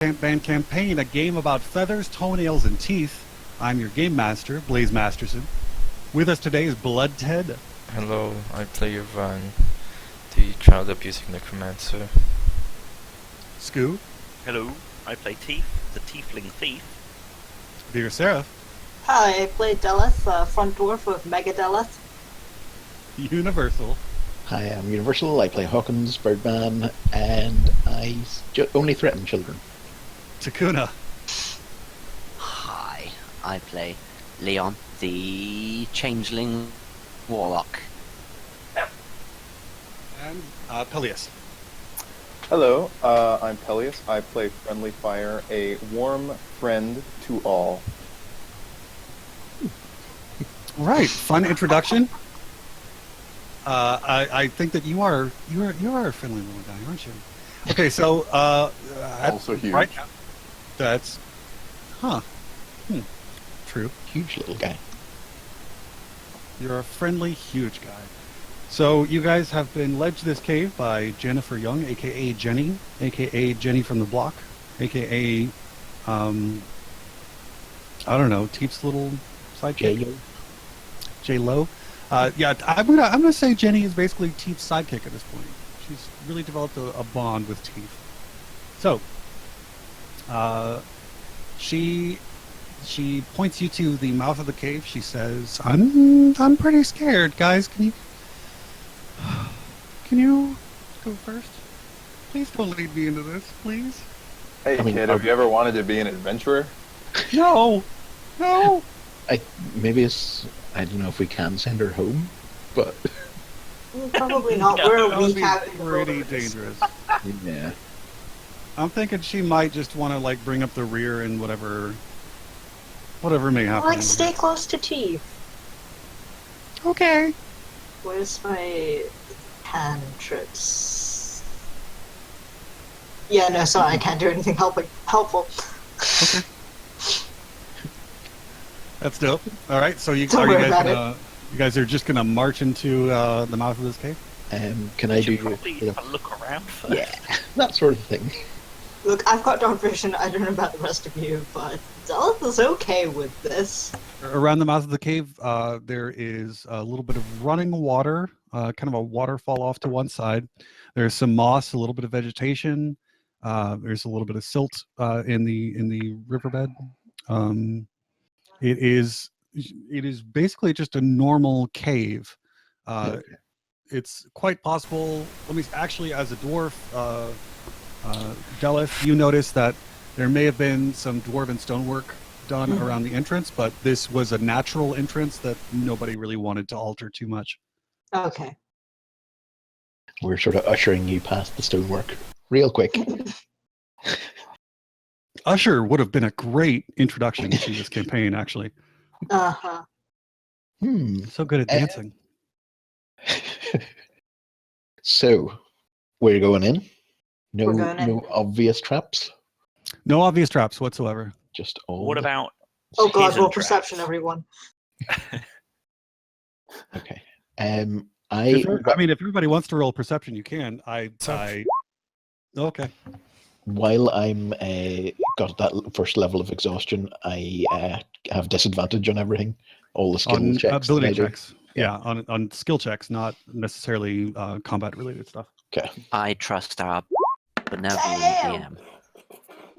Band campaign, a game about feathers, toenails, and teeth. I'm your game master, Blazemasterson. With us today is Blood Ted. Hello, I play Van, the child abusing necromancer. Skoo. Hello, I play Teeth, the Tiefling Thief. Dear Seraph. Hi, I play Delith, front dwarf of Mega Delith. Universal. Hi, I'm Universal. I play Hawkins, Birdman, and I only threaten children. Takuna. Hi, I play Leon, the changeling warlock. And Peleus. Hello, I'm Peleus. I play Friendly Fire, a warm friend to all. Right, fun introduction. I think that you are a friendly little guy, aren't you? Okay, so Also huge. Right, that's true. Huge little guy. You're a friendly, huge guy. So you guys have been led to this cave by Jennifer Young, aka Jenny, aka Jenny from the block, aka I don't know, Teep's little sidekick. J-Lo. Yeah, I'm gonna say Jenny is basically Teep's sidekick at this point. She's really developed a bond with Teep. So, she points you to the mouth of the cave. She says, "I'm pretty scared, guys. Can you go first? Please don't lead me into this, please." Hey kid, have you ever wanted to be an adventurer? No. Maybe it's. I don't know if we can send her home, but Probably not. No, We're That a would weak be out in the pretty wilderness. dangerous. yeah. I'm thinking she might just want to like bring up the rear and whatever may happen. Like, stay close to Teeth. Okay. Where's my cantrips? Yeah, no, sorry, I can't do anything helpful. Okay. That's dope. All right, so you Don't worry about you guys are just gonna march into the mouth of this cave? Can I You do? should probably have a look around first. Yeah, that sort of thing. Look, I've got dark vision, I don't know about the rest of you, but Delith is okay with this. Around the mouth of the cave, there is a little bit of running water, kind of a waterfall off to one side. There's some moss, a little bit of vegetation. There's a little bit of silt in the riverbed. It is basically just a normal cave. Okay. It's quite possible. Actually, as a dwarf, Delith, you notice that there may have been some dwarven stonework done around the entrance, but this was a natural entrance that nobody really wanted to alter too much. Okay. We're sort of ushering you past the stonework real quick. Usher would have been a great introduction to this campaign, actually. Uh-huh. So good at dancing. So, we're going in. No, We're going in. no obvious traps. No obvious traps whatsoever. Just all. What about Oh god, hidden roll traps? perception, everyone. Okay. If everybody wants to roll perception, you can. Okay. While I'm got that first level of exhaustion, I have disadvantage on everything. All the skill On checks. that ability I do. checks. Yeah, on skill checks, not necessarily combat related stuff. Okay. I trust our benevolent Damn. DM.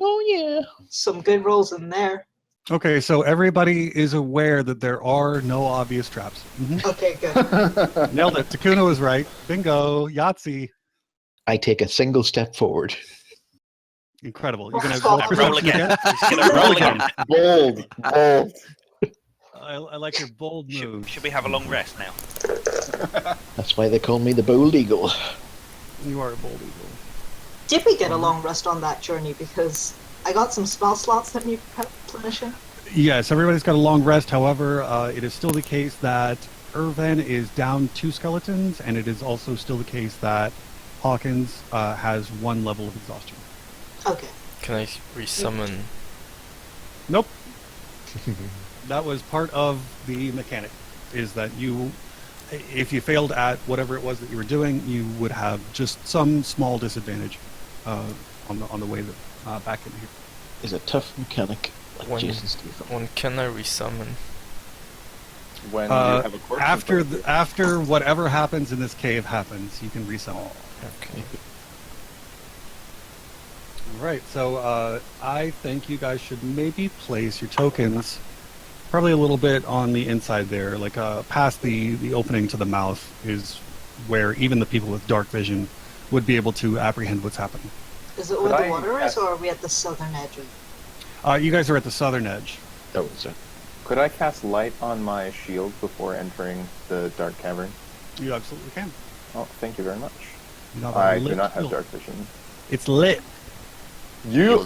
Oh yeah. Some good rolls in there. Okay, so everybody is aware that there are no obvious traps. Okay, good. Nailed it. Takuna was right. Bingo. Yahtzee. I take a single step forward. Incredible. You're gonna Roll roll Roll perception again. again? He's gonna roll again. Bold. I like your bold move. Should we have a long rest now? That's why they call me the Bold Eagle. You are a bold eagle. Did we get a long rest on that journey? Because I got some spell slots that need replenishing. Yes, everybody's got a long rest. However, it is still the case that Irvan is down 2 skeletons, and it is also still the case that Hawkins has 1 level of exhaustion. Okay. Can I resummon? Nope. That was part of the mechanic, is that you, if you failed at whatever it was that you were doing, you would have just some small disadvantage on the way back in here. Is a tough mechanic like When- Jason Statham. When can I resummon? When you have a corpse. After whatever happens in this cave happens, you can resummon. Okay. Right, so I think you guys should maybe place your tokens probably a little bit on the inside there, like past the opening to the mouth is where even the people with dark vision would be able to apprehend what's happening. Is it Could where I the water is, ask- or are we at the southern edge of You guys are at the southern edge. Oh, so Could I cast light on my shield before entering the dark cavern? You absolutely can. Oh, thank you very much. You have a I do lit not have shield. dark vision. It's lit. You.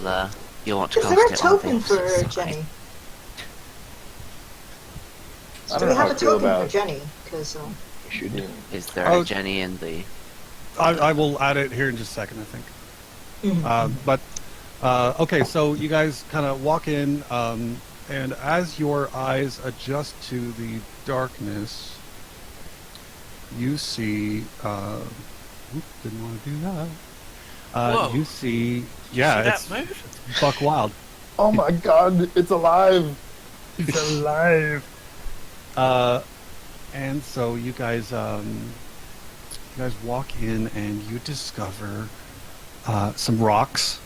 You'll want to Is cast there a it token on for things. Jenny? I Do don't we know how have I a feel token about. for Jenny? Because we should. Is there Oh. a Jenny in the... I will add it here in just a second, I think. Okay, so you guys kind of walk in, and as your eyes adjust to the darkness, you see. Didn't want to do that. Whoa. You see. Yeah, See that it's move? buck wild. Oh my god, it's alive! It's alive. And so you guys walk in and you discover some rocks.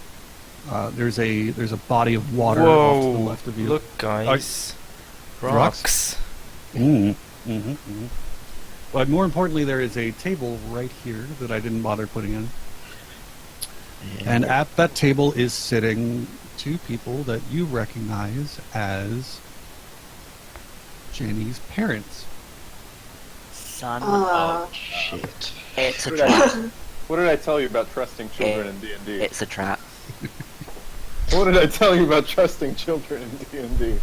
There's a body of water off to the Whoa! left of you. Look, guys. Rocks? Rocks. But more importantly, there is a table right here that I didn't bother putting in. And at that table is sitting two people that you recognize as Jenny's parents. Son Uh, of... Shit. It's a What did I- trap. What did I tell you about trusting children in D&D? It's a trap. What did I tell you about trusting children in D&D?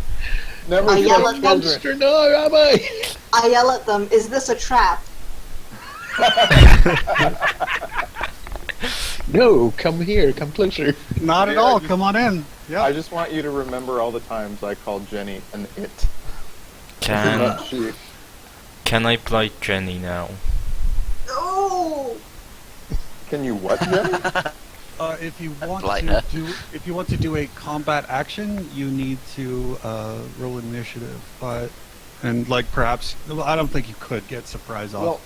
Never I yell trust at them. children. No, Rabbi! I yell at them, is this a trap? No, come here, come closer. Not at Yeah, all. just- Come on in. I Yeah. just want you to remember all the times I called Jenny an it. Can Not she. can I blight Jenny now? No! Can you what, Jenny? If you want Blight to her. if you want to do a combat action, you need to roll initiative. And like perhaps, well, I don't think you could get surprise off. Well,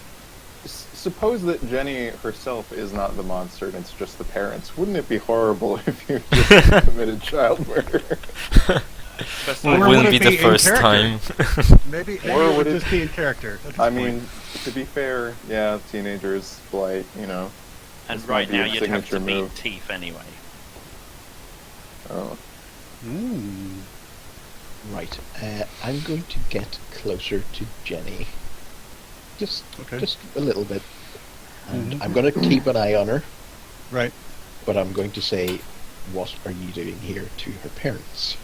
suppose that Jenny herself is not the monster and it's just the parents. Wouldn't it be horrible if you just committed child murder? First Or time. would Wouldn't it be the be in first character? time. maybe or it would would it- just be in character. at this I point. mean, to be fair, yeah, teenagers, blight, you know. And This right might be now a you'd have to signature beat move. Teeth anyway. Oh. Right, I'm going to get closer to Jenny. Just Okay. just a little bit. And Mhm. I'm going to keep an eye on her, Right. but I'm going to say, what are you doing here to her parents?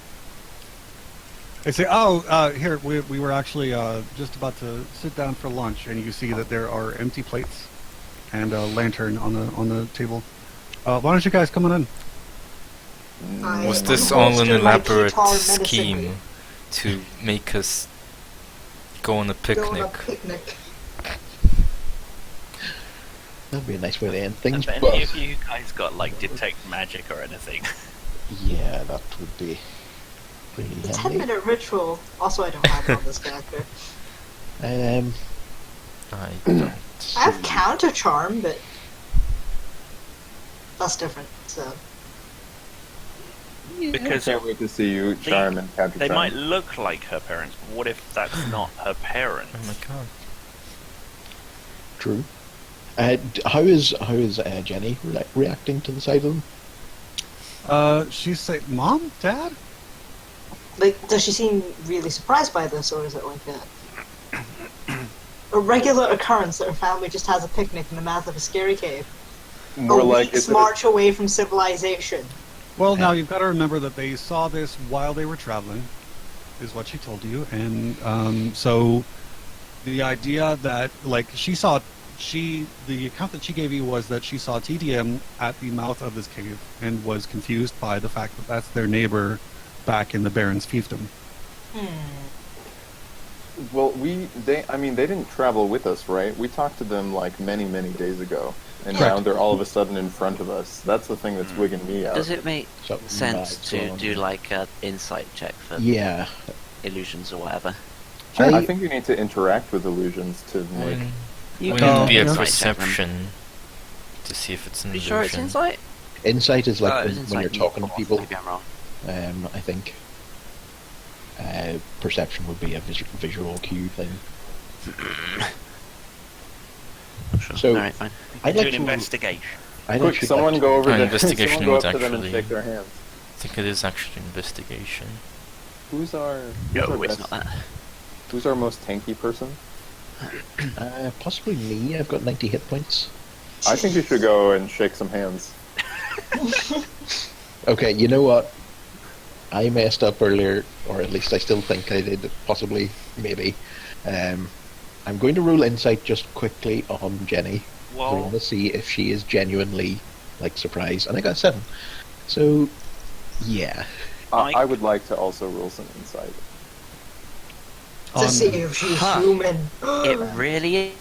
They say, here, we were actually just about to sit down for lunch, and you see that there are empty plates and a lantern on the table. Why don't you guys come on in? I Was am this going all an to my elaborate guitar menacingly. scheme to make us go on a Go on a picnic? picnic. That'd be a nice way to end things, Have but any of you guys got like detect magic or anything? yeah, that would be pretty The handy. 10-minute ritual. Also, I don't have it on this character. I don't. I have counter charm, but that's different. So I Because can't wait to see you charm and counter they charm. might look like her parents, but what if that's not her parents? Oh my god. True. How is Jenny reacting to the sight of them? She's saying, Mom, Dad? like, does she seem really surprised by this, or is it like a regular occurrence that her family just has a picnic in the mouth of a scary cave? More a like week's it's march away from civilization. Well, now you've got to remember that they saw this while they were traveling, is what she told you, and so the idea that like the account that she gave you was that she saw TDM at the mouth of this cave and was confused by the fact that that's their neighbor back in the Baron's fiefdom. Well, they didn't travel with us, right? We talked to them like many, many days ago. and Correct. now they're all of a sudden in front of us. That's the thing that's wigging me out. Does it make Something sense bad's to going on do here. like an insight check for Yeah. illusions or whatever? I think you need to interact with illusions to like. You Wouldn't can it be a insight check them. perception to see if it's an Are you illusion? sure it's insight? Insight is like Oh, it when, was when you're insight. talking to people. Maybe I'm wrong. I think. Perception would be a visual cue thing. Sure. So- Alright, fine. I'd Do like an to. investigation. I'd Quick, actually someone like go over Oh, to investigation someone go is up to them and actually- shake their hands. I think it is actually investigation. Who's our No, it's not that. Who's our most tanky person? possibly me. I've got 90 hit points. I think you should go and shake some hands. Okay, you know what? I messed up earlier, or at least I still think I did, possibly, maybe. I'm going to roll insight just quickly on Jenny. I Well, want to see if she is genuinely, like, surprised. And I got 7. So, yeah. Mike? I would like to also roll some insight. To see if she's Huh. human. It really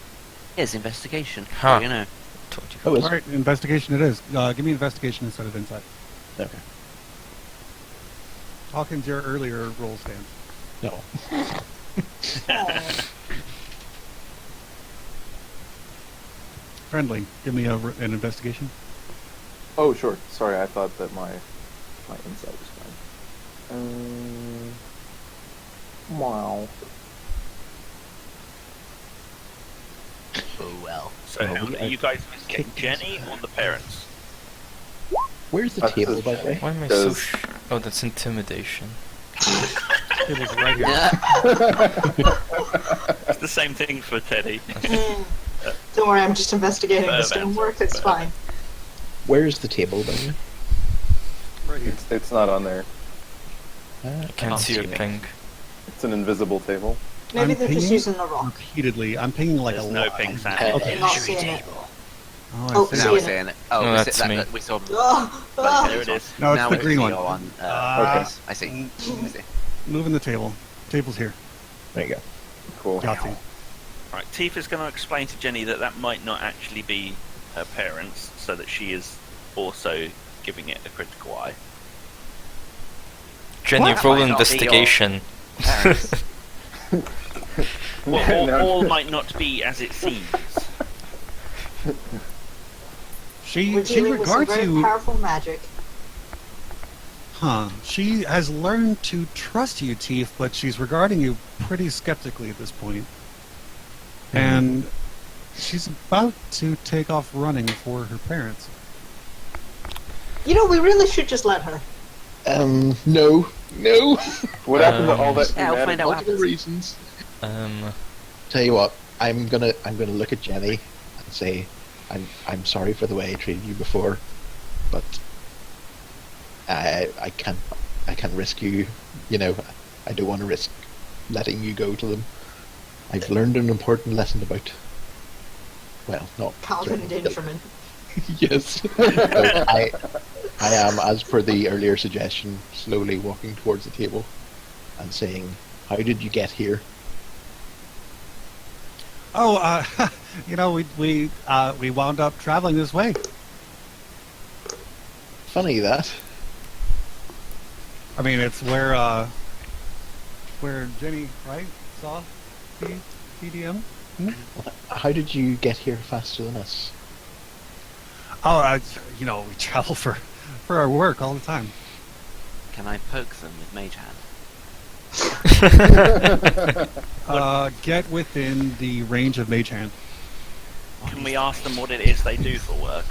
is investigation. Huh. You know. Told you. Oh, is All right, investigation it is. Give me investigation instead of insight. Okay. Hawkins, your earlier roll stands. No. Friendly, give me an investigation. Oh, sure. Sorry, I thought that my insight was fine. Wow. Oh well. so how many are you guys investigating? Jenny or the parents? Where's the That's table, just- by the way? Why am I so? Does- Oh, that's intimidation. Table's right here. It's the same thing for Teddy. Don't worry, I'm just investigating the Fair stonework. answer, It's fair. fine. Where's the table, by the way? Right here. It's not on there. I can't see your see it. ping. It's an invisible table. Maybe I'm they're just pinging using a rock. repeatedly. I'm pinging like There's a no lot. ping sound. Okay. Not seeing it. Oh, I Oh, see. see Now we're it. seeing it. Oh, No, was that's it that, me. that we saw? Oh, There it is. No, it's now the we green see one. your one. Okay. I see. I see. Moving the table. Table's here. There you go. Cool. Yahtzee. Right, Tifa's going to explain to Jenny that that might not actually be her parents, so that she is also giving it a critical eye. Jenny, What? roll Might not be investigation. Parents. Well, No. all might not be as it seems. we're She dealing with some regards very you. powerful magic. Huh. She has learned to trust you, Teef, but she's regarding you pretty skeptically at this point. And she's about to take off running for her parents. You know, we really should just let her. No. No! What happened to all that Yeah, we'll find humanity? out what Multiple happens. reasons. Um, Tell you what, I'm gonna look at Jenny and say, I'm sorry for the way I treated you before, but I can't risk you. You know, I don't want to risk letting you go to them. I've learned an important lesson about. Well, not Calvin certainly- endangerment. Yes. No, I am, as per the earlier suggestion, slowly walking towards the table and saying, "How did you get here?" Oh, you know, we wound up traveling this way. Funny that. I mean, it's where Jenny, right, saw the TDM. How did you get here faster than us? Oh, you know, we travel for our work all the time. Can I poke them with Mage Hand? Get within the range of Mage Hand. Can we ask them what it is they do for work?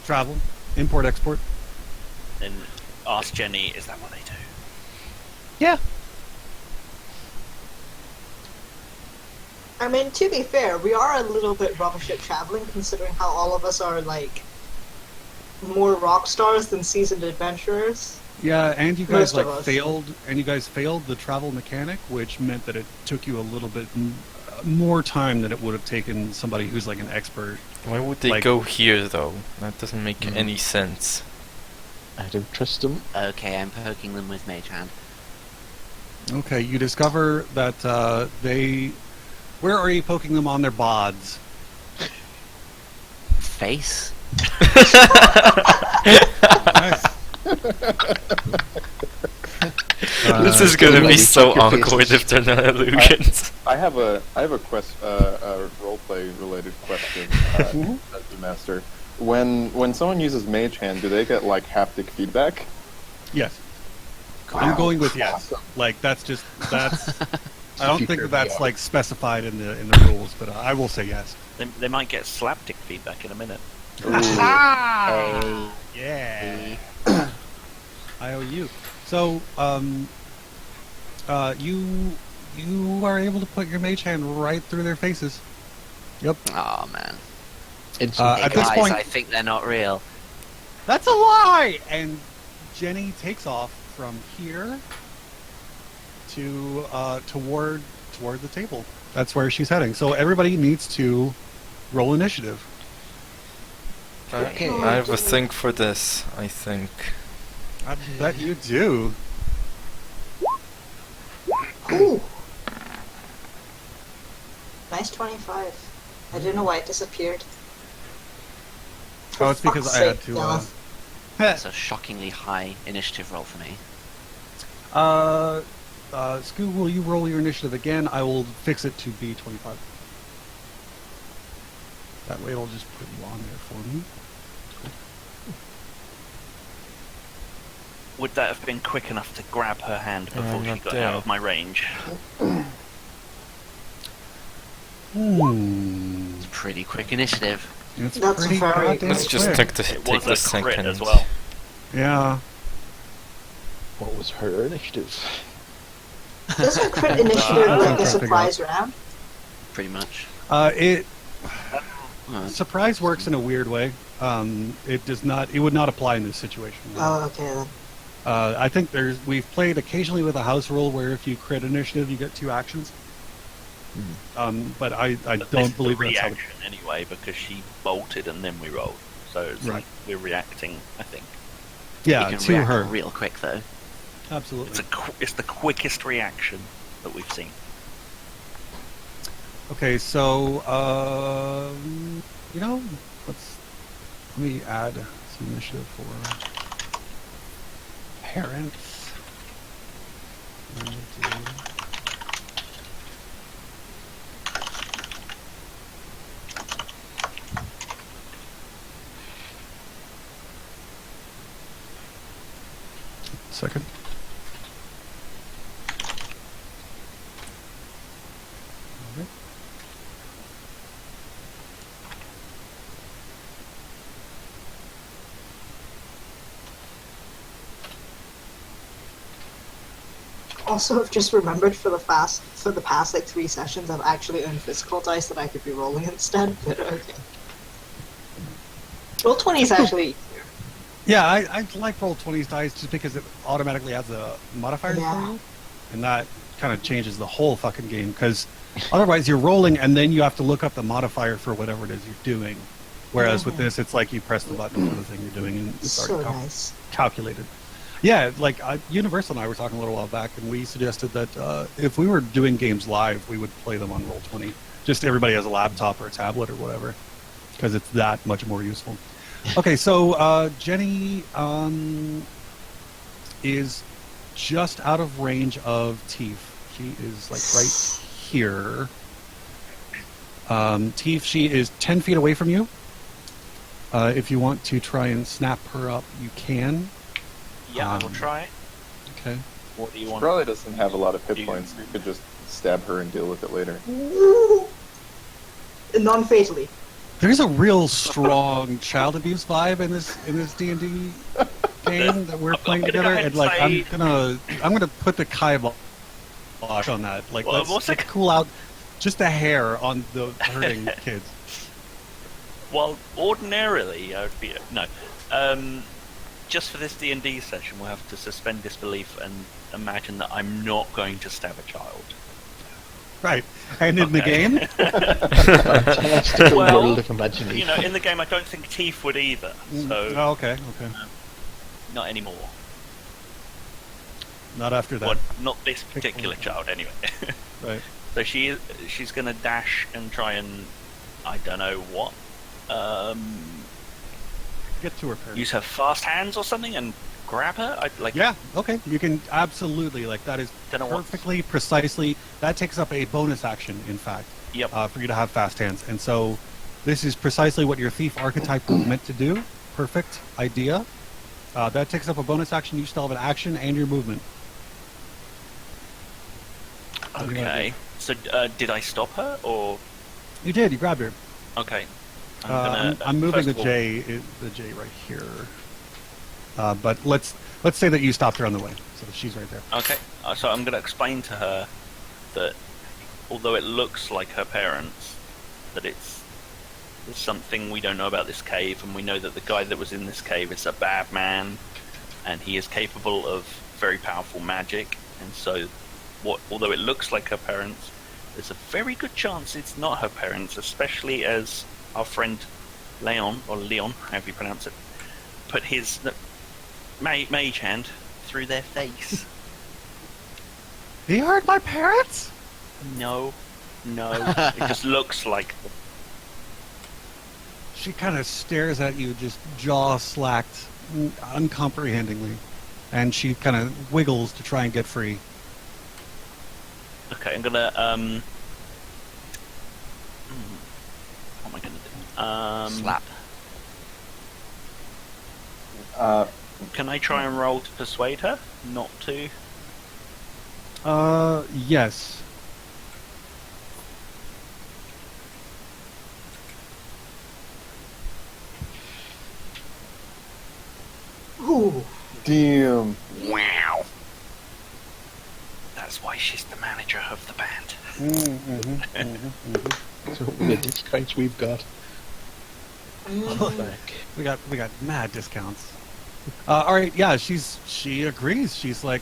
Travel, import, export. And ask Jenny, is that what they do? Yeah. I mean, to be fair, we are a little bit rubbish at traveling, considering how all of us are, like, more rock stars than seasoned adventurers. Yeah, and you Most guys of us. failed the travel mechanic, which meant that it took you a little bit more time than it would have taken somebody who's like an expert. why would they Like- go here though? That doesn't make any sense. I don't trust them. Okay, I'm poking them with Mage Hand. Okay, you discover that Where are you poking them on their bods? face. Nice. This is gonna let be me so check your awkward faces. if they're not illusions. I have a roleplay related question, Dungeon Master. When someone uses Mage Hand, do they get like haptic feedback? Yes. I'm going with yes. Like that's. I don't think that's like specified in the rules, but I will say yes. They might get slapdick feedback in a minute. Ah, yeah. IOU. So, you are able to put your mage hand right through their faces. Yep. Oh man. It's Hey at this guys, point- I think they're not real. That's a lie. And Jenny takes off from here to toward the table. That's where she's heading. So everybody needs to roll initiative. Okay. I have a thing for this, I think. I bet you do. Ooh. Nice 25. I didn't know why it disappeared. Oh, it's For because fuck's I had sake, to. Dallas. It's a shockingly high initiative roll for me. Scoo, will you roll your initiative again? I will fix it to be 25. That way it'll just put you on there for me. Would that have been quick enough to grab her hand before she not got there. out of my range? Hmm. It's a pretty quick initiative. It's That's pretty very goddamn Let's just quick. take It the was a crit second. as well. Yeah. What was her initiative? Doesn't crit initiative I'm like trying the to surprise round? Pretty much. It Oh, surprise works in a weird way. It does not. It would not apply in this situation. Oh, okay then. I think we've played occasionally with a house rule where if you crit initiative, you get 2 actions. But I But this don't is believe the that's how it. reaction anyway, because she bolted and then we rolled. So it's Right. like we're reacting, I think. Yeah, you can to react her. real quick though. Absolutely. It's the quickest reaction that we've seen. Okay, so let me add some initiative for parents. Second. Okay. Also, I've just remembered for the past like 3 sessions, I've actually earned physical dice that I could be rolling instead. But okay. Roll 20 is actually Yeah, I like roll 20s dice just because it automatically adds a modifier for Yeah. you, and that kind of changes the whole fucking game. Because otherwise, you're rolling and then you have to look up the modifier for whatever it is you're doing. Whereas with this, it's like you press the button for the thing you're doing, and it's so already nice. calculated. Yeah, like Universal and I were talking a little while back, and we suggested that if we were doing games live, we would play them on Roll20. Just everybody has a laptop or a tablet or whatever, because it's that much more useful. Okay, so Jenny is just out of range of Teef. She is like right here. Teef, she is 10 feet away from you. If you want to try and snap her up, you can. Yeah, I will try it. Okay. What do you She want? probably doesn't have a lot of hit You- points. You could just stab her and deal with it later. Non-fatally. There's a real strong child abuse vibe in this D&D game that we're playing gonna go together, ahead and and like say- I'm gonna put the kibosh on that. Like Well, let's what's it- cool out just a hair on the hurting kids. Well, ordinarily, I would be no. Just for this D&D session, we'll have to suspend disbelief and imagine that I'm not going to stab a child. Right. And in the Okay. game, Fantastical Well, world of imagination. You know, in the game, I don't think Teeth would either. So oh, okay. not anymore. Not after that. Well, not this particular child, anyway. Right. So she's going to dash and try and I don't know what. Get to her parents. use her fast hands or something and grab her? Yeah, okay. You can absolutely, like, that is Don't know what- perfectly, precisely, that takes up a bonus action, in fact, Yep. for you to have fast hands. And so this is precisely what your thief archetype was meant to do. Perfect idea. That takes up a bonus action. You still have an action and your movement. What do you wanna Okay. So did I stop her or? You did, you grabbed her. Okay. I'm moving first the of all- J right here. But let's say that you stopped her on the way, so she's right there. Okay. So I'm going to explain to her that although it looks like her parents, that it's there's something we don't know about this cave, and we know that the guy that was in this cave is a bad man, and he is capable of very powerful magic. And so, although it looks like her parents, there's a very good chance it's not her parents, especially as our friend Leon, or Leon, however you pronounce it, put his mage hand through their face. You heard my parents? No, it just looks like them. She kind of stares at you, just jaw slacked, uncomprehendingly, and she kind of wiggles to try and get free. Okay, I'm gonna what am I gonna do? Slap. Can I try and roll to persuade her not to? Yes. Ooh. Damn. Wow. That's why she's the manager of the band. So the discounts we've got. We got mad discounts. All right, yeah, she agrees. She's like,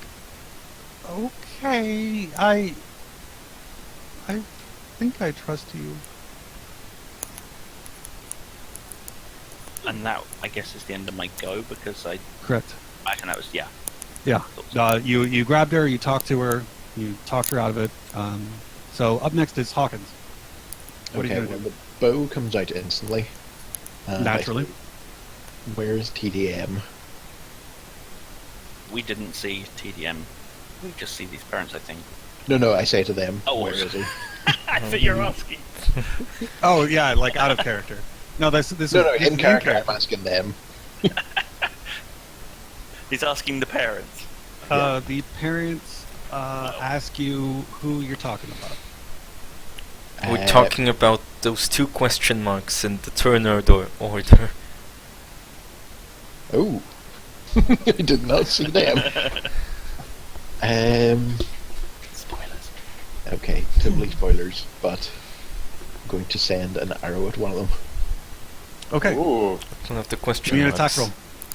okay, I think I trust you. And that, I guess, is the end of my go, because I Correct. imagine that was, yeah. Yeah. You grabbed her. You talked to her. You talked her out of it. So up next is Hawkins. What Okay, are you well, gonna the bow comes out instantly. do? Naturally. Where's TDM? We didn't see TDM. We just see these parents, I think. No, I say to them, Oh, where is he? I thought you were asking. Oh yeah, like out of character. No, this No, is in character, I'm asking them. He's asking the parents. The parents ask you who you're talking about. We're talking about those 2 question marks in the turn order. Oh. I did not see them. Spoilers. Okay, totally spoilers, but I'm going to send an arrow at one of them. Okay. Ooh. One of the Give question me an marks. attack roll.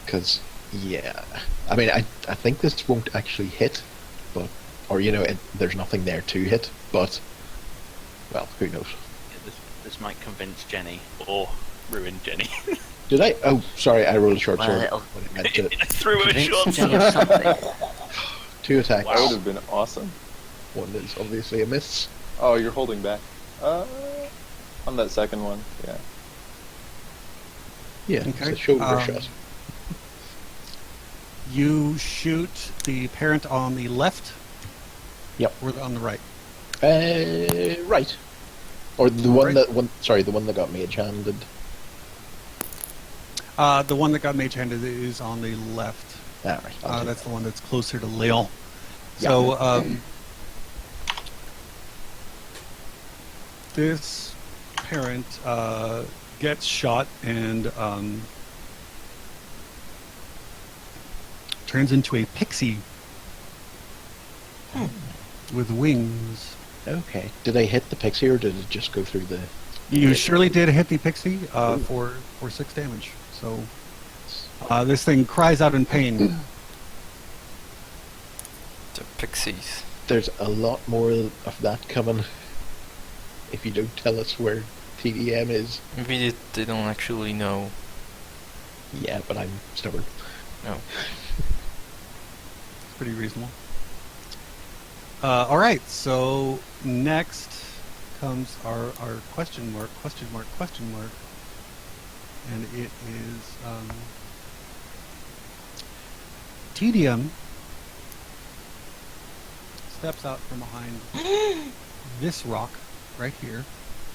Because, yeah. I mean, I think this won't actually hit, but... Or, there's nothing there to hit, but... Well, who knows? Yeah, this might convince Jenny, or ruin Jenny. Did I? Oh, sorry, I rolled a short Well, sword. it'll when I meant to. I threw a Convince short Jenny of sword. something. 2 attacks. Wow. That would have been awesome. One is obviously a miss. Oh, you're holding back. On that second one, yeah. Yeah, Okay, it's a shoulder shot. You shoot the parent on the left. Yep. Or on the right. Right. Or the one Right. Sorry, the one that got mage-handed. The one that got mage-handed is on the left. Ah, right. I'll take That's that. the one that's closer to Leon. Yeah. So, this parent gets shot and turns into a pixie with wings. Okay. Did I hit the pixie or did it just go through the... You surely did hit the pixie for 6 damage. So this thing cries out in pain. The pixies. There's a lot more of that coming if you don't tell us where TDM is. Maybe they don't actually know. Yeah, but I'm stubborn. No. It's pretty reasonable. All right, so next comes our question mark. and it is Tedium steps out from behind this rock right here.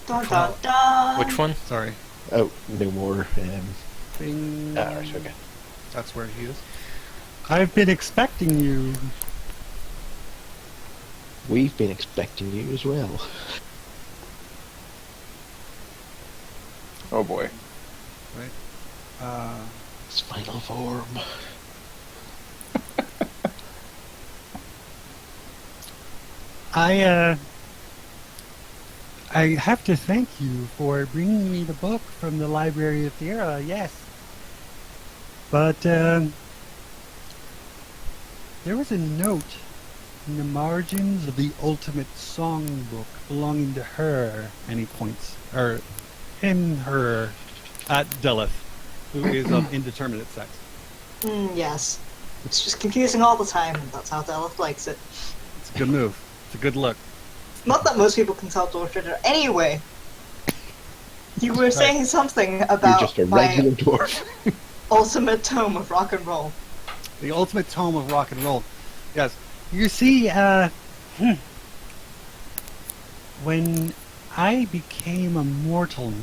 Dun dun dun. Which one? Sorry. Oh, no more. Bing. Right, okay. That's where he is. I've been expecting you. We've been expecting you as well. Oh boy. Right. Its final form. I have to thank you for bringing me the book from the Library of Thera, yes. But, there was a note in the margins of the ultimate songbook belonging to her, and he points, or in her, at Delith, who is of indeterminate sex. Yes. It's just confusing all the time, and that's how Delith likes it. It's a good move. It's a good look. Not that most people can tell door gender. Anyway, you were saying something You're about just a my regular dwarf. ultimate tome of rock and roll. The ultimate tome of rock and roll. Yes. You see, when I became immortal,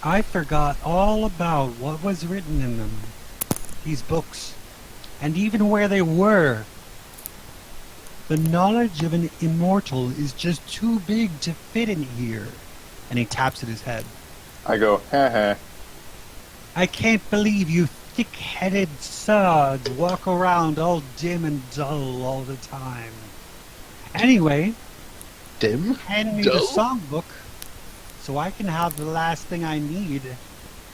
I forgot all about what was written in them. These books. And even where they were. The knowledge of an immortal is just too big to fit in here. And he taps at his head. I go, heh. I can't believe you thick-headed sods walk around all dim and dull all the time. Anyway, Dim? hand me Dull? the songbook so I can have the last thing I need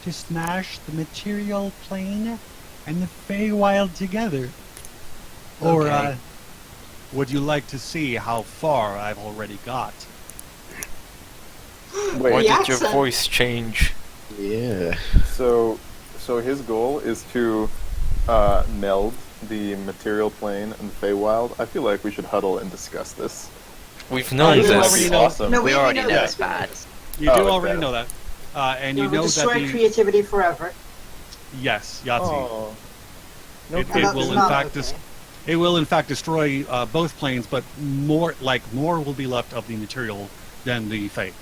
to smash the material plane and the Feywild together. Or, Okay. would you like to see how far I've already got? Wait, Why The did your accent. voice change? Yeah. so his goal is to meld the material plane and the Feywild. I feel like we should huddle and discuss this. We've known you this. already know. Awesome. No, We already know this, it's we know bad. this. You Oh, do it's already bad. know that. And It you will know that destroy the... creativity forever. Yes, Yahtzee. Oh. No It, And it that's will in not fact okay. it will in fact destroy both planes, but more will be left of the material than the Fate.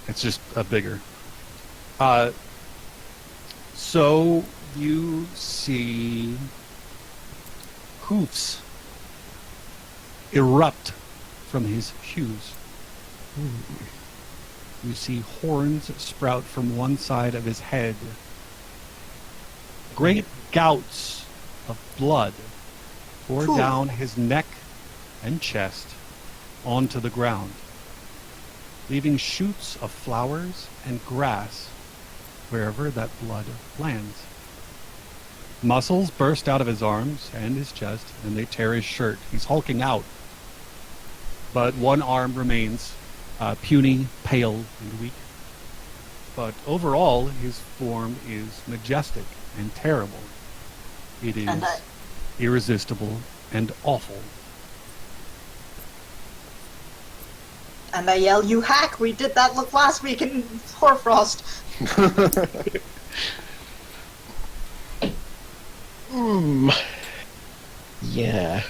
It's just bigger. So you see hoofs erupt from his shoes. You see horns sprout from one side of his head. Great gouts of blood pour Phew. down his neck and chest onto the ground, leaving shoots of flowers and grass wherever that blood lands. Muscles burst out of his arms and his chest, and they tear his shirt. He's hulking out. But one arm remains puny, pale, and weak. But overall, his form is majestic and terrible. It is And I- irresistible and awful. And I yell, "You hack! We did that look last week in Hoarfrost." Yeah.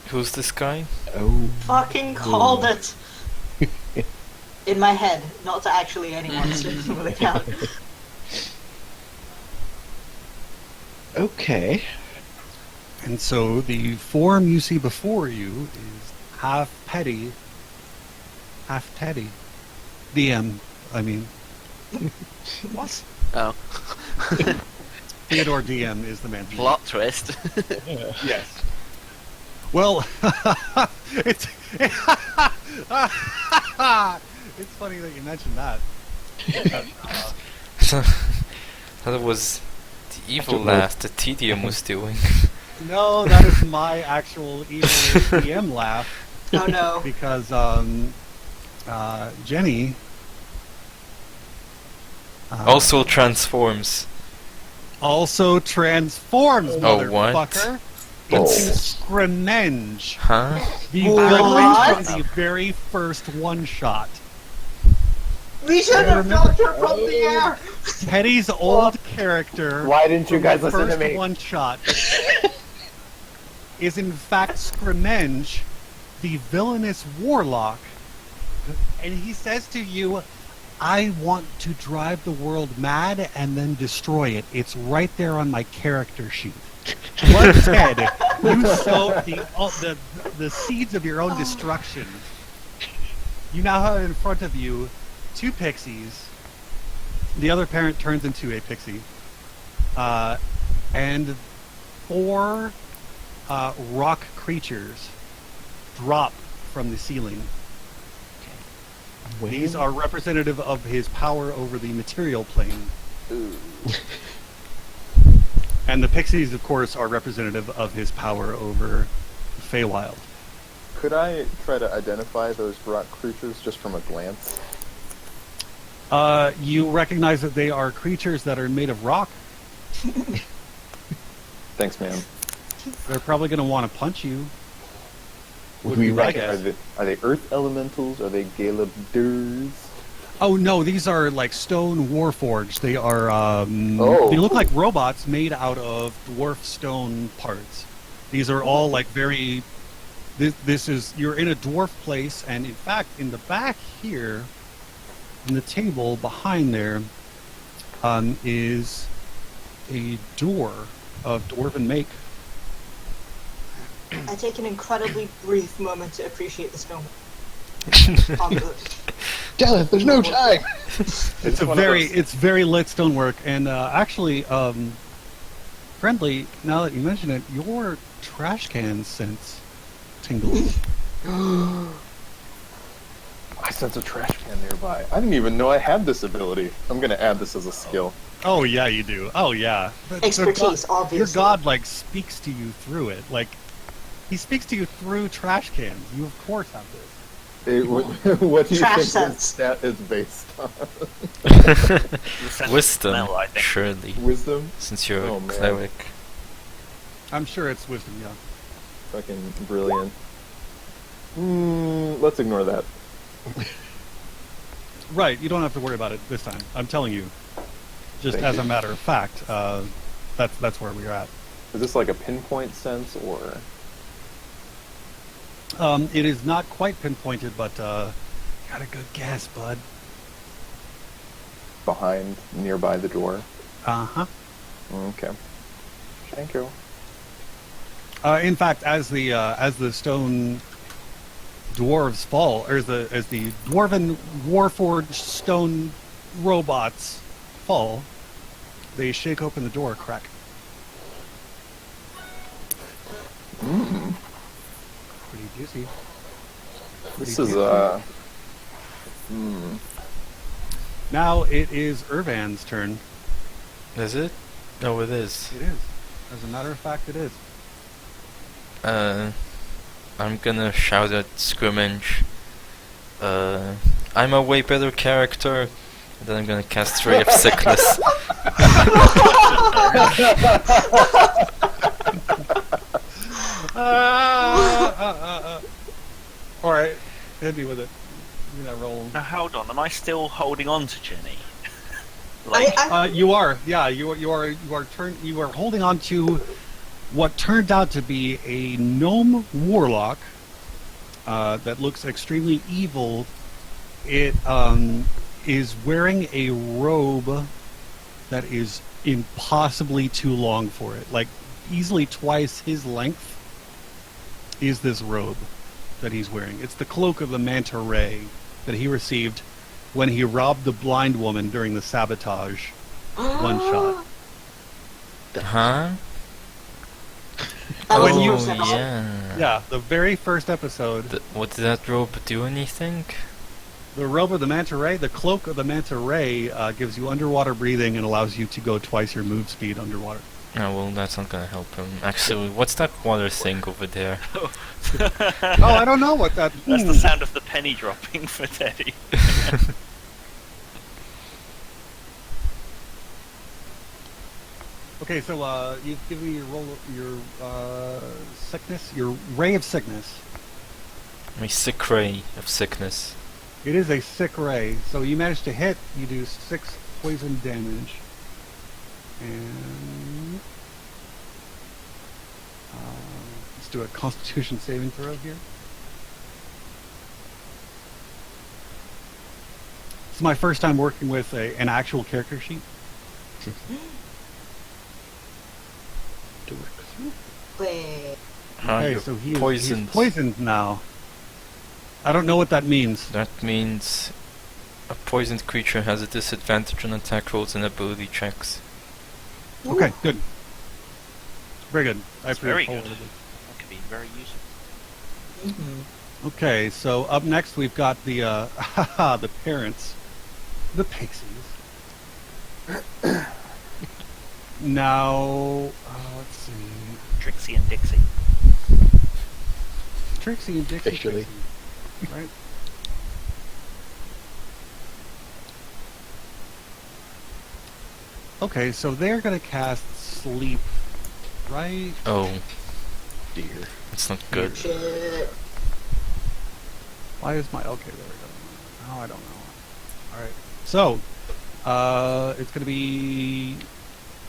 Who's this guy? Oh. Fucking called it. In my head, not to actually anyone, so it doesn't really count. Okay. And so the form you see before you is half petty, half teddy. DM, I mean. What? Oh, Theodore DM is the man. plot twist. Yes. Well, it's it's funny that you mentioned that. That was the evil don't know. laugh that Tedium was doing. No, that is my actual evil DM laugh Oh no. because Jenny Also transforms. also transforms, Oh, what? motherfucker. into Oh. Scrimenge, Huh? the What? villain from the very first one-shot. We should have knocked her from the air! Teddy's old character Why didn't you from guys the listen to first me? one-shot is in fact Scrimenge, the villainous warlock, and he says to you, I want to drive the world mad and then destroy it. It's right there on my character sheet. But Ted, you sowed the seeds of your own destruction. You now have in front of you 2 pixies. The other parent turns into a pixie. And 4 rock creatures drop from the ceiling. These are representative of his power over the material plane. Ooh. And the pixies, of course, are representative of his power over the Feywild. Could I try to identify those rock creatures just from a glance? You recognize that they are creatures that are made of rock. Thanks, man. They're probably going to want to punch you. Would we my recognize guess. Are they earth elementals? Are they Galabdurs? Oh no, these are like stone warforged. They are. Oh. They look like robots made out of dwarf stone parts. These are all like very. This is you're in a dwarf place, and in fact, in the back here, in the table behind there, is a door of dwarven make. I take an incredibly brief moment to appreciate the stone. Dylan, there's no time! It's a one of very those- it's very lit stonework, and actually, friendly. Now that you mention it, your trash can sense tingles. I sense a trash can nearby. I didn't even know I had this ability. I'm gonna add this as a skill. Oh yeah, you do. Oh yeah. But Expertise, your obviously. god like speaks to you through it. Like he speaks to you through trash cans. You of course have this. What do you Trash think sense. this stat is based on? The sense of Wisdom, smell, I think. surely, Wisdom? since you're Oh, a man. cleric. I'm sure it's wisdom. Yeah. Fucking brilliant. Let's ignore that. Right. You don't have to worry about it this time. I'm telling you. Just Thank as you. a matter of fact, that's where we're at. Is this like a pinpoint sense, or It is not quite pinpointed, but got a good guess, bud. behind, nearby the door? Uh huh. Okay. Thank you. In fact, as the stone dwarves fall, or as the dwarven warforged stone robots fall, they shake open the door a crack. Pretty juicy. This Pretty is juicy. Now it is Irvan's turn. Is it? No, it is. It is. As a matter of fact, it is. I'm gonna shout at Scrimenge. I'm a way better character. And then I'm gonna cast Ray of Sickness. Alright, hit me with it. Give me that roll. Now hold on, am I still holding on to Jenny? You are, yeah. You are holding on to what turned out to be a gnome warlock that looks extremely evil. It is wearing a robe that is impossibly too long for it. Like easily twice his length is this robe that he's wearing. It's the cloak of the manta ray that he received when he robbed the blind woman during the sabotage one shot. Huh? That was When you- the first episode. yeah. Yeah, the very first episode, What did that robe do anything? the robe of the manta ray, the cloak of the manta ray gives you underwater breathing and allows you to go twice your move speed underwater. Oh, well, that's not gonna help him. Actually, what's that water thing over there? Oh, I don't know what that... That's the sound of the penny dropping for Teddy. Okay, so you've given me your sickness, your ray of sickness. My sick ray of sickness. It is a sick ray, so you manage to hit. You do 6 poison damage, and let's do a Constitution saving throw here. It's my first time working with an actual character sheet. Wait. Okay, so he's poisoned. poisoned now. I don't know what that means. That means a poisoned creature has a disadvantage on attack rolls and ability checks. Okay, good. Very good. That's very good. forwarded it. That could be very useful. Mm-hmm. Okay, so up next we've got the the parents, the pixies. Now, let's see. Trixie and Dixie. Trixie and Dixie. Officially. Trixie, right? Okay, so they're gonna cast sleep, right? Oh, Dear. it's not good. Shit. Why is my okay? There we go. Oh, I don't know. All right. So, it's going to be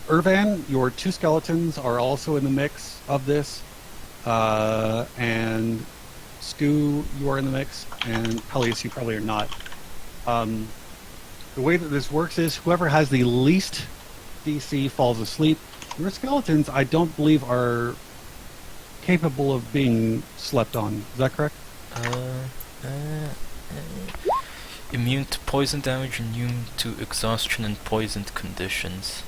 Irvan. Your 2 skeletons are also in the mix of this, and Skoo, you are in the mix, and Peleus, you probably are not. The way that this works is whoever has the least DC falls asleep. Your skeletons, I don't believe, are capable of being slept on. Is that correct? Immune to poison damage, immune to exhaustion and poisoned conditions.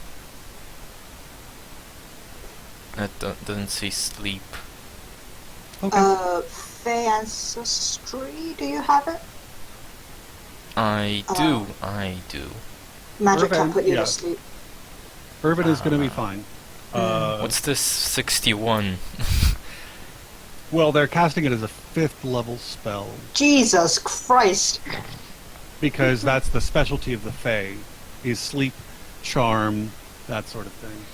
That doesn't say sleep. Okay. Fey Ancestry, do you have it? I do. Magic Irvan, can put you yeah. to sleep. Irvin is going to be fine. What's this 61? Well, they're casting it as a 5th level spell Jesus Christ. because that's the specialty of the Fae, is sleep, charm, that sort of thing.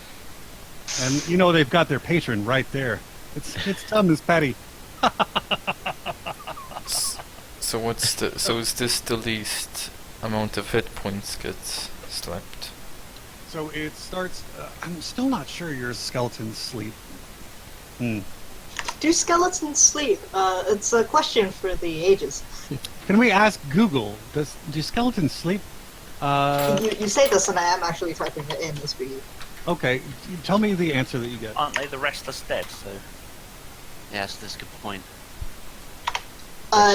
And you know they've got their patron right there. It's Thomas Patty. So what's the? So is this the least amount of hit points gets slept? So it starts. I'm still not sure your skeletons sleep. Do skeletons sleep? It's a question for the ages. Can we ask Google? Do skeletons sleep? You say this, and I am actually typing it in as for you. Okay, tell me the answer that you get. Aren't they the restless dead? So Yes, that's a good point.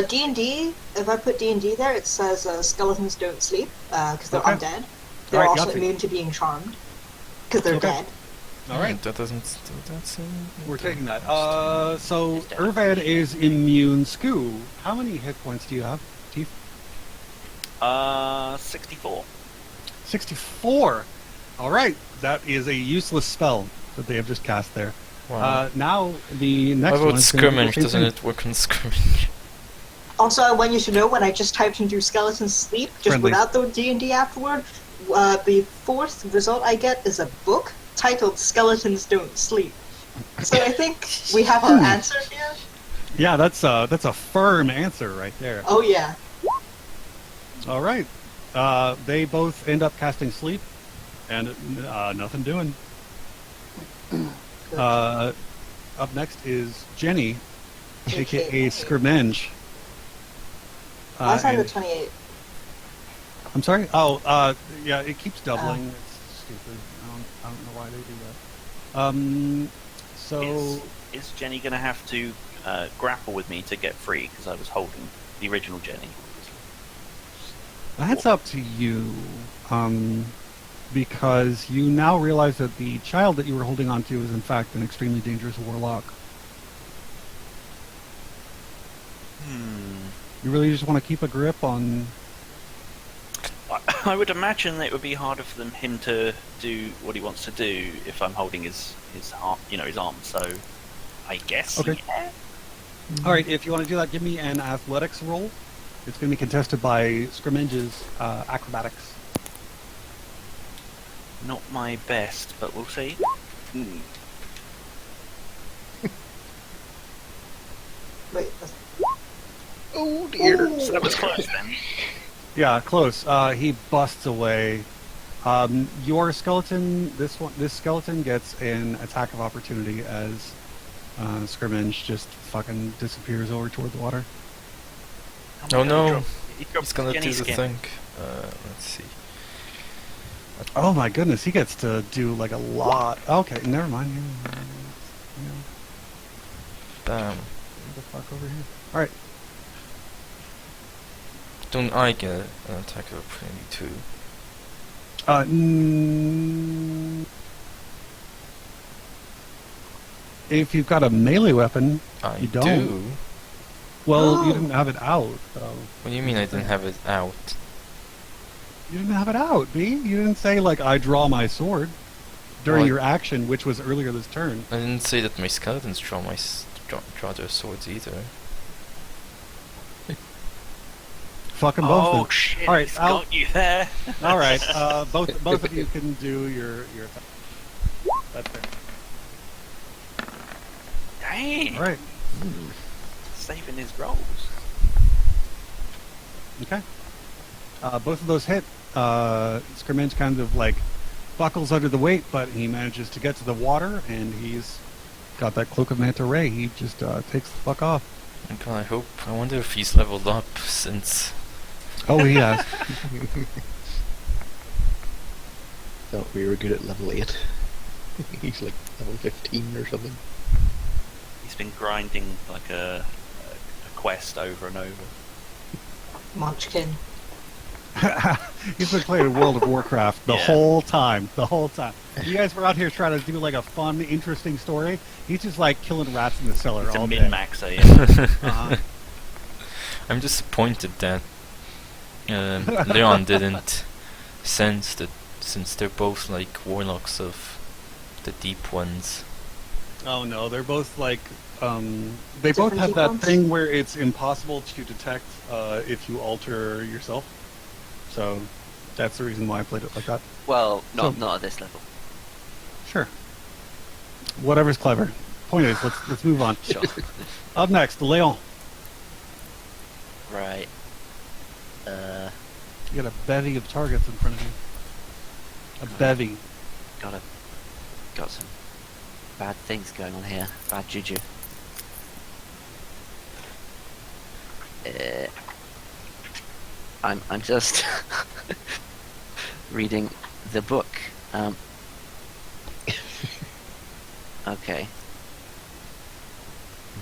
D&D, if I put D&D there, it says skeletons don't sleep, because they're Okay. undead. They're Alright, also Yahtzee. immune to being charmed, because they're Okay. dead. All right, That doesn't. That's. we're taking that. So Irvan is immune. Skoo, how many hit points do you have, Teeth? 64. 64. All right, that is a useless spell that they have just cast there. Wow. Now the next How one about is gonna be the skirmish? same Doesn't thing. it work on skirmish? Also, I want you to know when I just typed into skeleton sleep, just Friendly. without the D&D afterward, the 4th result I get is a book titled Skeletons Don't Sleep. So I think we have our answer here. Yeah, that's a firm answer right there. Oh yeah. All right, they both end up casting sleep, and nothing doing. Up next is Jenny, aka Scrimmenge. Last time and- the 28. I'm sorry. Oh, yeah, it keeps doubling. It's stupid. I don't know why they do that. So Is Jenny going to have to grapple with me to get free? Because I was holding the original Jenny. that's up to you, because you now realize that the child that you were holding on to is in fact an extremely dangerous warlock. You really just want to keep a grip on. I would imagine that it would be harder for him to do what he wants to do if I'm holding his arm, his arm. So, I guess. Okay. Yeah. All right, if you want to do that, give me an athletics roll. It's going to be contested by Scrimmenge's acrobatics. Not my best, but we'll see. Wait, Oh dear. So that was close then. Yeah, close. He busts away. Your skeleton, this skeleton gets an attack of opportunity as Scrimmage just fucking disappears over toward the water. Oh no, He dropped he's gonna do Jenny's the skin. thing. Let's see. Oh my goodness, he gets to do like a lot. Okay, never mind. Bam. Get the fuck over here. All right. Don't I get an attack of opportunity too? If you've got a melee weapon, I you don't. do. Well, you didn't have it out. So. What do you mean I didn't have it out? You didn't have it out, B. You didn't say like I draw my sword during Well, your action, which was earlier this turn. I didn't say that my skeletons draw draw their swords either. Fucking both. Oh then. shit! All right, He's I'll- got you there. All right, both of you can do your attack. That's fair. Dang! All right. Saving his rolls. Okay. Both of those hit. Scrimmage kind of like buckles under the weight, but he manages to get to the water, and he's got that cloak of manta ray. He just takes the fuck off. God, I wonder if he's leveled up since. Oh, he has. Thought we were good at level 8. He's like level 15 or something. He's been grinding like a quest over and over. Munchkin. He's been playing World of Warcraft the Yeah. whole time. The whole time. You guys were out here trying to do like a fun, interesting story. He's just like killing rats in the cellar He's all a day. min-maxer, yeah. Uh-huh. I'm disappointed that Leon didn't sense that, since they're both like warlocks of the deep ones. Oh no, they're both like they both Different have that icons? thing where it's impossible to detect if you alter yourself. So that's the reason why I played it like that. Well, not So- not at this level. Sure. Whatever's clever. Point is, let's move on. Sure. Up next, Leon. Right. You got a bevy of targets in front of you. A bevy. Got some bad things going on here. Bad juju. I'm just reading the book. Okay,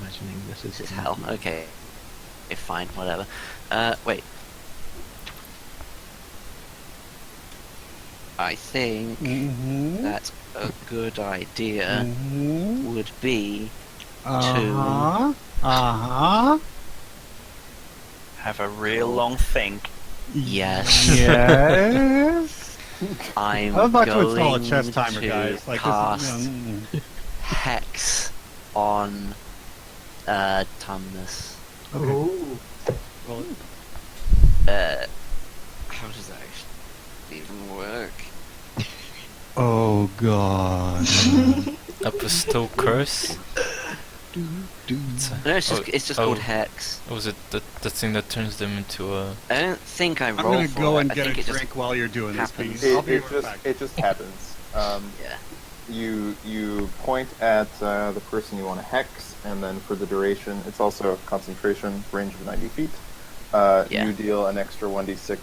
Imagining this is this is hell. Okay, fine, whatever. Wait. I think Mm-hmm. that a good idea Mm-hmm. would be Uh-huh. Uh-huh. Have a real long think. yes. Yes. I'm I'm about to going install a chess timer, to guys. Like cast this is, hex on Tumnus. Ooh. Roll it. How does that actually even work? Oh god. A bestow curse? No, it's just oh. called hex. Or was it the thing that turns them into a... I don't think I I'm roll gonna for go it. and I get think a it just drink while you're doing this, happens. please. I'll be It right just back. it just happens. yeah. You point at the person you want to hex, and then for the duration, it's also a concentration range of 90 feet. Yeah. You deal an extra 1d6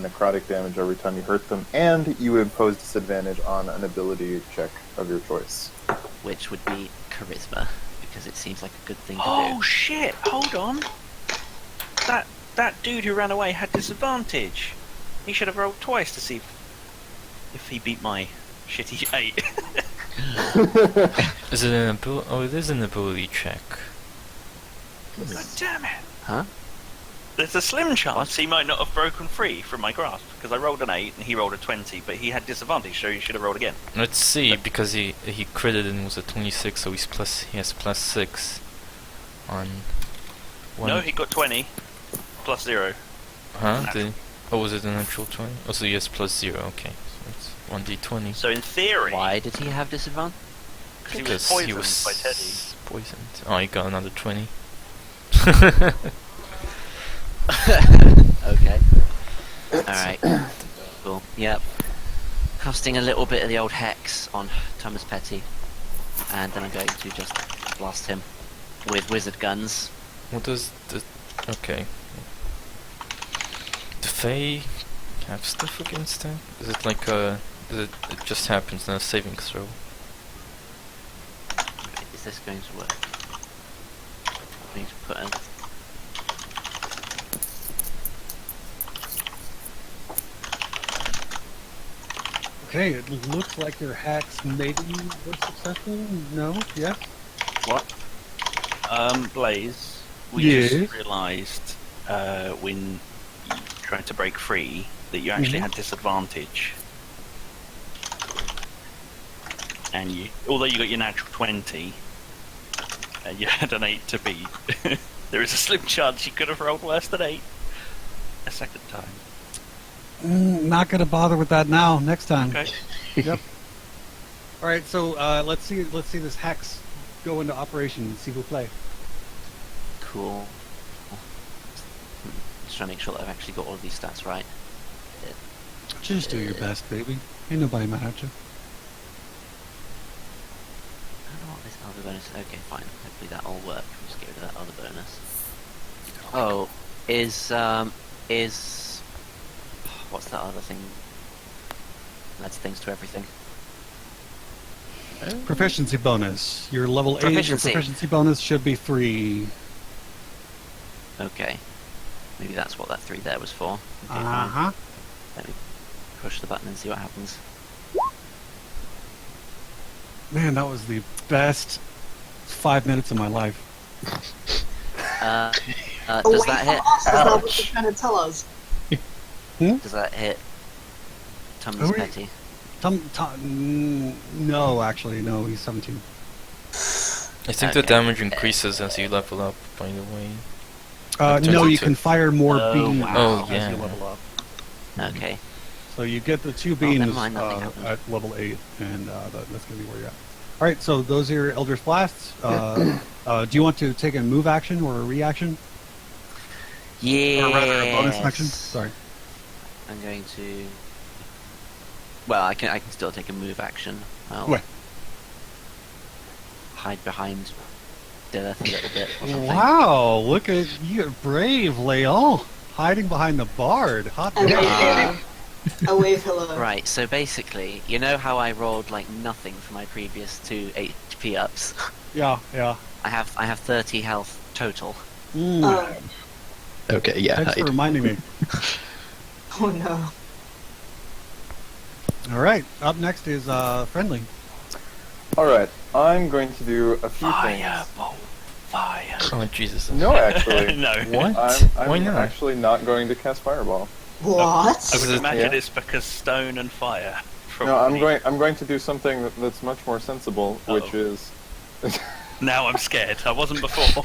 necrotic damage every time you hurt them, and you impose disadvantage on an ability check of your choice. Which would be charisma, because it seems like a good thing to Oh do. shit! Hold on. That dude who ran away had disadvantage. He should have rolled twice to see if he beat my shitty 8. Is it an ability? Oh, it is an ability check. God damn it! Huh? There's a slim chance What? he might not have broken free from my grasp because I rolled an 8 and he rolled a 20, but he had disadvantage, so he should have rolled again. Let's see, because he critted and was a 26, so he has plus 6 on one. No, he got 20 plus 0. Huh? natural. Oh, was it a natural 20? Oh, so he has plus 0, okay. So it's 1d20. So in theory, Why did he have disadvantage? because he was poisoned by Teddy. poisoned. Oh, he got another 20. Okay. Alright. Cool. Yep. Casting a little bit of the old hex on Thomas Petty. And then I'm going to just blast him with wizard guns. What does the... Okay. The Fae have stuff against them? Is it like a... it just happens in a saving throw? Is this going to work? I need to put a... Okay, it looks like your hacks maybe were successful. No? Yes? What? Blaze, we Yes? just realised when you tried to break free that you actually had disadvantage. And you, although you got your natural 20, and you had an 8 to beat, there is a slim chance you could have rolled worse than 8 a second time. Not gonna bother with that now. Next time. Okay. Yep. All right. So let's see this hex go into operation. See who play. Cool. Just trying to make sure that I've actually got all of these stats right. Just do your best, baby. Ain't nobody mad at you. I don't know what this other bonus is. Okay, fine. Hopefully that'll work. We'll just get rid of that other bonus. Oh, is what's that other thing? Adds things to everything. Proficiency bonus. Your level 8. Your Proficiency. proficiency bonus should be 3. Okay. Maybe that's what that 3 there was for. Okay, Uh fine. huh. Let me push the button and see what happens. Man, that was the best 5 minutes of my life. Does Away that from hit? us, is that what you're trying to tell us? Does that hit Thomas Who are you- Petty? No, actually, no. He's 17. I think the Okay. damage increases as you level up, by the way. Like No, you 22. can fire more Oh, beams wow. Oh, as yeah. you level up. Okay. So you get the 2 never beams mind, nothing happened. at level 8, and that's going to be where you're at. All right, so those are your Eldritch Blasts. Do you want to take a move action or a reaction? Yeah. Or rather, a bonus action? Sorry. I'm going to. Well, I can still take a move action. I'll Wait. hide behind Dilith a little bit. Or something. Wow, look at you, brave Leon, hiding behind the bard. Hot And damn. a wave hello. Right. So basically, you know how I rolled like nothing for my previous 2 HP ups. Yeah, yeah. I have 30 health total. Mm. Okay, yeah. Thanks for hide. reminding me. Oh no. All right, up next is Friendly. Alright, I'm going to do a few Fireball. Fire. Oh, Jesus. things. No, actually. No. What? I'm Why not? actually not going to cast Fireball. What? I would imagine Yeah. it's because stone and fire. No, I'm probably. I'm going to do something that's much more sensible, which is Now I'm scared. I wasn't before.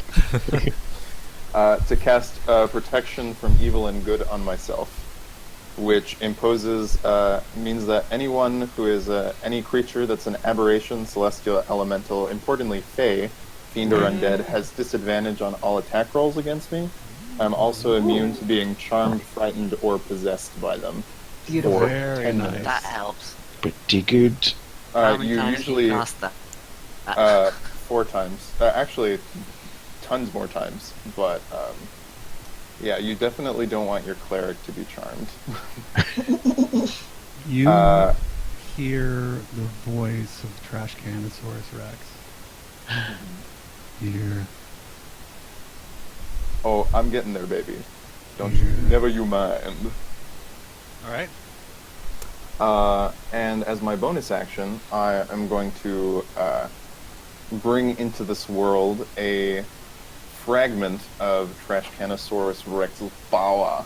to cast protection from evil and good on myself, which imposes means that anyone who is any creature that's an aberration, celestial, elemental, importantly Fae, fiend or undead, has disadvantage on all attack rolls against me. I'm also immune to being charmed, frightened, or possessed by them. Beautiful. For Very 10 nice. minutes. That helps. Pretty good. How many You times usually do you cast that? 4 times. Actually, tons more times. But yeah, you definitely don't want your cleric to be charmed. You Uh, hear the voice of Trash Canosaurus Rex. Here. Oh, I'm getting there, baby. Don't you? Never you mind. All right. And as my bonus action, I am going to bring into this world a fragment of Trashcanosaurus Rex's power.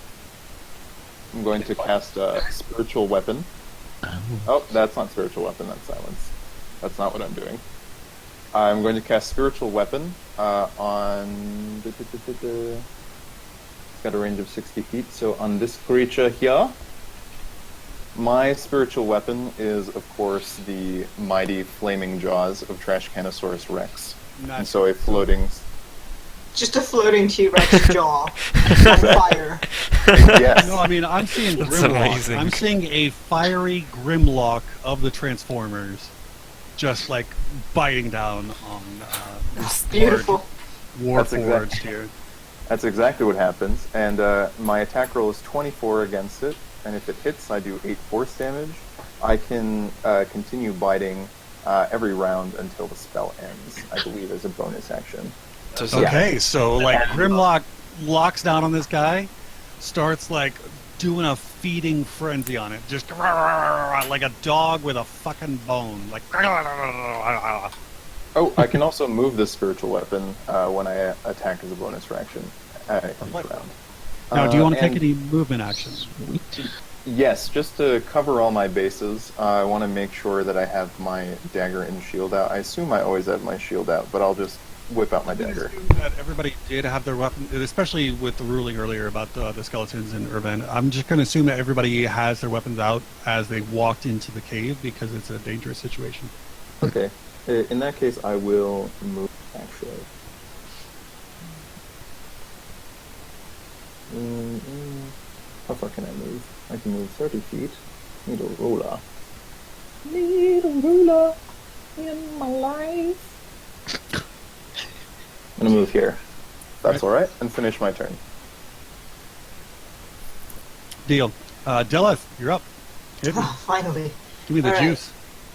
I'm going to cast a spiritual weapon. Oh, that's not spiritual weapon, that's silence. That's not what I'm doing. I'm going to cast spiritual weapon on... It's got a range of 60 feet, so on this creature here. My spiritual weapon is, of course, the mighty flaming jaws of Trashcanosaurus Rex. And so a floating... Just a floating T-Rex jaw on fire. Yes. No, I mean, I'm seeing That's Grimlock. amazing. I'm seeing a fiery Grimlock of the Transformers, just like biting down on this Beautiful. war That's forged exact- here. That's exactly what happens. And my attack roll is 24 against it, and if it hits, I do 8 force damage. I can continue biting every round until the spell ends, I believe, as a bonus action. Does Okay, so like Grimlock locks down on this guy, starts like doing a feeding frenzy on it, just like a dog with a fucking bone, like. Oh, I can also move this spiritual weapon when I attack as a bonus action each round. Now, do you want to take and- any movement actions? Yes, just to cover all my bases, I want to make sure that I have my dagger and shield out. I assume I always have my shield out, but I'll just whip out my I'm gonna dagger. assume that everybody did have their weapon, especially with the ruling earlier about the skeletons in Irvine. I'm just going to assume that everybody has their weapons out as they walked into the cave because it's a dangerous situation. Okay. In that case, I will move, actually. How far can I move? I can move 30 feet. Need a ruler. Need a ruler in my life. I'm gonna move here. That's alright, and finish my turn. Deal. Deleth, you're up. Hit me. Oh, finally. Give me the All right. juice.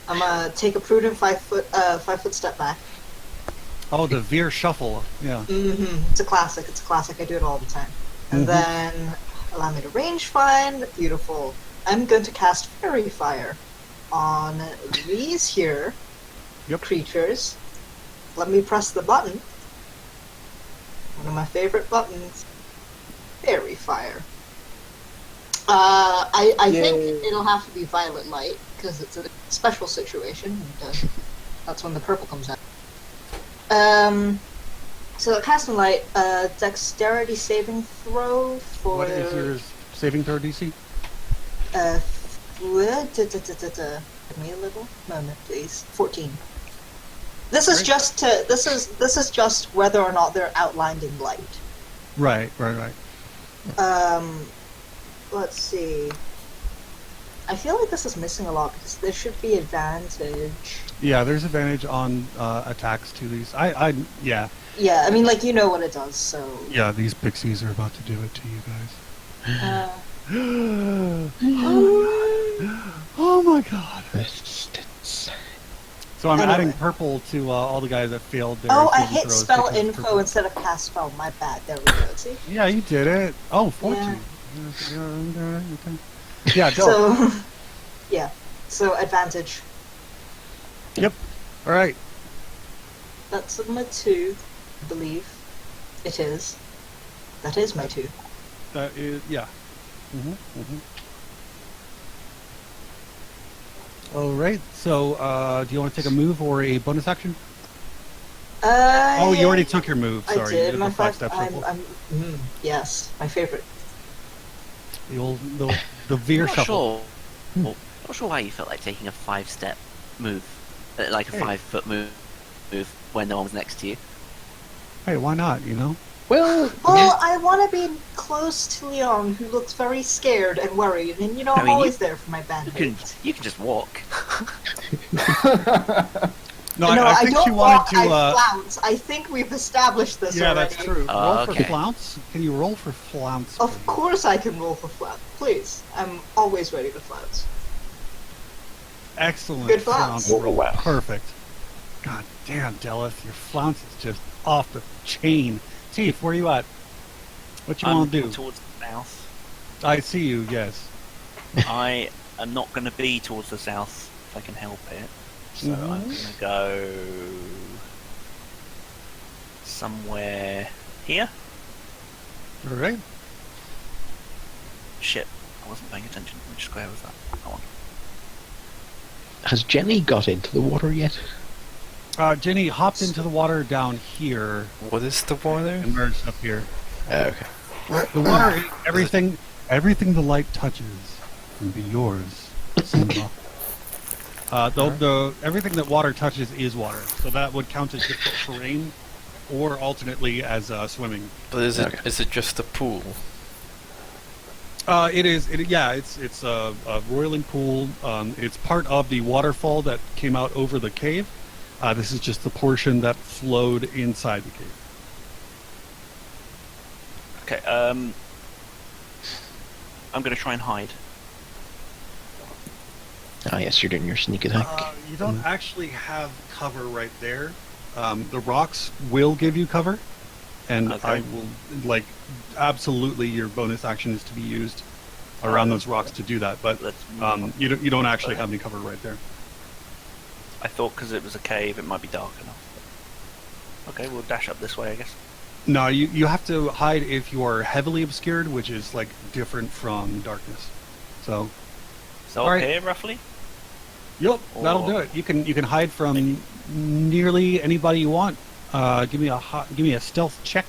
I'm gonna take a prudent 5 foot step back. Oh, the Veer Shuffle. Yeah. It's a classic. It's a classic. I do it all the time. And then allow me to range find. Beautiful. I'm going to cast Fairy Fire on these here creatures. Let me press the button. One of my favorite buttons. Fairy Fire. I think it'll have to be Violet Light because it's a special situation, and that's when the purple comes out. So casting light, dexterity saving throw for. What is your saving throw DC? Give me a little moment, please. 14. This is just to. This is just whether or not they're outlined in light. Right. Let's see. I feel like this is missing a lot because there should be advantage. Yeah, there's advantage on attacks to these. Yeah. Yeah, I mean, like, you know what it does, so. Yeah, these pixies are about to do it to you guys. Oh my god. Resistance. So I'm Anyway. adding purple to all the guys that failed their Oh, I saving hit throws spell because it's info purple. instead of cast spell. My bad. There we go. See? Yeah, you did it. Oh, 14. Yeah, dope. So, yeah. So advantage. Yep. All right. That's my 2, I believe. It is. That is my 2. That is, yeah. All right. So, do you want to take a move or a bonus action? Oh, you already took your move. Sorry, I you did. did My the 5 5-step shuffle. yes, my favorite. The Veer Not shuffle. sure. Not sure why you felt like taking a 5-step move, like a Hey. 5-foot move when no one was next to you. Hey, why not? You know. Well, Well, I want to be close to Leon, who looks very scared and worried, and I I'm mean, always there for my bandmates. You can just walk. No, No, I I think don't she walk, wanted to. I flounce. I think we've established this Yeah, already. that's true. Oh, Roll for okay. flounce. Can you roll for flounce? Of please? course I can roll for flounce. Please. I'm always ready to flounce. Excellent. Good flounce. Oh, wow. Perfect. God damn, Delith, your flounce is just off the chain. Tief, where you at? What you want to do? Towards the south. I see you. Yes. I am not going to be towards the south if I can help it. So Mhm. I'm going to go somewhere here. All right. Shit, I wasn't paying attention. Which square was that? That one. Has Jenny got into the water yet? Jenny hopped into the water down here What is the water? and merged up here. Okay. The water, everything the light touches can be yours. Everything that water touches is water, so that would count as difficult terrain, or alternately as swimming. But is it just a pool? It is. It's a roiling pool. It's part of the waterfall that came out over the cave. This is just the portion that flowed inside the cave. Okay. I'm going to try and hide. Ah, yes, you're doing your sneak attack. You don't actually have cover right there. The rocks will give you cover, and Okay. I will absolutely your bonus action is to be used around those rocks to do that. But Let's you don't actually have any cover right there. I thought because it was a cave, it might be dark enough. Okay, we'll dash up this way, I guess. No, you have to hide if you are heavily obscured, which is different from darkness. So, So All up right. here, roughly? yep, that'll do it. You can hide from nearly anybody you want. Give me a stealth check.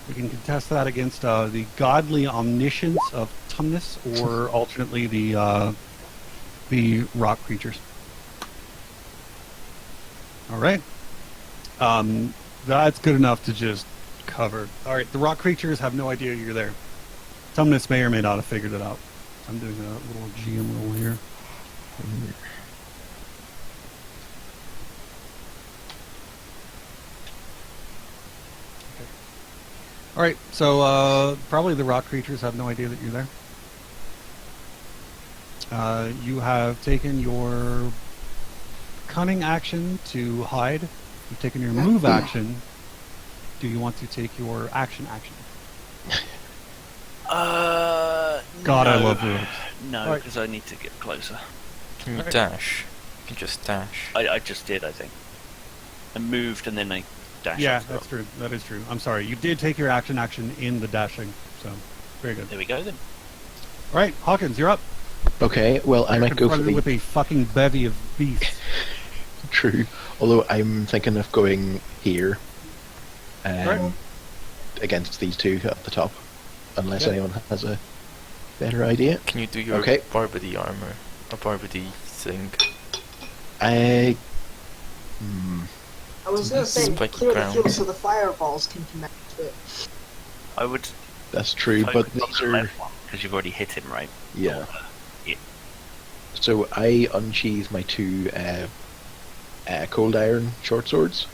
We can contest that against the godly omniscience of Tumnus, or alternately the rock creatures. All right. That's good enough to just cover. All right, the rock creatures have no idea you're there. Tumnus may or may not have figured it out. I'm doing a little GM roll here. Okay. All right, so probably the rock creatures have no idea that you're there. You have taken your cunning action to hide. You've taken your move action. Do you want to take your action? God, no. I love rogues. No, Alright. because I need to get closer. Can you Alright. dash? You can just dash. I just did, I think. I moved and then I dashed. Yeah, up the that's rock. true. That is true. I'm sorry. You did take your action in the dashing, so very good. There we go then. All right, Hawkins, you're up. Okay, well, I You're might go for confronted the with a fucking bevy of beasts. true. Although I'm thinking of going here, Right. against these two at the top, unless Yeah. anyone has a better idea. Can you do your Okay. Barbody armor? A Barbody thing? I. I was going to say, Spiky clear the ground. field so the fireballs can connect to it. I would That's true, but focus on these the are. left one, because you've already hit him, right? Yeah. Yeah. So I unsheath my two cold iron short swords,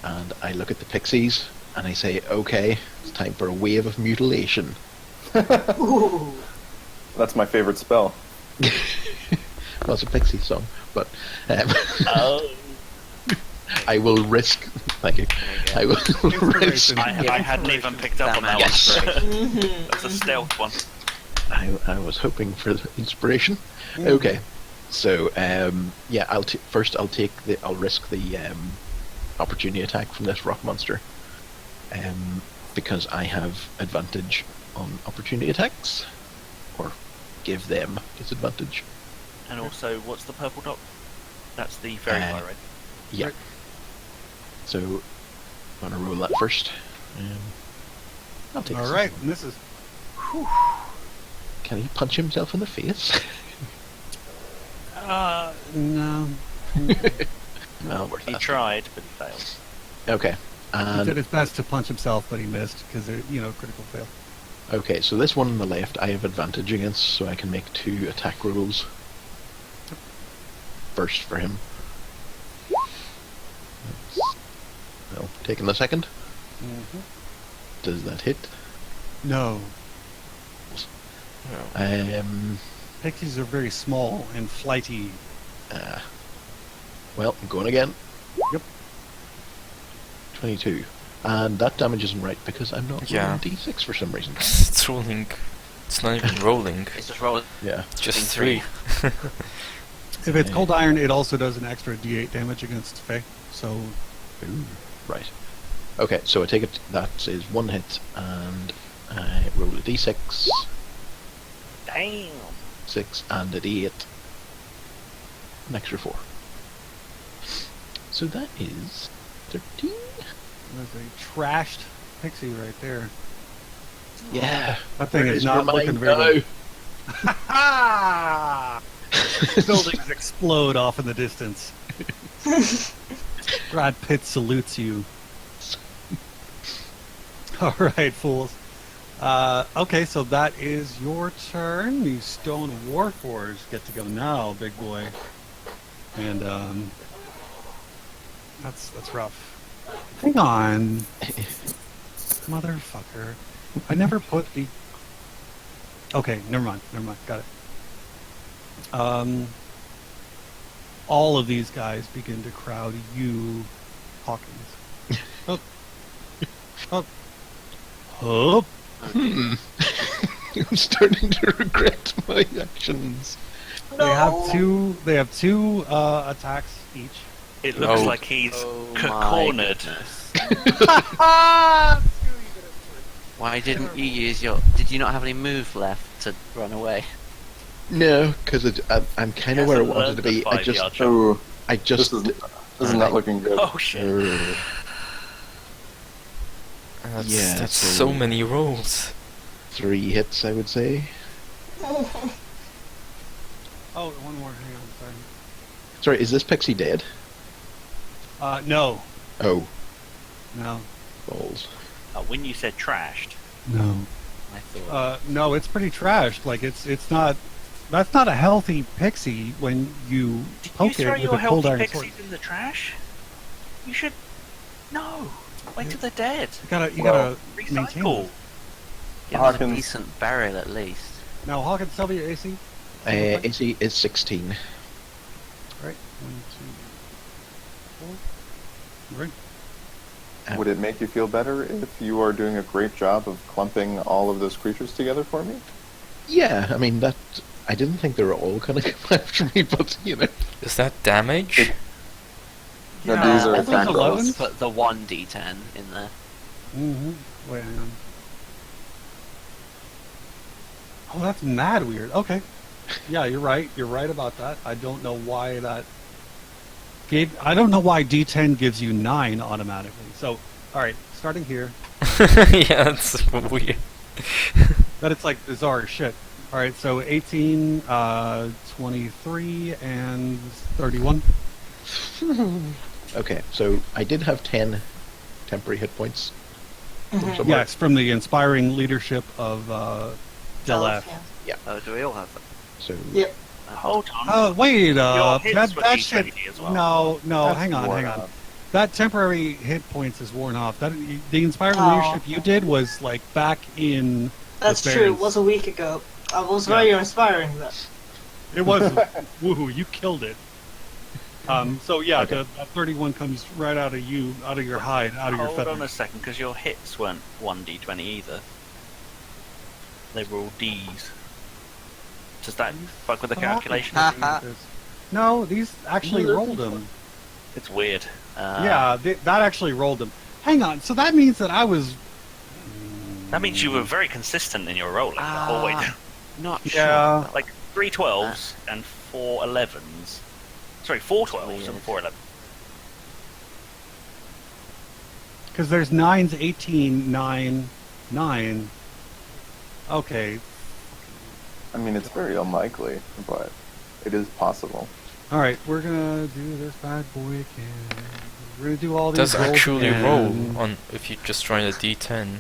and I look at the pixies, and I say, okay, it's time for a wave of mutilation. Ooh. That's my favorite spell. Well, it's a pixie song, but Oh. I will risk. Thank you. I will risk. Inspiration. I hadn't even picked up on that Yes. one. Mhm. That's a stealth one. I was hoping for the inspiration. Mm. Okay, so yeah, I'll risk the opportunity attack from this rock monster, because I have advantage on opportunity attacks, or give them disadvantage. And also, what's the purple dot? That's the very far right. Yeah. Right. So, I'm gonna roll that first. I'll take. All this. right, and this is Can he punch himself in the face? no. No, worth He that. tried, but he failed. Okay. He And did his best to punch himself, but he missed because critical fail. okay, so this one on the left I have advantage against, so I can make 2 attack rolls. First for him. Well, taking the second. Mm-hmm. Does that hit? No, Um. pixies are very small and flighty. Well, I'm going again. Yep. 22. And that damage isn't right because I'm not Yeah. rolling d6 for some reason. It's rolling. It's not even rolling. It's just rolling. Yeah. Just three. 3. If it's cold iron, it also does an extra d8 damage against Fae. So Ooh, right. Okay, so I take it that is 1 hit, and I roll a d6, Damn. 6, and a d8. An extra 4. So that is 13? there's a trashed pixie right there. Yeah. That thing Where is your not mind looking very now? good. Ah! Buildings explode off in the distance. Brad Pitt salutes you. Alright, fools. Okay, so that is your turn. The Stone Warforged get to go now, big boy. And, that's rough. Hang on. Motherfucker. I never put the... Okay, never mind, got it. All of these guys begin to crowd you, Hawkins. Up. Up. Up. I'm starting to regret my actions. They have two attacks each. It looks Oh. like he's my cornered. goodness. Why didn't you use your... Did you not have any move left to run away? No, because I'm kind of where I wanted to be. I just Oh, just this is not looking good. Oh shit! That's, Yeah, that's so- so many rolls. 3 hits, I would say. Oh, one more. Hang on, Sorry, is this pixie dead? sorry. No. Oh, No. balls. When you said trashed, No. I thought... No, it's pretty trashed. Like, it's not... That's not a healthy pixie when you did you poke throw it with your a cold healthy iron sword. pixies in the trash? You should. No. Wait till they're dead. You gotta Well, maintain Recycle. it. Give us a Hawkins. decent burial at least. Now, Hawkins, tell me your AC. AC is 16. Right. 1, 2, 4. Right. Would it make you feel better if you are doing a great job of clumping all of those creatures together for me? Yeah, I mean, that... I didn't think they were all gonna come after me, but, you know... Is that damage? No, Yeah, these are all those attack rolls. 11s? Put the 1d10 in there. Mm-hmm. Wait, hang on. Oh, that's mad weird. Okay. Yeah, you're right. You're right about that. I don't know why that gave... I don't know why D10 gives you 9 automatically. So, alright, starting here. Yeah, that's weird. But it's like bizarre as shit. Alright, so 18, 23, and 31. Okay, so I did have 10 temporary hit points. from somewhere. Yes, from the inspiring leadership of Delef. Yeah. Oh, do we all have them? So, Yep. Hold on. Oh, wait, Your hits that, were that D20 shit... as well. No, That's hang on. worn out. That temporary hit points is worn off. That the inspiring Oh. leadership you did was like back in. That's the true. It Barons. was a week ago. I was very inspiring though. It was. Woohoo! You killed it. So yeah, Okay. that 31 comes right out of you, out of your hide, out of your Hold on a feathers. second, because your hits weren't 1d20 either. They were all Ds. Does that fuck with the calculation? No, these actually rolled them. It's weird. Yeah, that actually rolled them. Hang on. So that means that I was. That means you were very consistent in your rolling the whole way down. Not Yeah. sure. Like 3 12s and 4 11s. Sorry, 4 12s and 4 11s. Because there's 9s, 18, 9, 9. Okay. I mean, it's very unlikely, but it is possible. All right, we're gonna do this bad boy again. We're gonna do all It these. does rolls actually again. roll on if you just try the D10.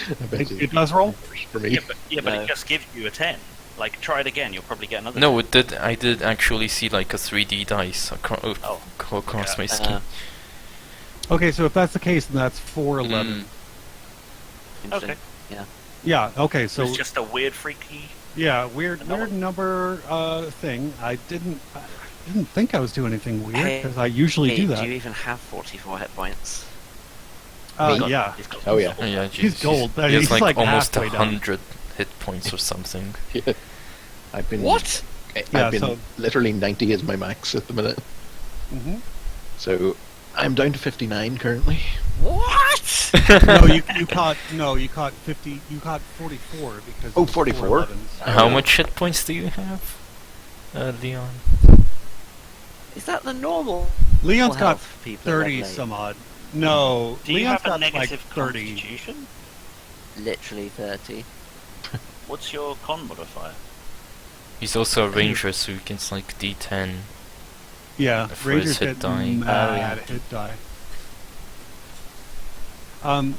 I bet It does roll. for me. Yeah, but No. it just gives you a 10. Like, try it again, you'll probably get another No, it did. I did actually see like a 3D dice across Oh. my skin. Okay, so if that's the case, then that's 411. Interesting. Okay. Yeah. Yeah. Okay. So So it's just a weird, freaky... yeah, weird Another- number thing. I didn't think I was doing anything weird Hey, because I usually Hey, do do that. you even have 44 hit points? Me? Yeah. He's got Oh, yeah. Oh, yeah, He's gold. He has He's like, like almost halfway down. 100 hit points or something. Yeah. I've been What? Yeah, I've been so- literally 90 is my max at the minute. hmm So I'm down to 59 currently. What? No, you caught 50. You caught 44 because. Oh, of the 44? 411s. How much hit points do you have, Leon? Is that the normal? Leon's got health for people 30 that late? some odd. No, Do you Leon's have a got like negative 30. constitution? Literally 30. What's your con modifier? He's also a ranger, so he gets like D10. Yeah, For Rangers his hit get die. mad at hit die. No,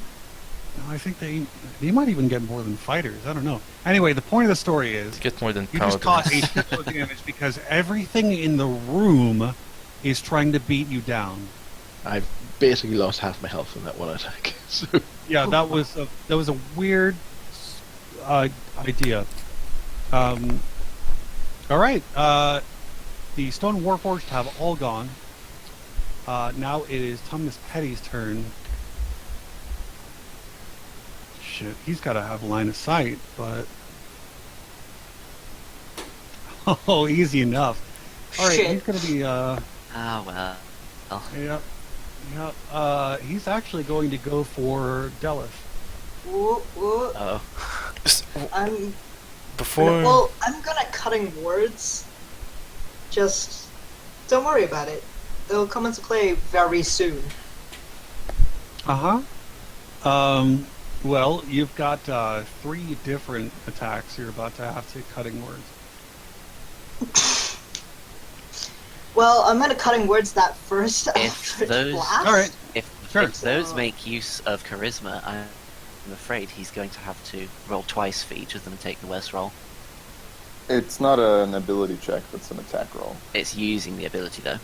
I think they might even get more than fighters. I don't know. Anyway, the point of the story is To get more than you just cause a paladins. shitload of damage because everything in the room is trying to beat you down. I've basically lost half my health in that one attack. So Yeah, that was a weird idea. All right, the Stone Warforged have all gone. Now it is Tumnus Petty's turn. Shit, he's got to have line of sight, but oh, easy enough. All right, Shit. he's gonna be well. he's actually going to go for Delis. Woo, woo. Oh. I'm Before... I'm gonna cutting words. Just don't worry about it. They'll come into play very soon. Well, you've got 3 different attacks you're about to have to cutting words. Well, I'm gonna cutting words that first If after those- blast. All right. If Sure. those make use of charisma, I'm afraid he's going to have to roll twice for each of them and take the worst roll. It's not an ability check, it's an attack roll. It's using the ability though.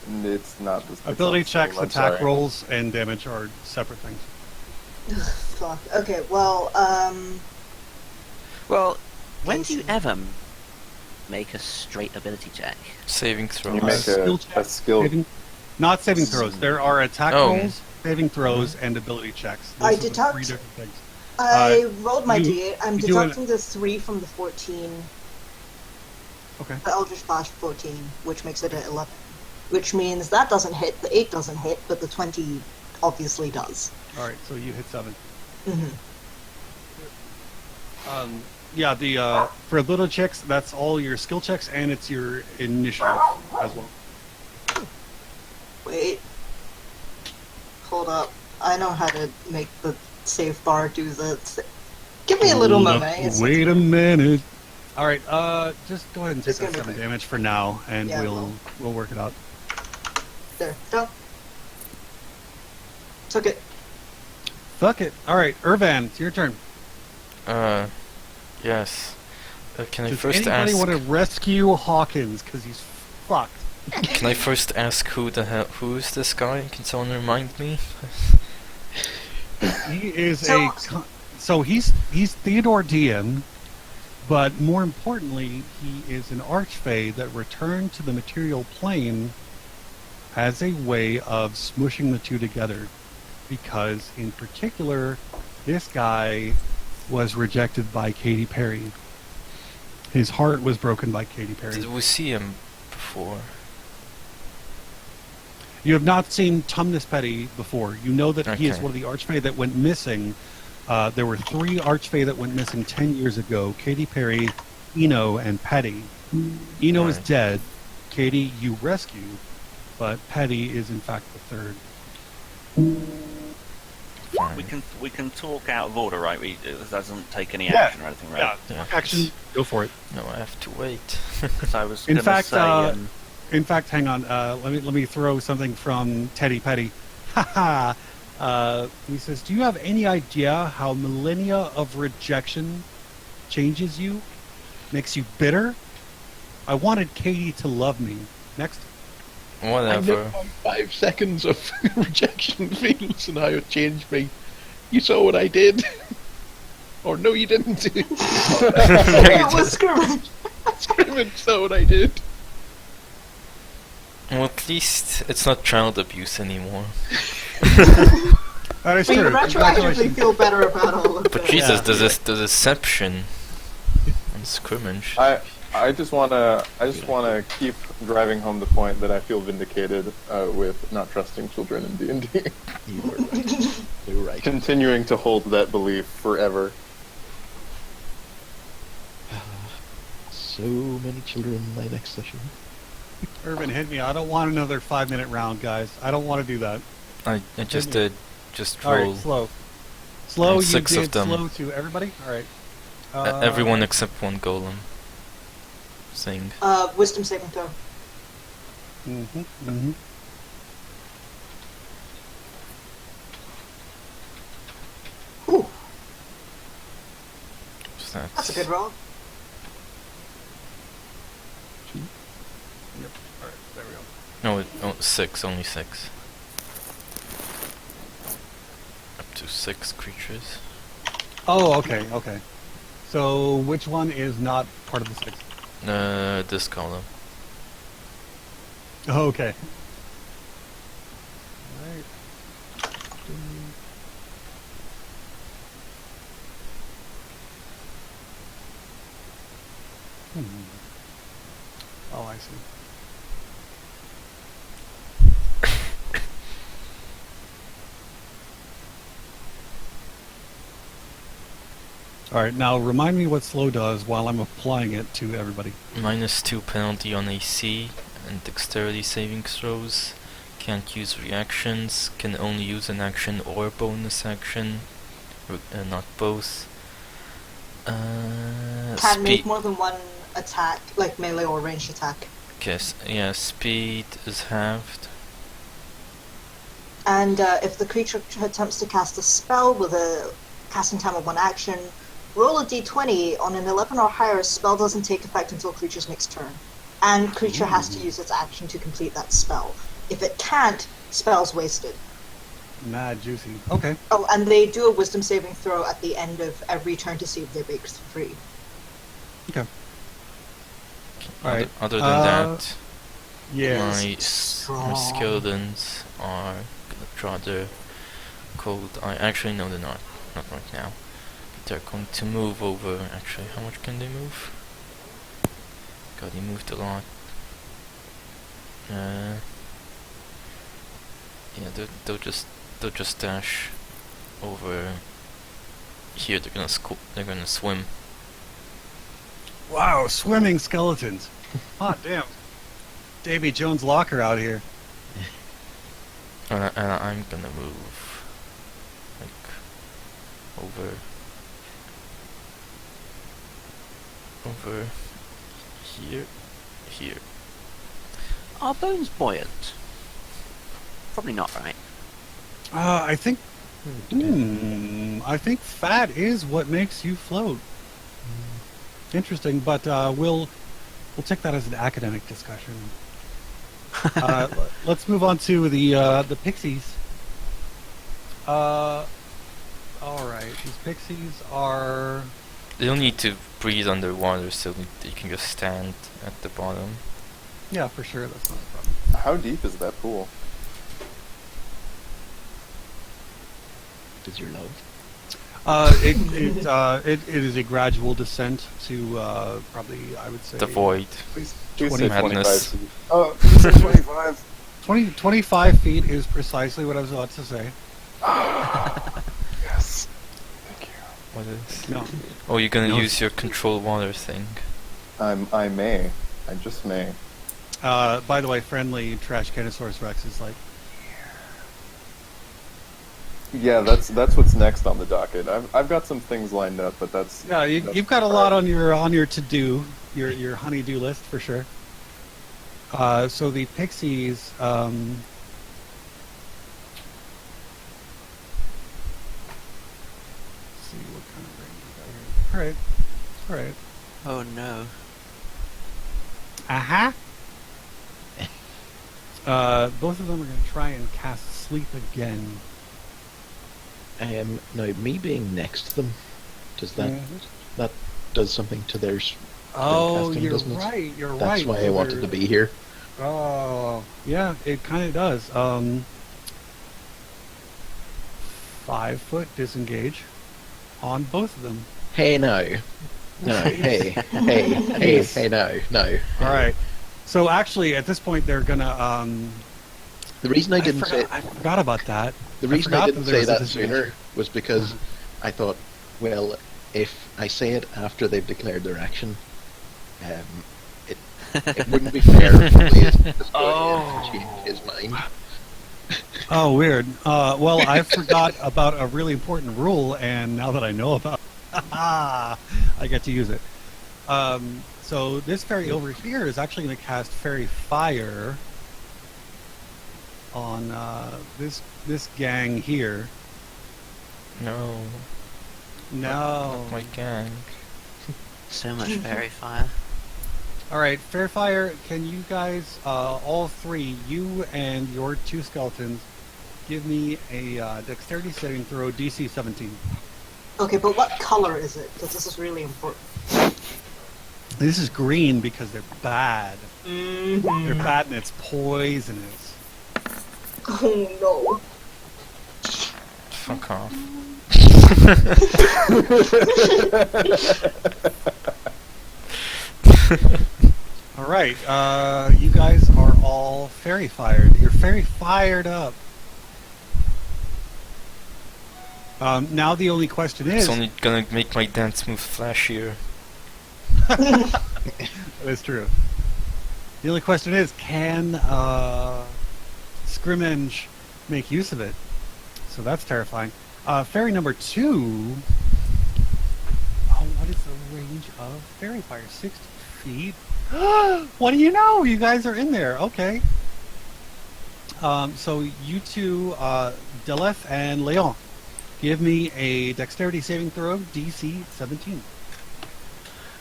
And it's not the Ability checks, I'm attack sorry. rolls, and damage are separate things. Fuck. Okay. Well. Well, when do you ever make a straight ability check? Saving You throws. make Skill a check. skill. Not saving throws. There are attack Oh. rolls, saving throws, and ability checks. Those I are the deduct- 3 different things. I rolled my you- d8. I'm you do an- deducting the 3 from the 14. Okay. The Eldritch Blast 14, which makes it an 11. Which means that doesn't hit. The 8 doesn't hit, but the 20 obviously does. All right. So you hit 7. hmm Yeah. The for little checks, that's all your skill checks, and it's your initiative as well. Wait. Hold up. I know how to make the save bar do the. Give me a little Hold up, moment. It's- Wait a minute. All right. Just go ahead and take It's that gonna be 7 quick. damage for now, and Yeah, we'll work it out. There. Go. Took it. Fuck it. All right, Irvan, it's your turn. Yes. Can I Does first anybody ask... want to rescue Hawkins? Because he's fucked. Can I first ask who is this guy? Can someone remind me? He is So- he's Theodore Diem, but more importantly, he is an archfey that returned to the material plane as a way of smushing the two together. Because, in particular, this guy was rejected by Katy Perry. His heart was broken by Katy Perry. Did we see him before? You have not seen Tumnus Petty before. You know that he is Okay. one of the archfey that went missing. There were 3 archfey that went missing 10 years ago. Katy Perry, Eno, and Petty. Eno is Right. dead. Katy, you rescued. But Petty is, in fact, the 3rd. Fine. We can talk out of order, right? It doesn't take any Yeah. action or anything, right? Yeah. Action, go for it. No, I have to wait. Because I was In gonna fact, say, In fact, hang on. Let me throw something from Teddy Petty. Haha. He says, "Do you have any idea how millennia of rejection changes you, makes you bitter? I wanted Katie to love me." Next. I know Whatever. how 5 seconds of rejection feels and how it changed me. You saw what I did. Or no, you didn't. It was scrimmage. Screaming, saw what I did. Well, at least it's not child abuse anymore. That is But you true. retroactively Congratulations. feel better about all of But that. Jesus, Yeah. the deception and scrimmage. I just wanna keep driving home the point that I feel vindicated with not trusting children in D&D. You're right. Continuing to hold that belief forever. So many children in my next session. Irvin, hit me. I don't want another 5-minute round, guys. I don't want to do that. I just Didn't did just All roll. right, slow. Slow, And you 6 of did them. slow to everybody? All right. Everyone except one golem. Sing. Wisdom saving throw. Ooh, So that's a good roll. Yep. All right. There we go. No, 6. Only 6. Up to 6 creatures. Oh, okay. Okay. So which one is not part of the 6? This column. Oh, okay. Right. Oh, I see. All right, now remind me what slow does while I'm applying it to everybody. -2 penalty on AC and dexterity saving throws. Can't use reactions. Can only use an action or bonus action. Not both. Can't make more than one attack, like melee or ranged attack. Guess, yeah, speed is halved. And if the creature attempts to cast a spell with a casting time of 1 action, roll a d20. On an 11 or higher, a spell doesn't take effect until creature's next turn. And creature has to use its action to complete that spell. If it can't, spell's wasted. Mad juicy. Okay. Oh, and they do a wisdom saving throw at the end of every turn to see if they break free. Okay. All right. Other than that, Yeah. my Strong. skeletons are gonna draw their cold eye. Actually, no, they're not. Not right now. They're going to move over. Actually, how much can they move? God, he moved a lot. Yeah, they'll just dash over here. They're gonna swim. Wow, swimming skeletons. Hot damn. Davy Jones Locker out here. And I'm gonna move like over here. Are bones buoyant? Probably not, right? I think fat is what makes you float. Interesting, but we'll take that as an academic discussion. Let's move on to the pixies. All right, these pixies are. They don't need to breathe underwater, so they can just stand at the bottom. Yeah, for sure, that's not a problem. How deep is that pool? Does your love? It is a gradual descent to probably, I would say, The void. Please 20 say madness. 25 feet. Oh, please say 25. 25 feet is precisely what I was about to say. Yes. Thank you. What is? No. Oh, you're gonna No. use your control water thing. I may. I just may. By the way, friendly Trash Canosaurus Rex is like, Yeah, that's what's next on the docket. I've got some things lined up, but that's yeah, you've got a lot on your to do, your honey-do list for sure. So the pixies, see what kind of range we got here. All right. Oh no. Both of them are going to try and cast sleep again. Now, me being next to them, does that Mhm. that does something to their Oh, casting, you're doesn't it? right. You're right. That's why I wanted to be here. Oh, yeah, it kind of does. 5 foot disengage on both of them. Hey, no, hey, no. All right. So actually, at this point, they're gonna. The reason I didn't say I forgot about that. the reason I forgot didn't that there say was a that disadvantage. sooner was because I thought, well, if I say it after they've declared their action, it wouldn't be fair for Blaze to just go ahead and change his mind. Oh, weird. Well, I forgot about a really important rule, and now that I know about, I I get to use it. So this fairy over here is actually going to cast Fairy Fire on this gang here. No. No. Not my gang. So much fairy fire. All right, Fairy Fire. Can you guys, all three, you and your two skeletons, give me a Dexterity saving throw, DC 17. Okay, but what color is it? Because this is really important. This is green because they're bad. Mm-hmm. They're bad and it's poisonous. Oh no. Fuck off. All right, you guys are all fairy fired. You're fairy fired up. Now the only question is... It's only gonna make my dance move flashier. That's true. The only question is, can Scrimmage make use of it? So that's terrifying. Fairy number 2... Oh, what is the range of Fairy Fire? 60 feet? What do you know? You guys are in there. Okay. So you two, Deleth and Leon, give me a Dexterity saving throw, DC 17.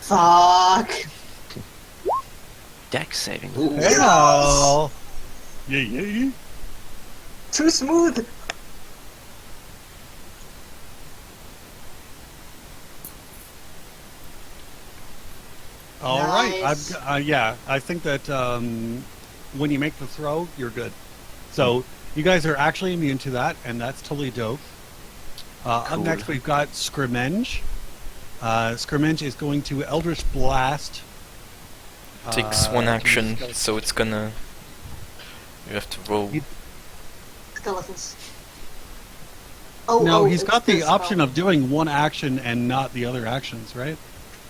Fuck. Dex saving. Hello. Yeah. Too smooth. All right. Nice. Yeah, I think that when you make the throw, you're good. So you guys are actually immune to that, and that's totally dope. Up Cool. next, we've got Scrimmenge. Scrimmenge is going to Eldritch Blast. Takes one action, skeleton. so it's gonna... You have to roll. Skeletons. No, he's it's got the this, option of doing one action and not the other actions, right?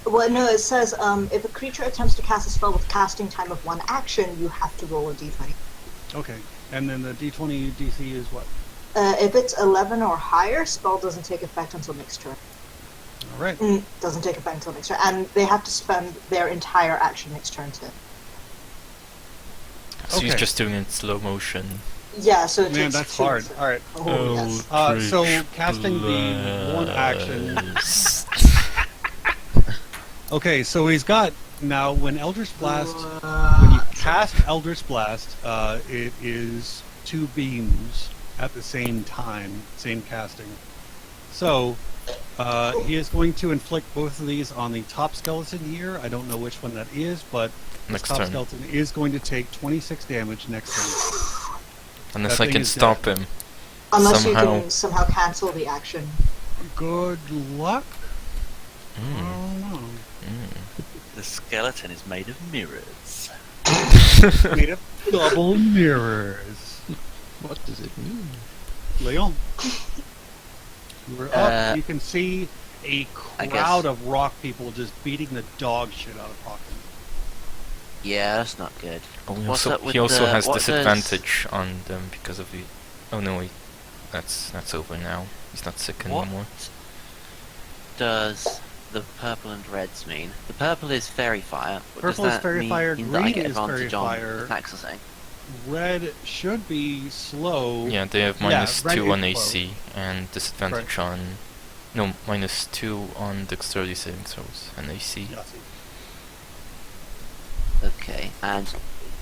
Well, no, it says if a creature attempts to cast a spell with casting time of one action, you have to roll a d20. Okay. And then the D20 DC is what? If it's 11 or higher, spell doesn't take effect until next turn. All right. Doesn't take effect until next turn, and they have to spend their entire action next turn to. So he's Okay. just doing it in slow motion. Yeah, so it Man, takes that's two. hard. All right. Oh, yes. So casting the one action. Okay, so he's got now when Eldritch Blast, when you cast Eldritch Blast, it is 2 beams at the same time, same casting. So he is going to inflict both of these on the top skeleton here. I don't know which one that is, but the Next top turn. skeleton is going to take 26 damage next turn. Unless That I thing can is stop dead. him. Unless somehow. you can somehow cancel the action. Good luck. Mm. I don't know. The skeleton is made of mirrors. Made of double mirrors. What does it mean? Leon, we're up. You can see a I crowd guess. of rock people just beating the dog shit out of Hawkins. Yeah, that's not good. Oh, he What's also, up with he also the- has what does- disadvantage on them because of the... Oh no, wait. That's over now. He's not sick What anymore. does the purple and reds mean? The purple is fairy fire. But Purple does is that fairy mean fire, that I green get is fairy advantage on fire. attacks or something? Red should be slow. Yeah, they have Yeah, minus red 2 is on slow. AC and disadvantage on... No, minus 2 on dexterity saving throws and AC. Yeah. Okay, and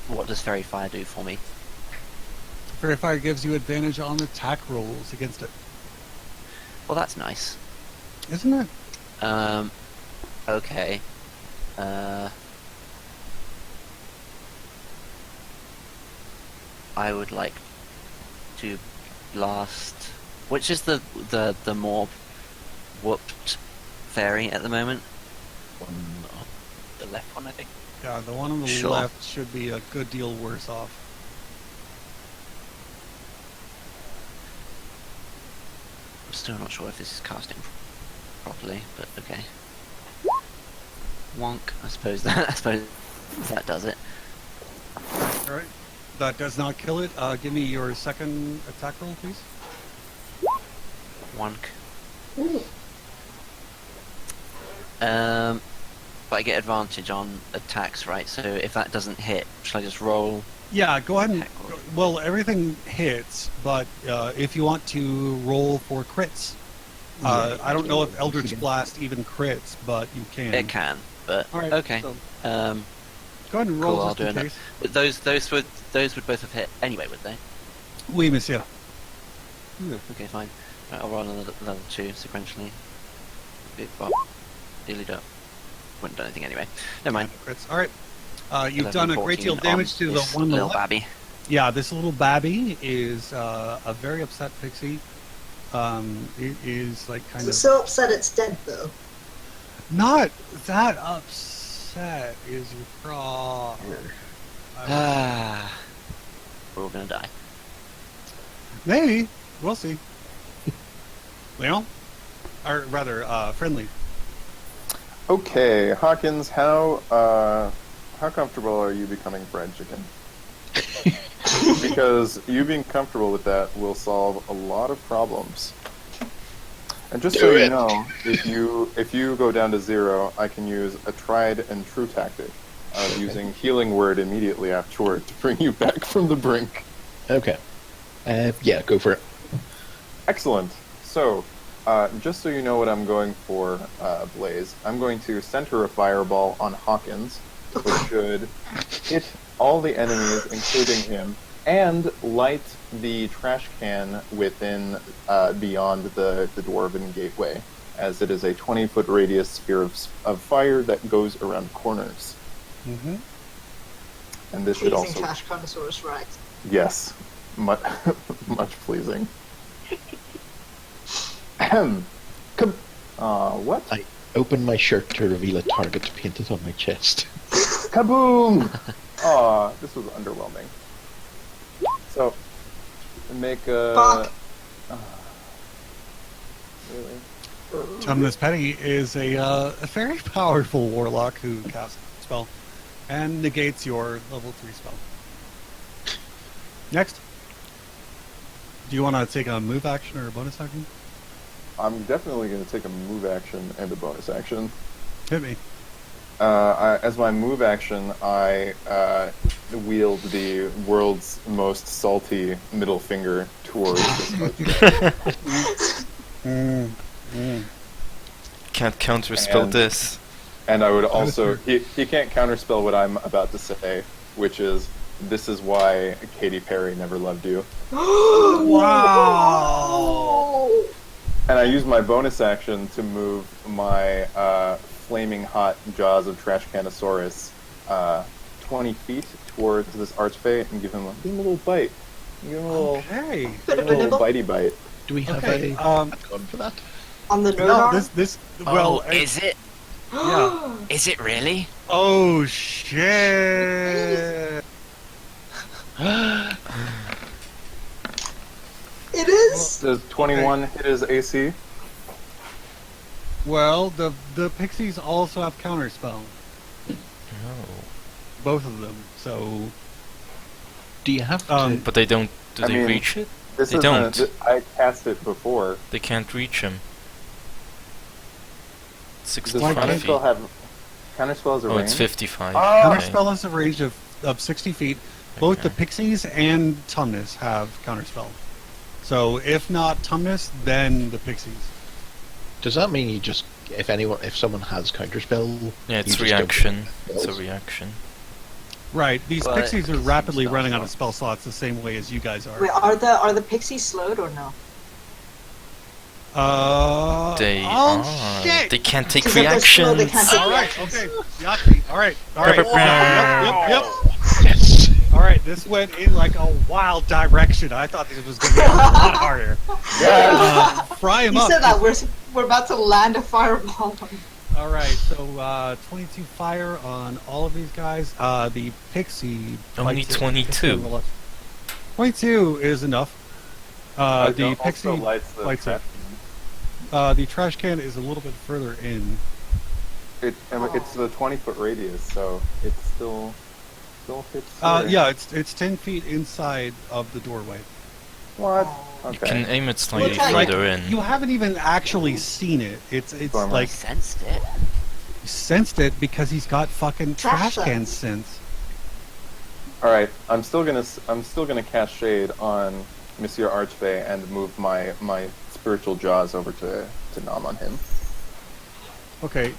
what does fairy fire do for me? Fairy fire gives you advantage on attack rolls against it, Well, that's nice. isn't it? Okay. I would like to blast. Which is the more whooped fairy at the moment? The left one, I think. Yeah, the one on the Sure. left should be a good deal worse off. I'm still not sure if this is casting properly, but okay. Wonk. I suppose that does it. All right. That does not kill it. Give me your second attack roll, please. Wonk. But I get advantage on attacks, right? So if that doesn't hit, shall I just roll? Yeah, go ahead and... Heck, well. Well, everything hits, but if you want to roll for crits... I don't know if Eldritch Blast even crits, but you can. It can, but All right, okay. so Go go ahead and roll Cool, I'll just in do it. case. But those would both have hit anyway, would they? Oui, monsieur. Okay, fine. Right, I'll roll another level 2 sequentially. Well, dealy do. Wouldn't do anything anyway. Never mind. Crits. All right. You've 11, done a great deal of 14 damage on to the this one on the little left. babby. Yeah, this little babby is a very upset pixie. It is like kind It's of so upset it's dead, though. not that upset. Is your problem? Ah, we're all gonna die. Maybe we'll see. Leon, or rather, Friendly. Okay, Hawkins, how comfortable are you becoming fried chicken? Because you being comfortable with that will solve a lot of problems. And just so you know, if you go down to 0, I can use a tried and true tactic of using Healing Word immediately afterward to bring you back from the brink. Okay. Yeah, go for it. Excellent. So, just so you know what I'm going for, Blaze, I'm going to center a fireball on Hawkins, which should hit all the enemies, including him, and light the trash can within, beyond the Dwarven Gateway, as it is a 20-foot radius sphere of fire that goes around corners. Mm-hmm. And this should Pleasing also... Cash Connoissaurus right. Yes. Much pleasing. Ahem. What? I open my shirt to reveal a target painted on my chest. Kaboom! Aw, this was underwhelming. So, make a... Fuck. Really? Tumnus Petty is a very powerful warlock who casts a spell and negates your level 3 spell. Next. Do you want to take a move action or a bonus action? I'm definitely going to take a move action and a bonus action. Hit me. As my move action, I wield the world's most salty middle finger towards this Can't counterspell And- this. And I would also... He can't counterspell what I'm about to say, which is, this is why Katy Perry never loved you. Wow! And I use my bonus action to move my flaming hot jaws of Trashcanosaurus 20 feet towards this archfey and give him a little bite. Give him a little, Okay. give Bit him of a a little nibble bitey bite. Do we have Okay. a gun for that? on the nerd No, arm. this. Well, is it? yeah. Is it really? Oh shit! It is. Does 21 hit his AC? Well, the pixies also have counterspell, No. both of them. So Do you have Um, to... But they don't... Do I they mean, reach it? This They is don't. I cast it before. They can't reach him. Does 65 feet. Counterspell have... Counterspell has a Oh, range? it's 55. Oh! Okay. counterspell has a range of 60 feet. Both the Okay. pixies and Tumnus have counterspell. So if not Tumnus, then the pixies. Does that mean you just... If someone has counterspell... Yeah, you it's just don't reaction. get It's a spells? reaction. Right. These But pixies are pixies rapidly spell running out of slot. spell slots the same way as you guys are. Wait, are the pixies slowed or no? They oh are. shit! They can't take Because if they're slow, they reactions. can't take All right. reactions. Okay. Yahtzee. All right. All right. Yep. Yes! All right. This went in like a wild direction. I thought this was going to be a lot harder. Fry him You up. said that we're about to land a fireball. All right, so 22 fire on all of these guys. The pixie. Only bites it. 22. 22 is enough. The Also pixie lights the bites it. trash. The trash can is a little bit further in. It's the 20-foot radius, so it still hits. Yeah, it's 10 feet inside of the doorway. What? You Okay. can aim it slightly Look at further You in. haven't even actually seen it. It's Bummer. like Sensed it. You sensed it because he's got fucking trash Trash can sense. sense. All right, I'm still gonna cast shade on Monsieur Archfey and move my spiritual jaws over to nom on him. Okay,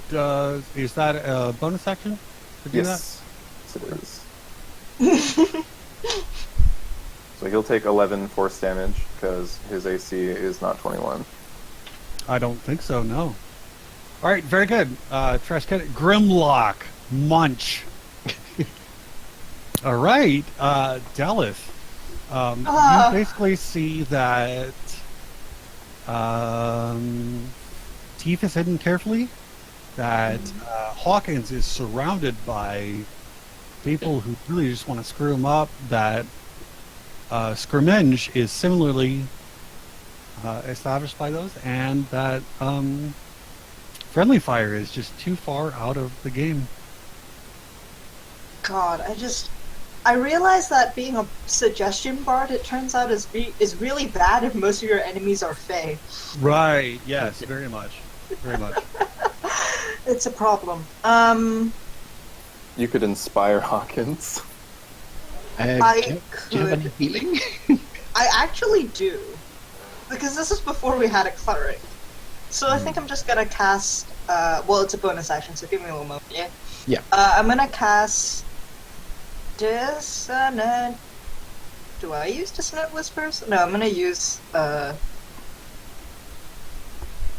is that a bonus action to do Yes, yes it is. So he'll take 11 force damage because his AC is not 21. that? I don't think so, no. All right, very good. Trash can, Grimlock, Munch. All right, Daleth. You basically see that Teeth is hidden carefully, that Hawkins is surrounded by people who really just want to screw him up, that Skirminge is similarly established by those, and that Friendly Fire is just too far out of the game. God, I realize that being a suggestion bard, it turns out is really bad if most of your enemies are Fey. Right, yes, very much. Very much. It's a problem. You could inspire Hawkins. I do you have any could. healing? I actually do. Because this is before we had a cleric. So I think I'm just gonna cast, well, it's a bonus action, so give me a little moment, yeah? Yeah. I'm gonna cast Dissonant. Do I use Dissonant Whispers? No, I'm gonna use, yeah,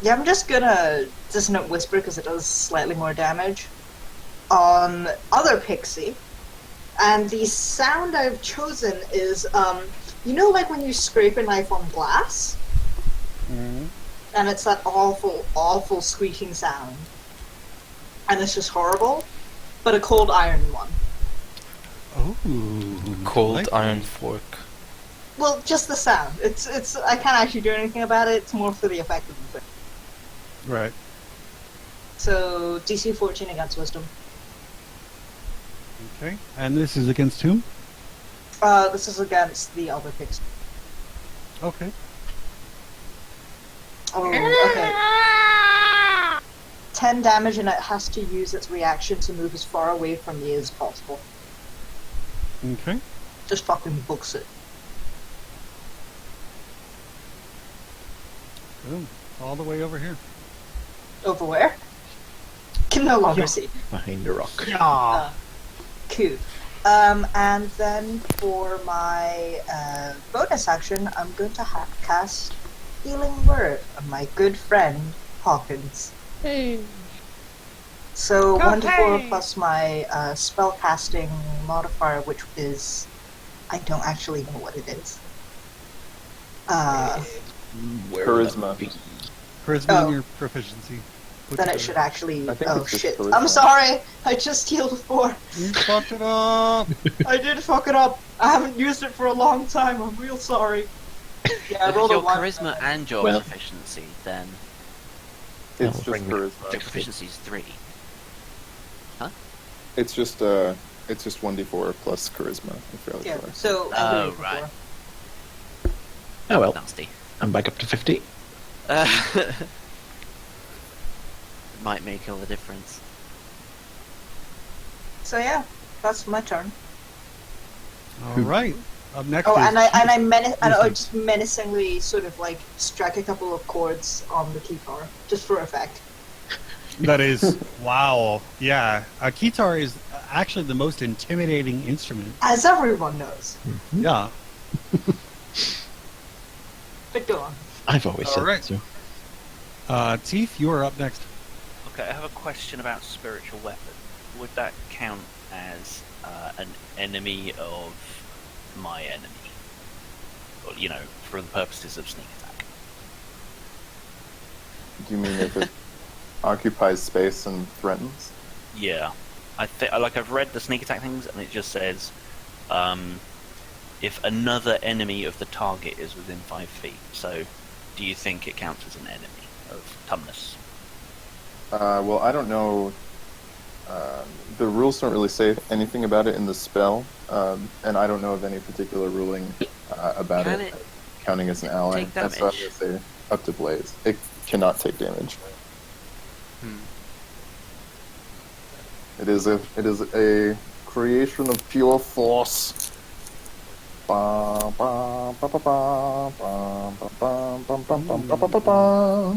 I'm just gonna Dissonant Whisper because it does slightly more damage on other Pixie. And the sound I've chosen is, you know, like when you scrape a knife on glass? Mm-hmm. And it's that awful, awful squeaking sound. And it's just horrible. But a cold iron one. Oh, Cold like iron that. fork. Well, just the sound. It's. I can't actually do anything about it. It's more for the effect of the thing. Right. So DC 14 against Wisdom. Okay. And this is against whom? This is against the other pixie. Okay. Oh, okay. 10 damage, and it has to use its reaction to move as far away from me as possible. Okay. Just fucking books it. Boom. All the way over here. Over where? Can no longer Yeah. see. Behind the rock. Yeah. Cool. And then for my bonus action, I'm going to cast Healing Word on my good friend Hawkins. Hey. So 1d4 plus my spellcasting modifier, which is, I don't actually know what it is. Charisma. Charisma Oh. and your proficiency. Put Then it together. should actually. I think Oh it's just shit! charisma. I'm sorry. I just healed 4. You fucked it up. I did fuck it up. I haven't used it for a long time. I'm real sorry. Yeah, I If rolled a your 1. charisma and your Well- proficiency, then It's That'll just bring me- your charisma. proficiency is 3. It's just 1d4 plus charisma. I'm fairly Yeah. sure. So. I Oh, rolled a right. 4. Oh well, Nasty. I'm back up to 50. Might make all the difference. So yeah, that's my turn. All right. Up next Oh, is and I Yes, just menacingly sort of like strike a couple of chords on the keytar just for effect. That is, wow. Yeah. A guitar is actually the most intimidating instrument. As everyone knows. Yeah. But go on. I've always said Alright. so. Teeth, you are up next. Okay, I have a question about spiritual weapon. Would that count as an enemy of my enemy? Or, you know, for the purposes of sneak attack. Do you mean if it occupies space and threatens? Yeah. I've read the sneak attack things, and it just says, if another enemy of the target is within 5 feet. So, do you think it counts as an enemy of Tumnus? Well, I don't know. The rules don't really say anything about it in the spell, and I don't know of any particular ruling about Can it it counting as an ally. take That's what I'm damage? gonna say. Up to Blaze, it cannot take damage. It is a creation of pure force. Ba, ba, ba, ba, ba, ba, ba, ba, ba, ba, ba, ba, ba, ba.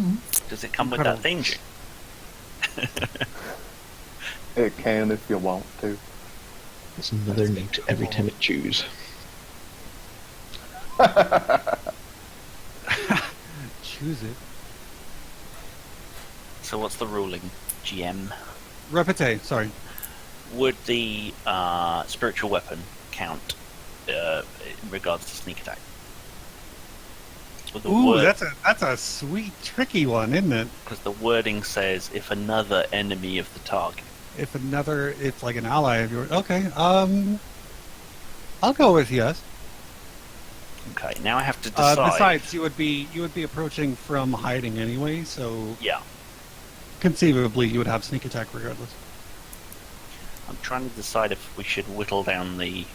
Does it come with that theme tune? It can if you want to. It's another note every time it chews. Choose it. So what's the ruling, GM? Repete, sorry. Would the spiritual weapon count in regards to sneak attack? Ooh, that's a sweet, tricky one, isn't it? Because the wording says, if another enemy of the target. If like an ally of yours. Okay, I'll go with yes. Okay, now I have to decide. Besides, you would be approaching from hiding anyway, so Yeah. conceivably you would have sneak attack regardless. I'm trying to decide if we should whittle down the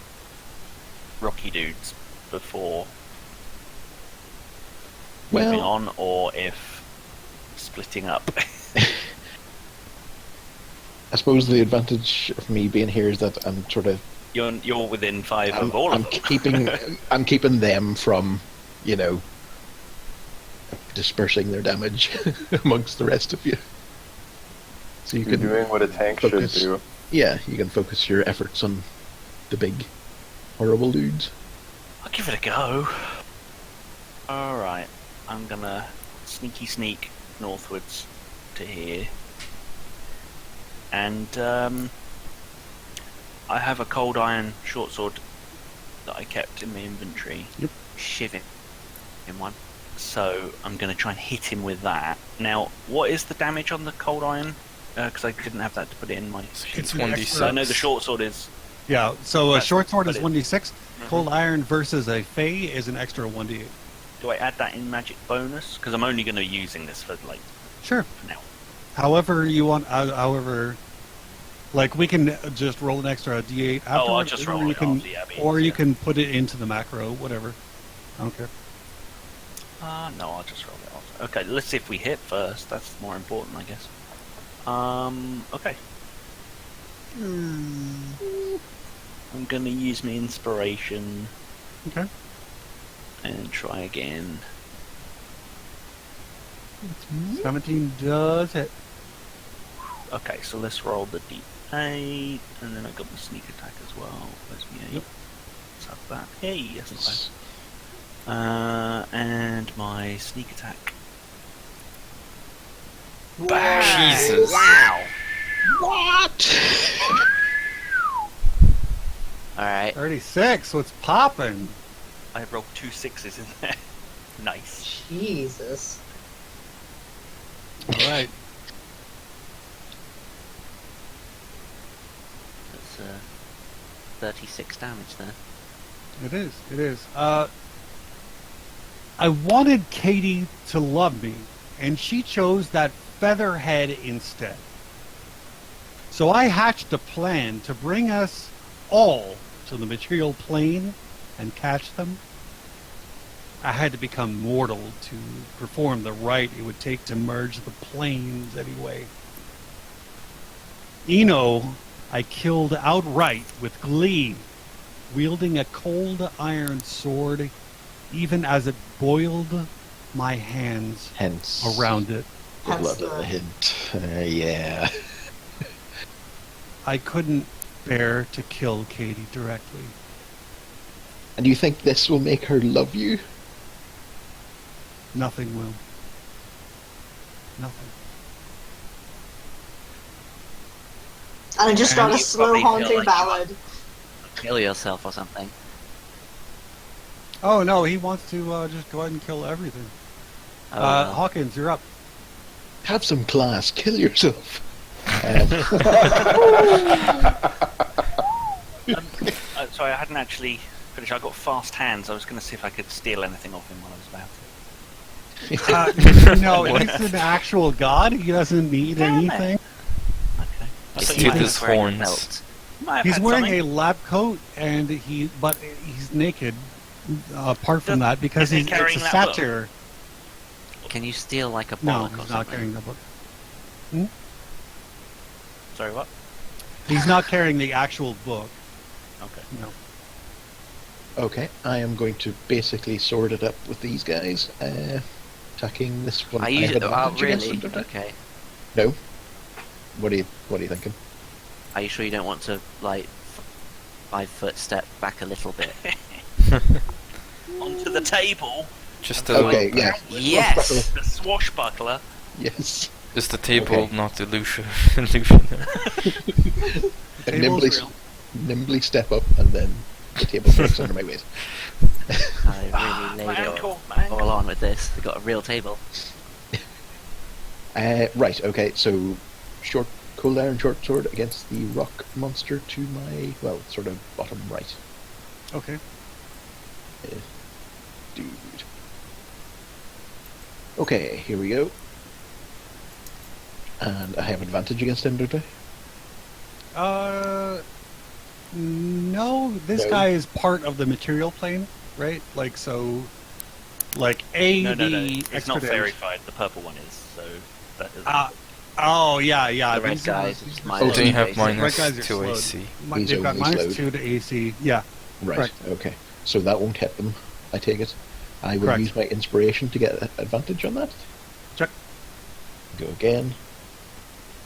rocky dudes before moving Well, on, or if splitting up. I suppose the advantage of me being here is that I'm sort of You're within 5 of all of them. I'm keeping them from, dispersing their damage amongst the rest of you. So you You're can doing what a tank focus. should do. Yeah, you can focus your efforts on the big, horrible dudes. I'll give it a go. Alright, I'm gonna sneak northwards to here. And I have a cold iron short sword that I kept in my inventory. Yep. Shiving in one. So I'm going to try and hit him with that. Now, what is the damage on the cold iron? Because I didn't have that to put it in my sheet. It's an 1d6. extra- I know the short sword is... Yeah, so a That's- short sword is but it- 1d6. Cold iron versus a fey is an extra 1d8. Do I add that in magic bonus? Because I'm only going to be using this for Sure. now. However you want. Like we can just roll an extra d8 afterwards. Oh, I'll just roll or you it can, off, yeah, or you easier. can put it into the macro, whatever. I don't care. No, I'll just roll it off. Okay, let's see if we hit first. That's more important, I guess. Okay. I'm going to use my inspiration Okay. and try again. 17 does hit. Okay, so let's roll the d8, and then I got my sneak attack as well. Where's my 8? Yep. Let's have that. Hey, that's not bad. And my sneak attack. Jesus. Wow! What? Alright. 36. What's popping? I rolled 2 6s in there. Nice. Jesus. All right. That's 36 damage there. It is. It is. I wanted Katie to love me, and she chose that featherhead instead. So I hatched a plan to bring us all to the material plane and catch them. I had to become mortal to perform the rite it would take to merge the planes anyway. Eno, I killed outright with glee, wielding a cold iron sword, even as it boiled my hands Hence, around it. the Hence blood of the- the hint. Yeah. I couldn't bear to kill Katie directly. And you think this will make her love you? Nothing will. Nothing. And I just start a you slow probably feel haunting like you ballad. Kill yourself or something. Oh no, he wants to just go ahead and kill everything. Oh, well. Hawkins, you're up. Have some class. Kill yourself. Sorry, I hadn't actually finished. I got fast hands. I was going to see if I could steal anything off him while I was about to. No, he's an actual god. He doesn't need Damn it. anything. Okay. I It's thought to you might his have- wearing a horns. belt. might have He's had wearing something. a lab coat, and but he's naked. Apart from that, because is he it's a carrying that book? satire. Can you steal like a No, bollock or he's not something? carrying the book. Sorry, what? He's not carrying the actual book. Okay. No. Okay, I am going to basically sort it up with these guys. Attacking this one. I have usually. Oh, advantage against really? them, don't I? Okay. No. What are you thinking? Are you sure you don't want to, like, 5-foot step back a little bit? Onto the table. Just a Okay, little yeah. Yes! The swashbuckler. Yes. Is the table Okay. not illusion? illusion? The table's real. Nimbly step up, and then the table breaks under my weight. I really laid My it ankle, my ankle. all on with this. We got a real table. Right, okay, so cold iron short sword against the rock monster to my, well, sort of bottom right. Okay. Dude. Okay, here we go. And I have advantage against him, don't I? No, this No. guy is part of the material plane, right? Like, so, like, A, No. the It's not extra damage. verified. The purple one is. So that doesn't. Oh, yeah. The red these are- guys, these are minus Oh, slowed. do you have Red minus guys are 2 slowed. AC? He's They've got only minus slowed. 2 to AC. Yeah, Right, correct. okay. So that won't hit them, I take it. I will Correct. use my inspiration to get advantage on that. Check. Go again.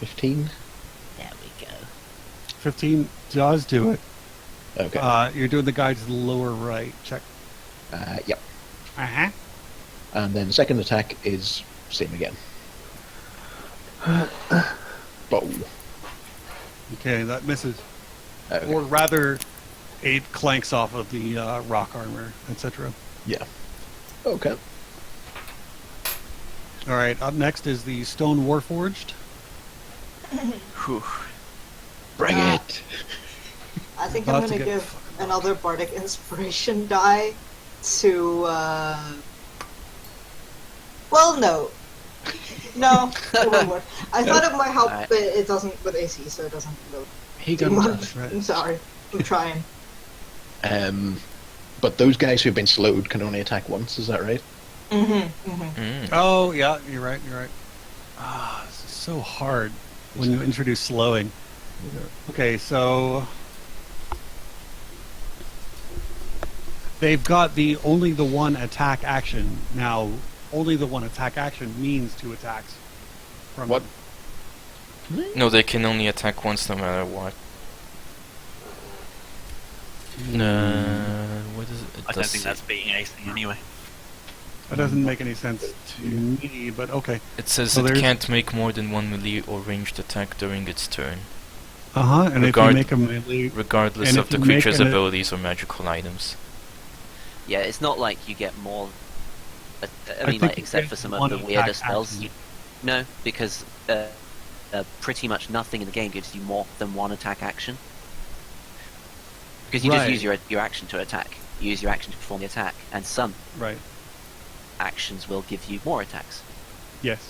15. There we go. 15 does do it. Okay. You're doing the guy to the lower right. Check. Yep. Uh-huh. And then the second attack is same again. Bow. Okay, that misses. Okay. Or rather, it clanks off of the rock armor, etc. Yeah. Okay. All right, up next is the Stone Warforged. Whew. Bring Ah. it! I think I'll I'm have to gonna get give fucking another bardic inspiration die to. Well, no. No, it won't work. I thought it might help, Alright. but it doesn't with AC, so it doesn't really He do got much. right. I'm sorry. I'm trying. But those guys who've been slowed can only attack once, is that right? Mm. Oh, yeah, you're right. This is so hard when you introduce slowing. Okay, so they've got only the one attack action. Now, only the one attack action means 2 attacks. From What? them. No, they can only attack once no matter what. What is it? I don't think that's beating AC anyway. That doesn't make any sense to me, but okay. It says So it there's- can't make more than 1 melee or ranged attack during its turn, And Regard- if you make a melee, regardless And of if the you make creature's an- abilities or magical items. Yeah, it's not like you get more. I I mean, think like, you except get for some of one the attack weirder spells. action. No, because pretty much nothing in the game gives you more than one attack action. Because you Right. just use your action to attack. You use your action to perform the attack, and some right? actions will give you more attacks. Yes.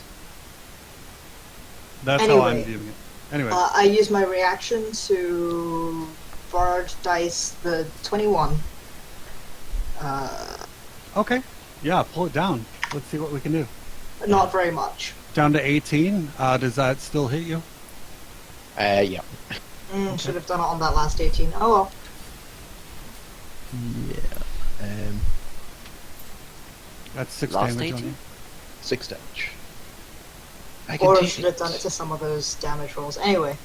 That's how I'm Anyway. viewing it. Anyway, I use my reaction to Bard dice the 21. okay. Yeah, pull it down. Let's see what we can do. Not very much. Down to 18. Does that still hit you? Yeah. Should have done it on that last 18. Oh well. Yeah. That's 6 Last damage on 18? you. 6 damage. I can Or take should have done it to some of those damage rolls. Anyway.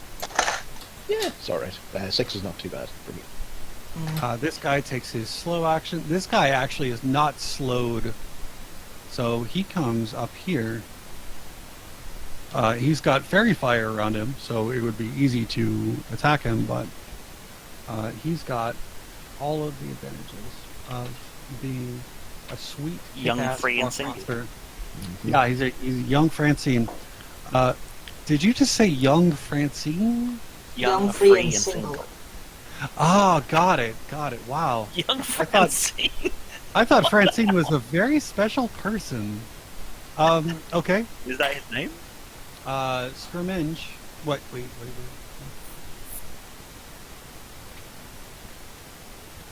Yeah, it's alright. 6 is not too bad for me. This guy takes his slow action. This guy actually is not slowed. So he comes up here. He's got fairy fire around him, so it would be easy to attack him, but he's got all of the advantages of being a sweet Young, kick-ass free, and rock single. monster. Yeah, he's a young Francine. Did you just say young Francine? Young, free, and single. Oh, got it. Wow. Young thought- Francine. I thought Francine was a very special person. Okay. Is that his name? Skirminge. Wait.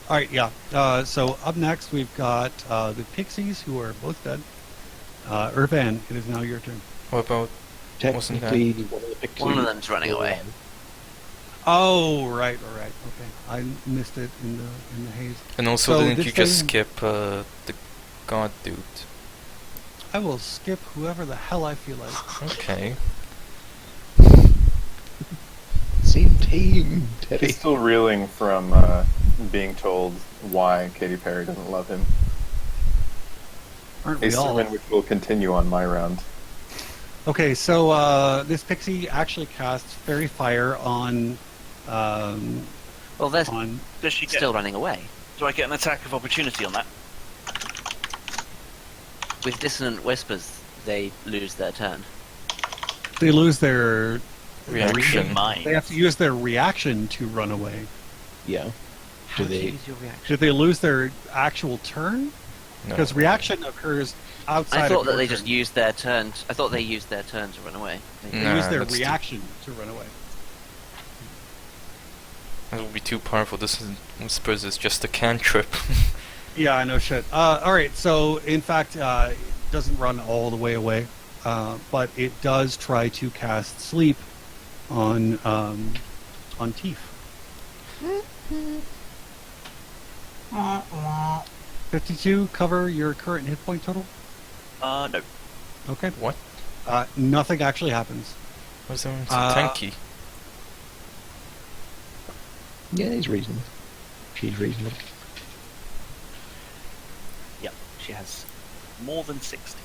Alright, yeah. So up next we've got the Pixies, who are both dead. Irvan, it is now your turn. What about... Wasn't Technically, one of the pixies One of them's running away. Oh, right, all right, okay. I missed it in the haze. And also, So didn't this you just thing- skip the god dude? I will skip whoever the hell I feel like. Okay. Same team, Teddy. He's still reeling from being told why Katy Perry doesn't love him. Aren't A we all? sermon which will continue on my round. Okay, so this pixie actually casts Fairy Fire on Well, they're Does she get? still running away. Do I get an attack of opportunity on that? With Dissonant Whispers, they lose their turn. they lose their Reaction. Mine. they have to use their reaction to run away. Yeah. How do they- you use your reaction? Did they lose their actual turn? No. Because reaction occurs outside. I thought of that your they turn. just used their turn. I thought they used their turn to run away. They Nah, use their that's reaction to run away. That would be too powerful. This is Whispers is just a cantrip. Yeah, I know shit. All right, so in fact, it doesn't run all the way away, but it does try to cast Sleep on Teef. 52 cover your current hit point total. No. Okay. What? Nothing actually happens. What's that so Uh, tanky? Yeah, he's reasonable. She's reasonable. Yep. She has more than 60.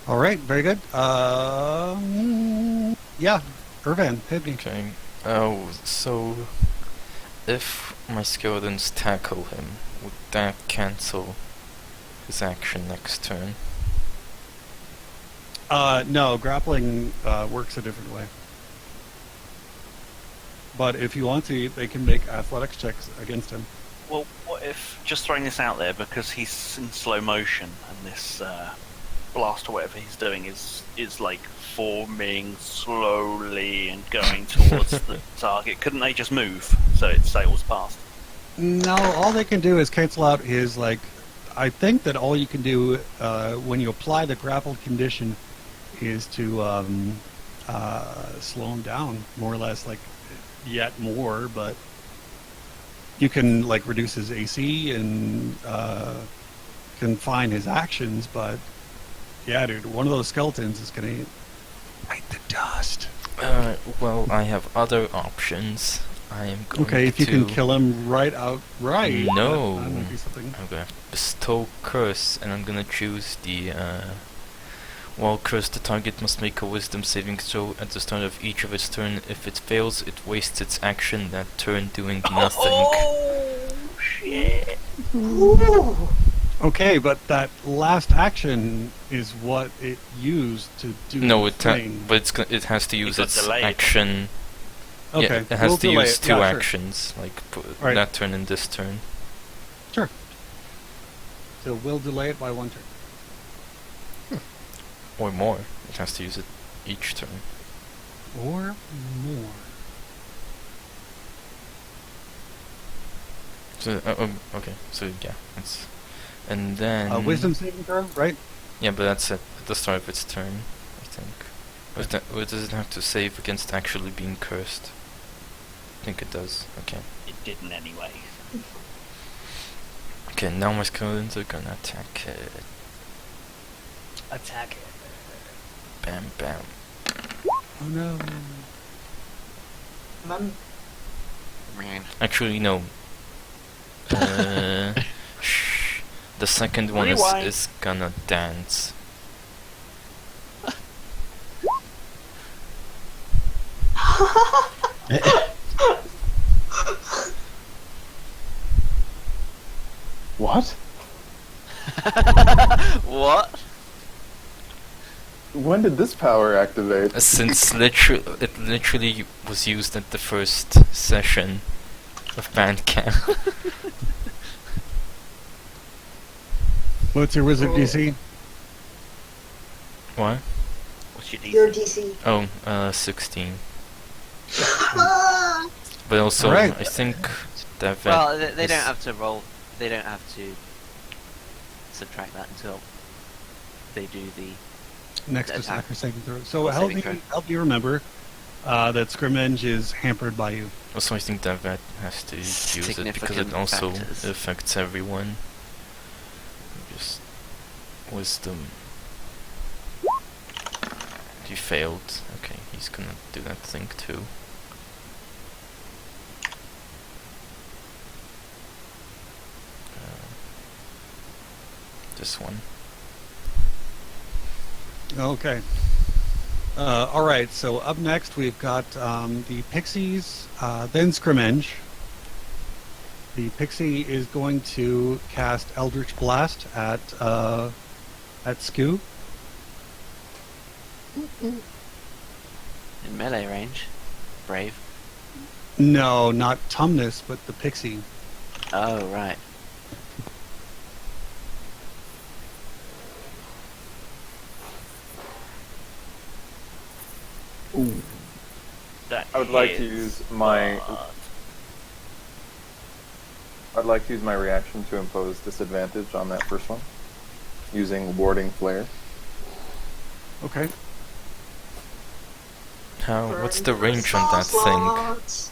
All right, very good. Yeah, Irvan, hit me. Okay. Oh, so if my skeletons tackle him, would that cancel his action next turn? No, grappling works a different way. But if you want to, they can make athletics checks against him. Well, what if, just throwing this out there, because he's in slow motion and this blast or whatever he's doing is like forming slowly and going towards the target, couldn't they just move so it sails past? No, all they can do is cancel out his, like, I think that all you can do when you apply the grappled condition is to slow him down, more or less, like, yet more, but you can, like, reduce his AC and confine his actions, but yeah, dude, one of those skeletons is gonna bite the dust. Well, I have other options. I am going Okay, if you to... can kill him right outright, No. that would be something. I'm gonna bestow curse, and I'm gonna choose the while curse, the target must make a wisdom saving throw at the start of each of its turn. If it fails, it wastes its action that turn doing nothing. Oh shit! Ooh. Okay, but that last action is what it used to do No, the it thing. but it has to use got its delayed. action. Okay, Yeah, it has we'll to delay use it. two Yeah, sure. actions, like Right. that turn and this turn. Sure. So we'll delay it by one turn. Or more. It has to use it each turn. Or more. So, okay, so yeah, it's... And then... Wisdom saving throw, right? Yeah, but that's at the start of its turn, I think. Or does it have to save against actually being cursed? I think it does, okay. It didn't anyway. Okay, now my skeletons are gonna attack it. Attack it. Bam, bam. Oh no. Man, Actually, no. Shh. The second one Rewind. is gonna dance. What? What? When did this power activate? Since it literally was used at the first session of Bandcamp. What's your wizard DC? What? What's your your DC? DC. Oh, 16. Ah! But also, Alright. I think that Well, they is- don't have to roll. They don't have to subtract that until they do the Next Attack. attacker saving throw. So Or help saving me, throw. help you remember. that Scrimmage is hampered by you. Also, I think that vet has to use it because it Significant also factors. affects everyone. Just wisdom. He failed. Okay, he's gonna do that thing too. This one. Okay. All right. So up next we've got the Pixies, then Scrimmage. The Pixie is going to cast Eldritch Blast at Sku. In melee range. Brave. No, not Tumnus, but the Pixie. Oh, right. That I would like to hits, use my. but- I'd like to use my reaction to impose disadvantage on that first one, using Warding Flare. Okay. What's the range on that thing? Slots.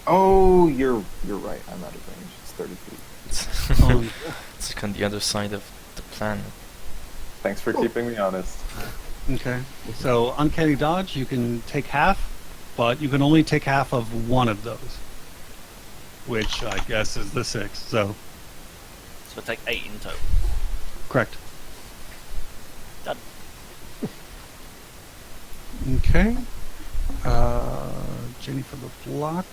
Oh, you're right. I'm out of range. It's 30 feet. It's like on the other side of the planet. Thanks for keeping me honest. Okay. So Uncanny Dodge, you can take half, but you can only take half of one of those, which I guess is the 6. So So we'll take 8 in total. correct. Done. Okay. Jenny for the block.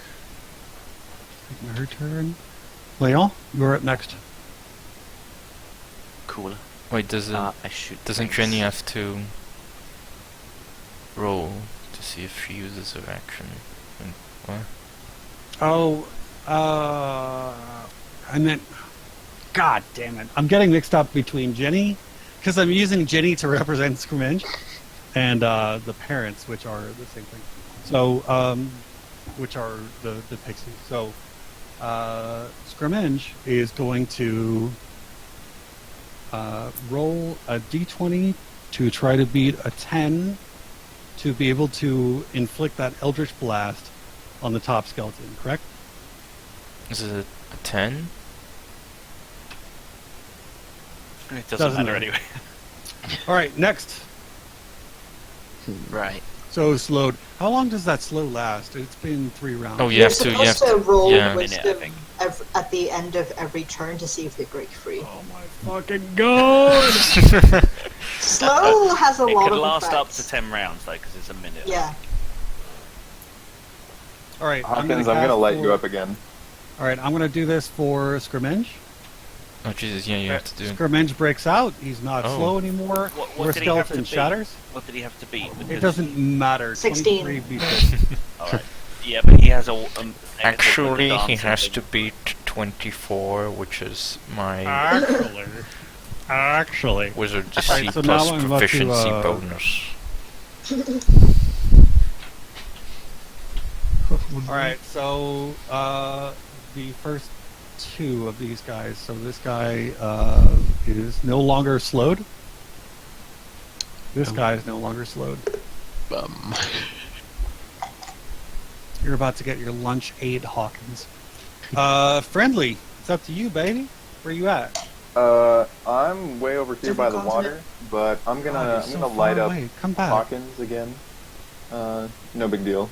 Taking her turn. Leon, you're up next. Cooler. Wait, I shoot. doesn't things. Jenny have to roll to see if she uses her action? What? Oh, I meant. God damn it! I'm getting mixed up between Jenny, because I'm using Jenny to represent Scrimmage, and the parents, which are the same thing. So, which are the Pixies. So, Scrimmage is going to roll a d20 to try to beat a 10 to be able to inflict that Eldritch Blast on the top skeleton, correct? Is it a 10? It doesn't Doesn't matter matter. anyway. All right, next. Right. So slowed. How long does that slow last? It's been 3 rounds. Oh, you You're have to. You supposed have to roll yeah. Minute, I wisdom think. at the end of every turn to see if they break free. Oh my fucking god! Slow has a It lot could of last up effects. to 10 rounds though, because it's a minute. Yeah. All right, Hawkins, I'm gonna light you up again. All right, I'm gonna do this for Scrimmage. Oh Jesus! Yeah, you have to do. Scrimmage breaks out. He's not Oh. slow anymore. What Where did he have to skeleton beat? shatters. What did he have to beat? It Because- doesn't matter. 16. 23 beats it. Alright. Yeah, but he has a negative with the Actually, he dancing has thing. to beat 24, which is my Actually. wizard Alright, DC so now plus I'm about to, proficiency bonus. All right, so the first 2 of these guys. So this guy is no longer slowed. This guy is no longer slowed. Bum. You're about to get your lunch aid, Hawkins. Friendly, it's up to you, baby. Where you at? I'm way over here by the Different water, but I'm God, gonna you're I'm so gonna far light up away. Come back. Hawkins again. No big deal.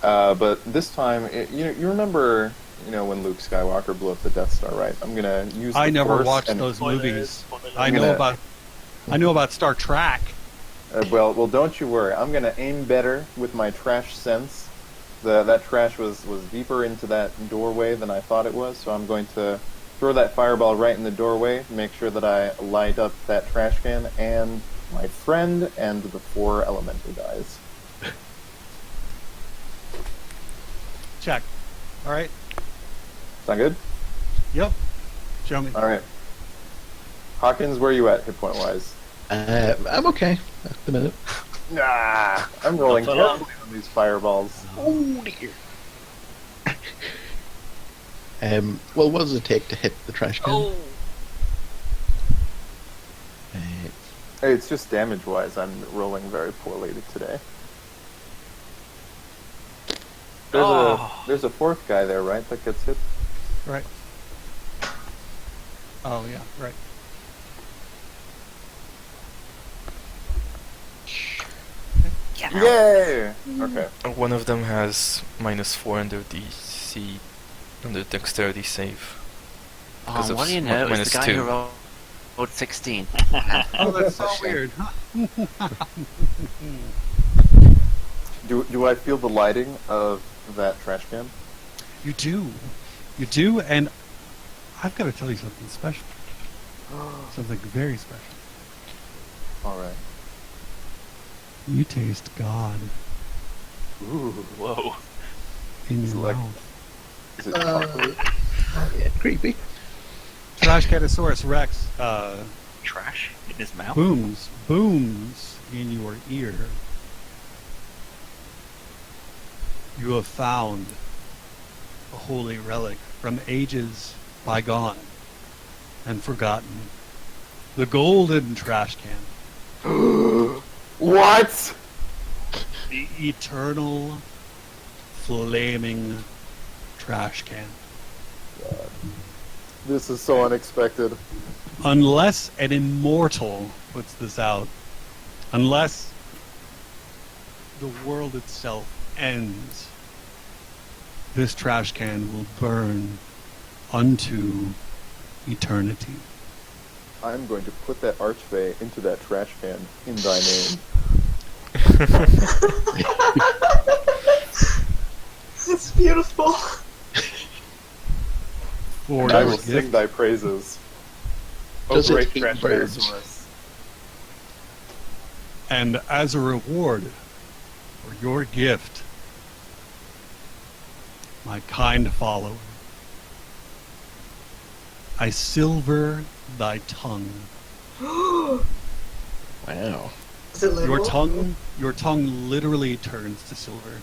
But this time, you remember, when Luke Skywalker blew up the Death Star, right? I'm gonna use. I the never Force watched and- those movies. Spoilers. I I'm know gonna- about Star Trek. Well, don't you worry. I'm gonna aim better with my trash sense. That trash was deeper into that doorway than I thought it was, so I'm going to throw that fireball right in the doorway, make sure that I light up that trash can and my friend and the 4 elemental guys. Check. All right. Sound good? Yep. Show me. All right. Hawkins, where are you at hit point wise? I'm okay at the minute. Nah, I'm rolling Not for long. carefully on these fireballs. Oh dear. Well, what does it take to hit the trash can? Oh! Hey, it's just damage wise. I'm rolling very poorly today. There's a fourth guy there, right? That gets hit. Right. Oh yeah, right. Yay! Okay. One of them has -4 under DC, under dexterity save. Because Oh, of what do you know? It's minus the guy 2. who rolled 16. Oh, that's so weird. Do I feel the lighting of that trash can? You do, and I've got to tell you something special. Something very special. All right. You taste God Ooh. Whoa. in Is your it like- mouth. Is it chocolate? Yeah, creepy. Trashcatosaurus Rex Trash in his mouth. booms in your ear. You have found a holy relic from ages bygone and forgotten. The golden trash can. What? The eternal flaming trash can. This is so unexpected. Unless an immortal puts this out, unless the world itself ends, this trash can will burn unto eternity. I'm going to put that archway into that trash can in thy name. It's beautiful. For And I your will sing gift, thy praises. O Does it great hate trash birds? dinosaurus. and as a reward for your gift, my kind follower, I silver thy tongue. Wow. Is it literal? Your tongue literally turns to silver.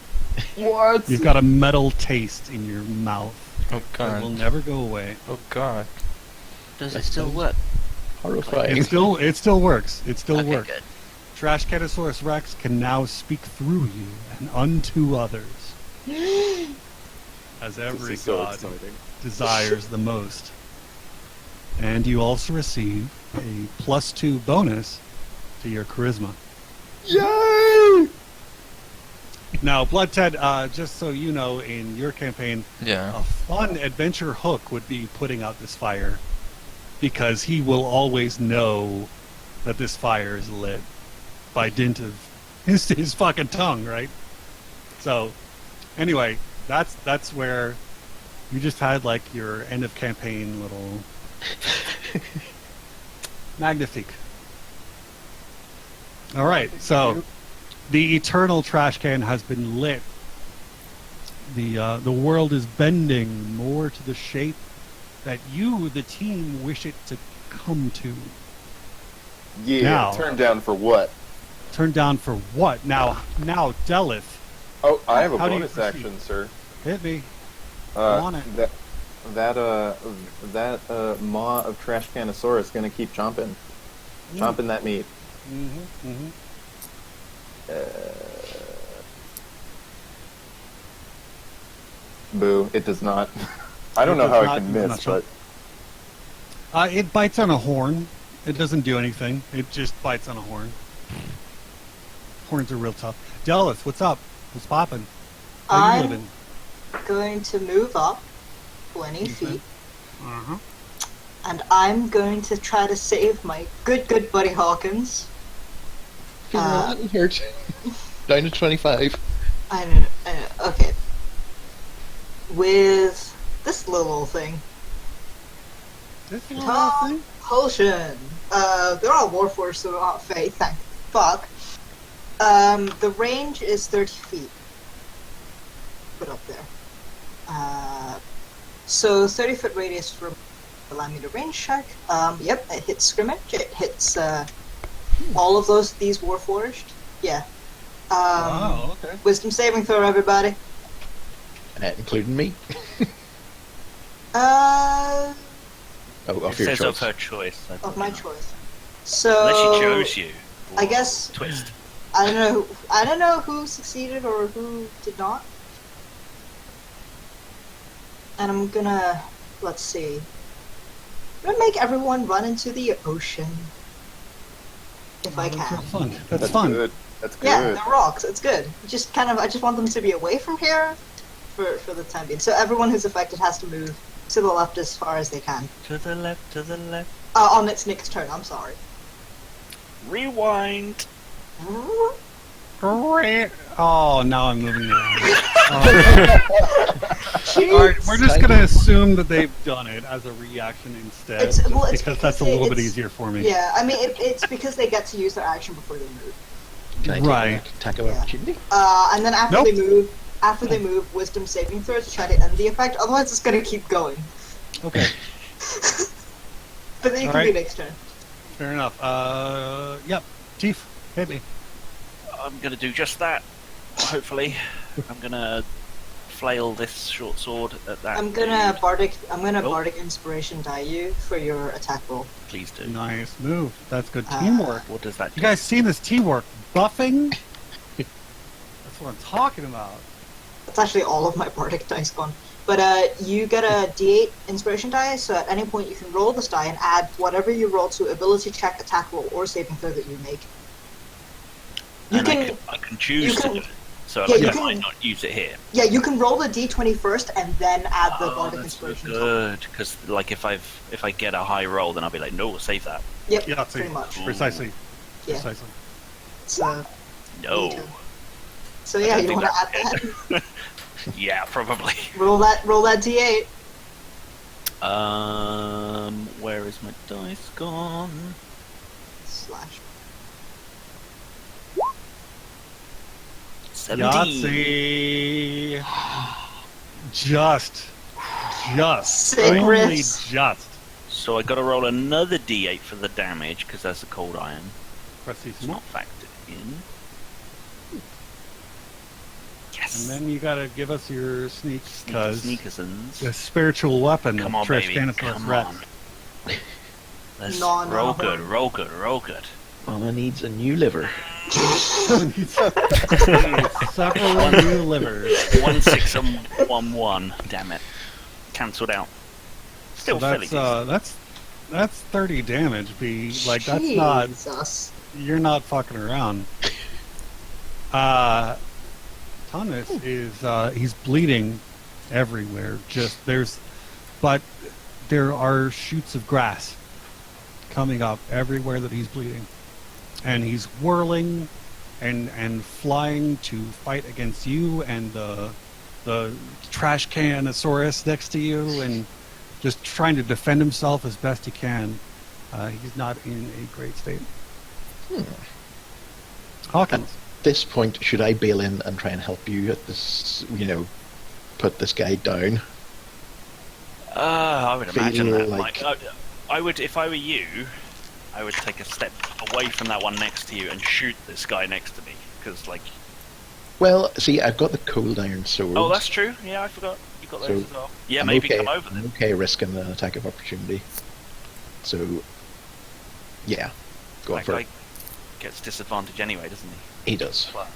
What? You've got a metal taste in your mouth Oh that will god. never go away. Oh god. Does it still work? Horrifying. It still works. It still Okay, works. good. Trashcatosaurus Rex can now speak through you and unto others, as This every is so god exciting. desires the most. And you also receive a +2 bonus to your charisma. Yay! Now, Blood Ted, just so you know, in your campaign, Yeah. a fun adventure hook would be putting out this fire, because he will always know that this fire is lit by dint of his fucking tongue, right? So, anyway, that's where you just had like your end of campaign little magnifique. All right, so the eternal trash can has been lit. The world is bending more to the shape that you, the team, wish it to come to. Yeah, Now- turned down for what? Turn down for what? Now, Delith, Oh, I have a How do you bonus proceed? action, sir. hit me. on it. That maw of Trashcanosaurus is gonna keep chomping that meat. Mm-hmm, mm-hmm. Boo! It does not. I don't It know does how not- it can it does miss, not but It bites on a horn. It doesn't do anything. It just bites on a horn. Horns are real tough. Delith, what's up? What's popping? How you I'm living? going to move up 20 feet, Uh-huh. and I'm going to try to save my good buddy Hawkins. Feeling a little hurt. Down to 25. I know, okay. With this little thing. This little thing? Potion. They're all Warforged, so they're not Fae, thank fuck. The range is 30 feet. Put up there. So 30-foot radius from allow me to range check. Yep, it hits scrimmage. It hits all of these Warforged. Yeah. Oh, okay. Wisdom saving throw, everybody. Including me. Uh, Oh, It off your says of choice. her choice. I of don't my know. choice. So Unless she chose you. I guess- Twist. I don't know who succeeded or who did not. And I'm gonna, let's see. I'm gonna make everyone run into the ocean. If I That's can. fun. That's fun. Good. That's good. Yeah, the rocks. It's good. Just kind of, I just want them to be away from here for the time being. So everyone who's affected has to move to the left as far as they can. To the left, to the left. On its Nick's turn. I'm sorry. Rewind. Oh, now I'm moving around. Alright, we're just gonna assume that they've done it as a reaction instead, It's because that's a little bit it's- easier for me. Yeah, I mean it's because they get to use their action before they move. Can I take Right. an attack of Yeah. opportunity? And then after Nope. they move, wisdom saving throws to try to end the effect. Otherwise, it's gonna keep going. Okay, But then you can Alright. do next turn. fair enough. Yep. Chief, hit me. I'm gonna do just that. Hopefully, I'm gonna flail this short sword at that. I'm gonna dude. bardic Oh. bardic inspiration die you for your attack roll. Please do. Nice move. That's good teamwork. What does that You do? guys see this teamwork? Buffing? That's what I'm talking about. That's actually all of my bardic dice gone. But you get a D8 inspiration die, so at any point you can roll this die and add whatever you roll to ability check, attack roll, or saving throw that you make. You And can, I can choose you to can- do it. So yeah, like, you I can- might not use it here. yeah, you can roll the D20 first and then add the Oh, bardic that's inspiration. good. Because like if I get a high roll, then I'll be like, no, save that. Yep, Yeah, see. pretty much. Precisely. Yeah. Precisely. So, No. Me too. so yeah, don't you think want to add that's that? Yeah, probably. roll that D8. Where is my dice gone? Slash. 17. Yahtzee. Just. Sick Only riffs. just. So I got to roll another d8 for the damage because that's a cold iron. It's Precisely. not factored in. Yes. And then you gotta give us your sneaks, because Sneakersons. the spiritual weapon Come of on, Trish baby. Dinosaurus Come Rex. on. Let's No, no, roll no. good, roll good, roll good. Mama needs a new liver. Several new livers. 1, 6, and 1, 1. Damn it. Cancelled out. So Still fairly that's decent. that's 30 damage. Be like that's not. Jesus. You're not fucking around. Thomas is he's bleeding everywhere. But there are shoots of grass coming up everywhere that he's bleeding, and he's whirling and flying to fight against you and the trash canosaurus next to you, and just trying to defend himself as best he can. He's not in a great state. Hawkins. At this point, should I bail in and try and help you at this, put this guy down? I would imagine Feel that. like- I would, if I were you, I would take a step away from that one next to you and shoot this guy next to me. Because, like, Well, see, I've got the cold iron sword. oh, that's true. Yeah, I forgot. You got those So, as well. Yeah, I'm maybe okay, come over I'm then. okay risking an attack of opportunity. So, yeah, go on That for guy it. gets disadvantage anyway, doesn't he? He does. But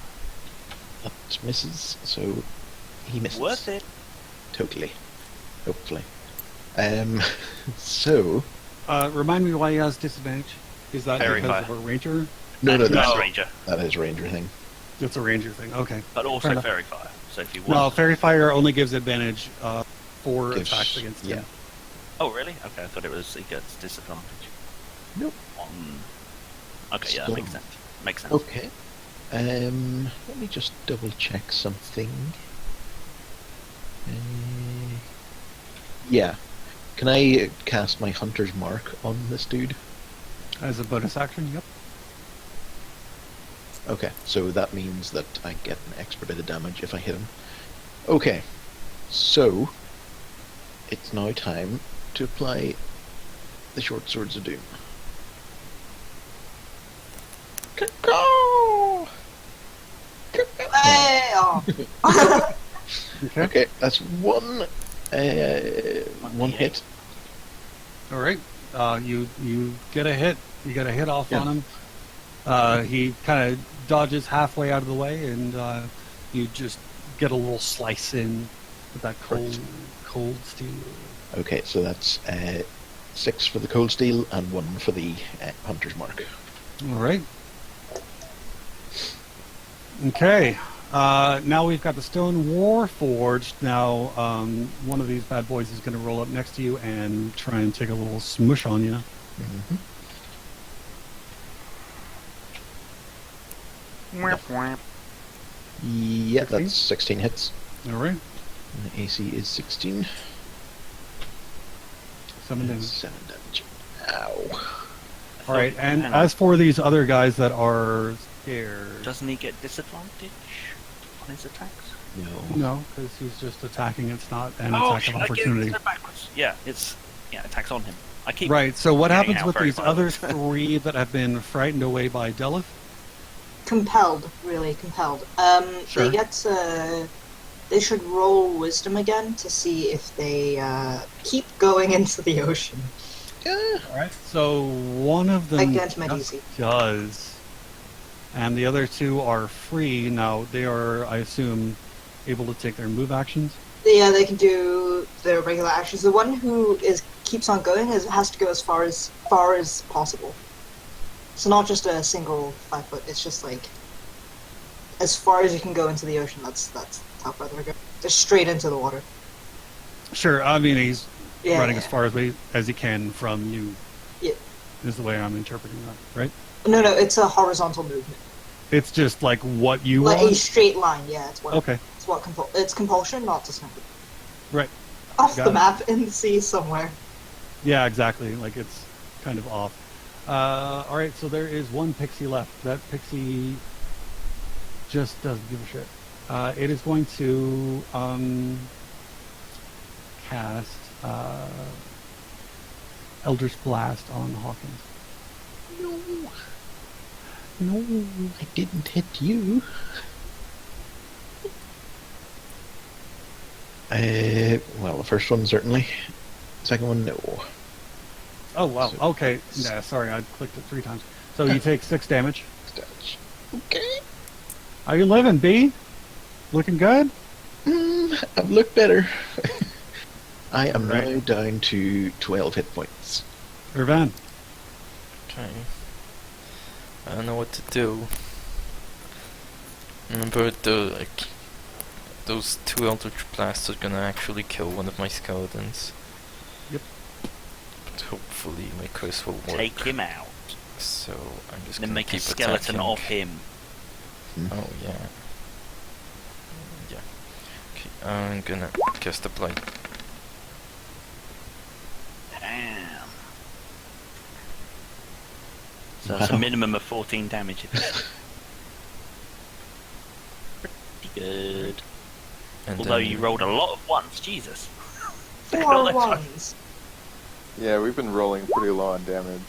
That misses, so he misses. worth it. Totally. Hopefully. So... Remind me why he has disadvantage. Is that Very because high. of a ranger? No, That's that's Ranger, that is ranger thing. It's a ranger thing. Okay. but Fair also enough. Fairy Fire. So if you No, want, fairy fire only gives advantage for Gives- attacks against yeah. him. oh really? Okay, I thought it was he gets disadvantage. Nope. Okay, yeah, that makes sense. Makes sense. Okay. Let me just double check something. Yeah. Can I cast my Hunter's Mark on this dude? As a bonus action, yep. Okay, so that means that I get an extra bit of damage if I hit him. Okay, so it's now time to apply the Short Swords of Doom. Caw! Hey, oh. Okay, that's one hit. All right. You get a hit. You get a hit off Yeah. on him. He kind of dodges halfway out of the way, and you just get a little slice in with that cold steel. Okay, so that's 6 for the cold steel and 1 for the hunter's mark. All right. Okay. Now we've got the stone war forged. Now one of these bad boys is going to roll up next to you and try and take a little smush on you. Mm-hmm. Yeah, 16? that's 16 hits. All right. And the AC is 16. 7 damage. 7 damage. Ow. All right. And Hang on. as for these other guys that are scared, Doesn't he get disadvantage on his attacks? No. no, because he's just attacking. It's not an Oh, attack should of I get opportunity. it backwards? Yeah, it's attacks on him. I keep Right. So what getting happens out with very these violent. other 3 that have been frightened away by Delith? Compelled, really compelled. Sure. They should roll wisdom again to see if they keep going into the ocean. Yeah. All right. So one of them Against my just DC. does, and the other 2 are free. Now they are, I assume, able to take their move actions. Yeah, they can do their regular actions. The one who keeps on going has to go as far as possible. So not just a single 5 foot. It's just like as far as you can go into the ocean. That's how far they're going. Just straight into the water. Sure. I mean, he's Yeah, running yeah. as far as he can from you. Yeah. Is the way I'm interpreting that, right? No, it's a horizontal movement, It's just like what you like a want. straight line. Yeah, it's what. Okay. It's what it's compulsion, not dismemberment. Right. Off Got the it. map in the sea somewhere. Yeah, exactly. Like it's kind of off. All right, so there is one pixie left. That pixie just doesn't give a shit. It is going to cast Eldritch Blast on Hawkins. No, I didn't hit you. Well, the first one certainly. Second one, no. Oh wow. So- Okay. Yeah. Sorry, I clicked it 3 times. So you take 6 damage. Damage. Okay. How you living, B? Looking good? I've looked better. I am Right. now down to 12 hit points. Irvan. Okay. I don't know what to do. Remember those 2 Eldritch Blasts are gonna actually kill one of my skeletons. Yep. But hopefully my curse will work. Take him out. So I'm just Then gonna make a keep skeleton attacking. of him. Oh yeah. Yeah. Okay, I'm gonna cast a blight. Damn. So that's a Wow. minimum of 14 damage. Pretty good. And Although then you rolled a lot of ones, Jesus. 4 ones. Yeah, we've been rolling pretty low on damage,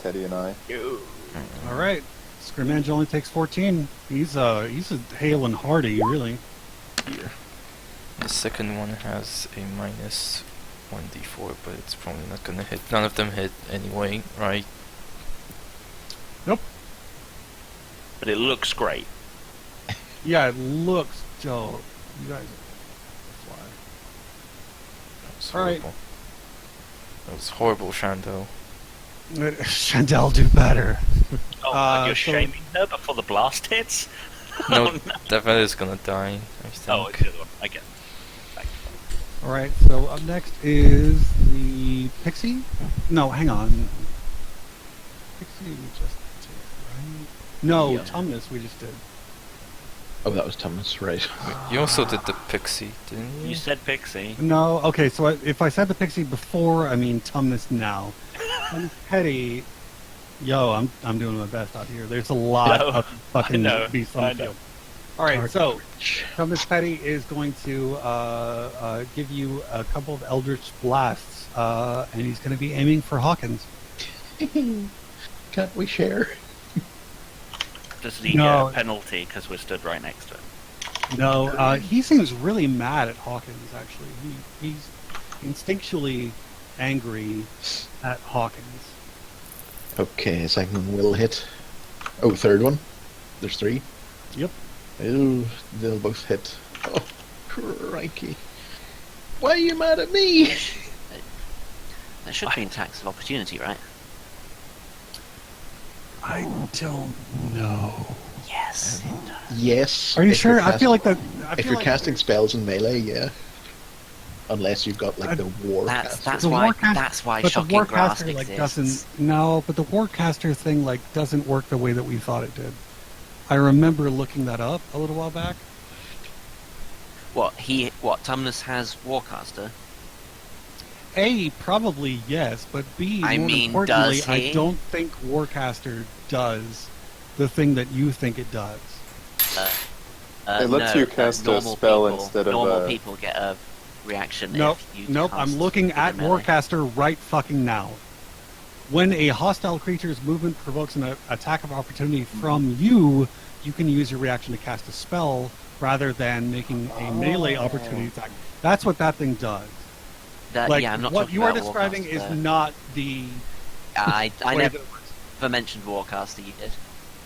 Teddy and I. Yo. All right. Scrimmage only takes 14. He's a hale and hearty, really. The second one has a minus 1d4, but it's probably not gonna hit. None of them hit anyway, right? Nope. But it looks great. Yeah, it looks dope. You guys fly. That was All right. horrible. That was horrible, Shando. Chandel, do better. Oh, God, you're so- shaming her before the blast hits? No, Oh, no. Devet is gonna die, I think. Oh, it's the other one. I get it. Thanks. All right. So up next is the Pixie. No, hang on. Pixie we just did, right? No, Yeah. Tumnus we just did. Oh, that was Thomas, right. You also did the pixie, didn't you? You said Pixie. No, okay. So if I said the Pixie before, I mean Tumnus now. And Hetty, yo, I'm doing my best out here. There's a lot No, of fucking I know, beasts on I the know. field. All right, so Garbage. Tumnus Petty is going to give you a couple of Eldritch Blasts, and he's going to be aiming for Hawkins. Can't we share? Does he No. get a penalty because we're stood right next to him? No, he seems really mad at Hawkins, actually. He's instinctually angry at Hawkins. Okay, second one will hit. Oh, third one. There's 3. Yep. Oh, they'll both hit. Oh, crikey. Why are you mad at me? There should be attacks of opportunity, right? I don't know. Yes. It does. Yes. Are you if you're sure? I feel like that. If you're casting spells in melee, yeah. Unless you've got like the war That's caster. why Warcaster- that's why but the shocking grasp Warcaster like exists. doesn't. No, but the Warcaster thing like doesn't work the way that we thought it did. I remember looking that up a little while back. What Tumnus has Warcaster? A, probably yes, but B, I more mean, importantly, does he? I don't think Warcaster does the thing that you think it does. It lets no, you cast a normal spell people, instead of normal a- people get a reaction. Nope, if you nope, cast I'm looking with at a melee. Warcaster right fucking now. When a hostile creature's movement provokes an attack of opportunity from you, you can use your reaction to cast a spell rather than making a melee opportunity attack. That's what that thing does. That, yeah, I'm not what talking you are about describing is Warcaster. not the I way never that it works. mentioned Warcaster. You did.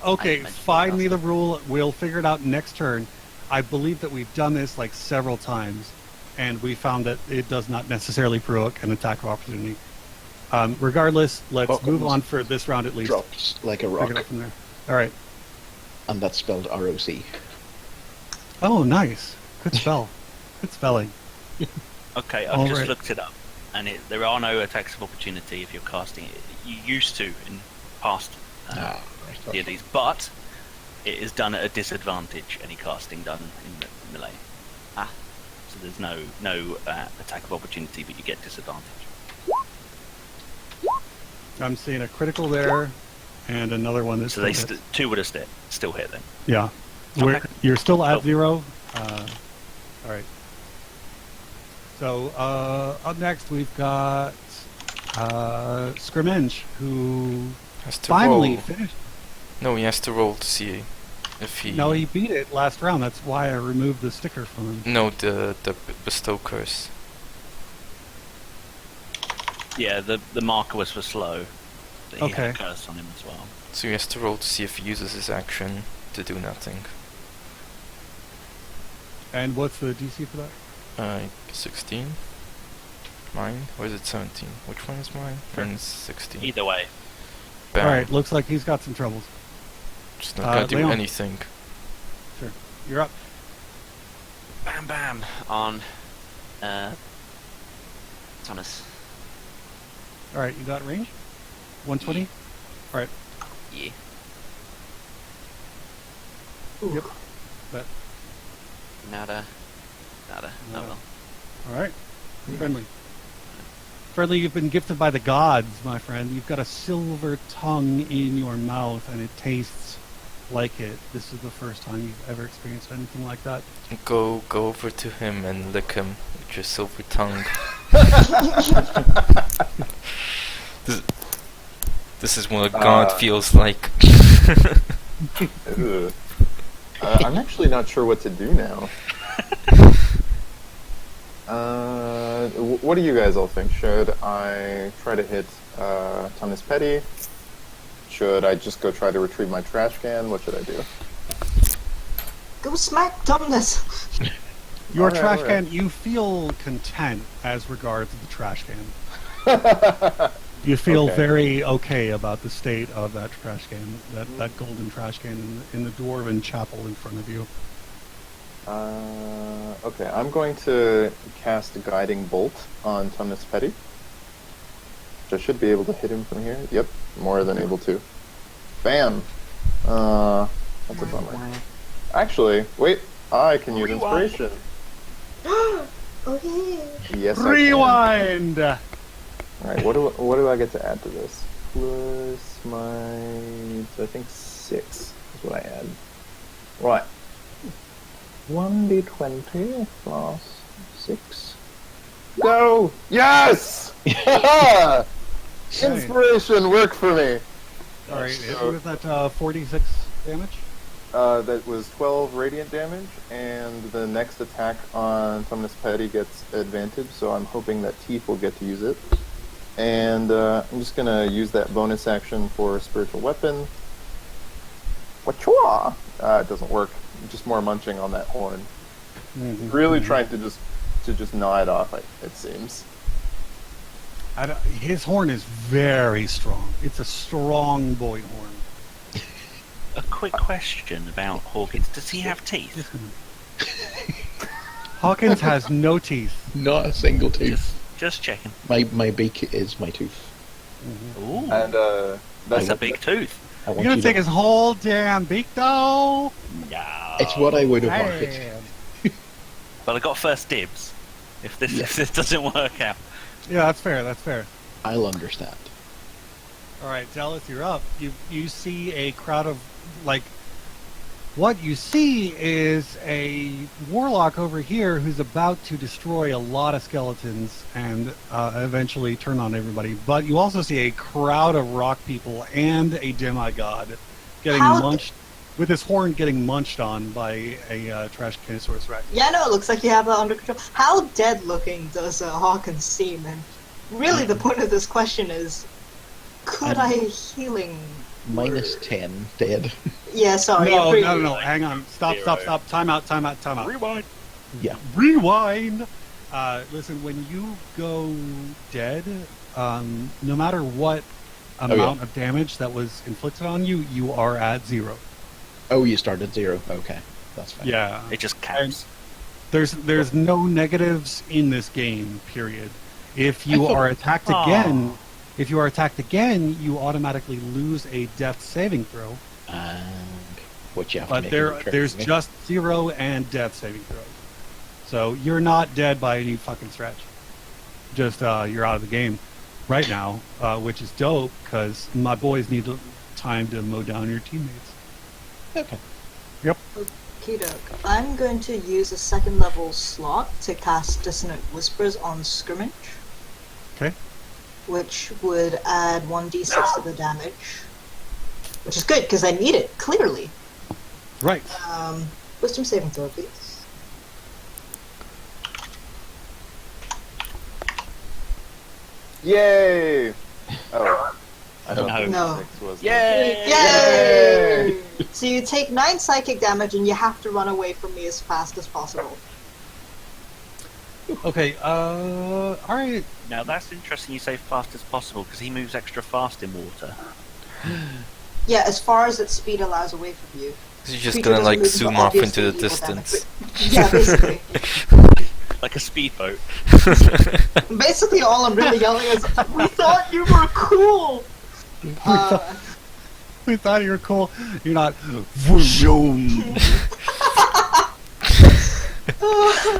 Okay, mentioned find me Warcaster. the rule. We'll figure it out next turn. I believe that we've done this like several times, and we found that it does not necessarily provoke an attack of opportunity. Regardless, let's Welcome. move on for this round at least. Drops like a Pick rock, it up from there. All right. and that's spelled ROC. Oh, nice. Good spell. Good spelling. Okay, I've All just right. looked it up, and there are no attacks of opportunity if you're casting it. You used to in past Right, okay. D&Ds, but it is done at a disadvantage. Any casting done in melee. Ah. So there's no attack of opportunity, but you get disadvantage. I'm seeing a critical there, and another one that's So they still hits. two would have still hit then. Yeah. Okay. You're still at Cool. 0. All right. So up next we've got Scrimmage, who Has to finally roll. finished. No, he has to roll to see if he. No, he beat it last round. That's why I removed the sticker from him. No, the bestow curse. Yeah, the marker was for slow. But he Okay. had a curse on him as well. So he has to roll to see if he uses his action to do nothing. And what's the DC for that? 16. Mine? Or is it 17? Which one is mine? Mine's 16. Either way. Bam. All right, looks like he's got some troubles. Just not gonna do Leon. anything. Sure. You're up. Bam bam on Thomas. All right, you got range? 120? All right. Yeah. Yep. But, Nada. Oh well. all right. Friendly. Friendly, you've been gifted by the gods, my friend. You've got a silver tongue in your mouth, and it tastes like it. This is the first time you've ever experienced anything like that. Go over to him and lick him with your silver tongue. This is what a god feels like. Ugh. I'm actually not sure what to do now. What do you guys all think? Should I try to hit Thomas Petty? Should I just go try to retrieve my trash can? What should I do? Go smack Tumnus! Your Alright, trash alright. can, you feel content as regards the trash can. You feel Okay. very okay about the state of that trash can, that golden trash can in the dwarven chapel in front of you. Okay, I'm going to cast a Guiding Bolt on Tumnus Petty. Which I should be able to hit him from here. Yep, more than able to. Bam! That's a bummer. Oh, Actually, wait, I can use Inspiration. Oh, yeah. Yes, Rewind! I can. Alright, what do I get to add to this? Plus my... I think 6 is what I add. Right. 1d20 plus 6. Go! Yes! Yeah! Inspiration worked for me! Alright, So- was that 46 damage? That was 12 radiant damage, and the next attack on Tumnus Petty gets advantage, so I'm hoping that Teeth will get to use it. And I'm just gonna use that bonus action for Spiritual Weapon. Wachua! It doesn't work. Just more munching on that horn. Mhm. Really trying to just to just gnaw it off. It seems. His horn is very strong. It's a strong boy horn. A quick question about Hawkins. Does he have teeth? Hawkins has no teeth. Not a single tooth. Just checking. My beak is my tooth. Ooh, And that's I a big tooth. I You're want gonna you take to- his whole damn beak, though? Yeah. It's what I would have wanted. Damn. But I got first dibs. If this doesn't work out. Yeah, that's fair. That's fair. I'll understand. All right, Dallas, you're up. You see a crowd of what you see is a warlock over here who's about to destroy a lot of skeletons and eventually turn on everybody. But you also see a crowd of rock people and a demigod getting munched, with his horn getting munched on by a trash Canosaurus Rex. Yeah, no, it looks like you have that under control. How dead looking does Hawkins seem? And really, the point of this question is, could I healing? Minus 10 dead. Yeah, sorry. No. Hang on. Stop. Time out. Rewind. Yeah. Rewind. Listen, when you go dead, no matter what amount of damage that was inflicted on you, you are at 0. Oh, you start at 0. Okay, that's fine. Yeah. It just caps. There's no negatives in this game. Period. If you are attacked again, you automatically lose a death saving throw. And what you have to But make there's just 0 and death saving throws. So you're not dead by any fucking stretch. Just you're out of the game right now, which is dope because my boys need time to mow down your teammates. Okay. Yep. Okie doke. I'm going to use a 2nd level slot to cast Dissonant Whispers on Skirmish, Okay. which would add 1d6 to the damage. Which is good, because I need it, clearly. Right. Wisdom saving throw, please. Yay! Oh, I don't No. think No. 6 was. Yay! Yay! So you take 9 psychic damage, and you have to run away from me as fast as possible. Okay. All right. Now that's interesting. You say fast as possible because he moves extra fast in water. Yeah, as far as its speed allows away from you. You're just Creature gonna doesn't like move zoom for off into obviously the equal distance. damage, yeah, basically. Like a speedboat. Basically, all I'm really yelling is, "We thought you were cool." We thought you were cool. You're not. Vroom.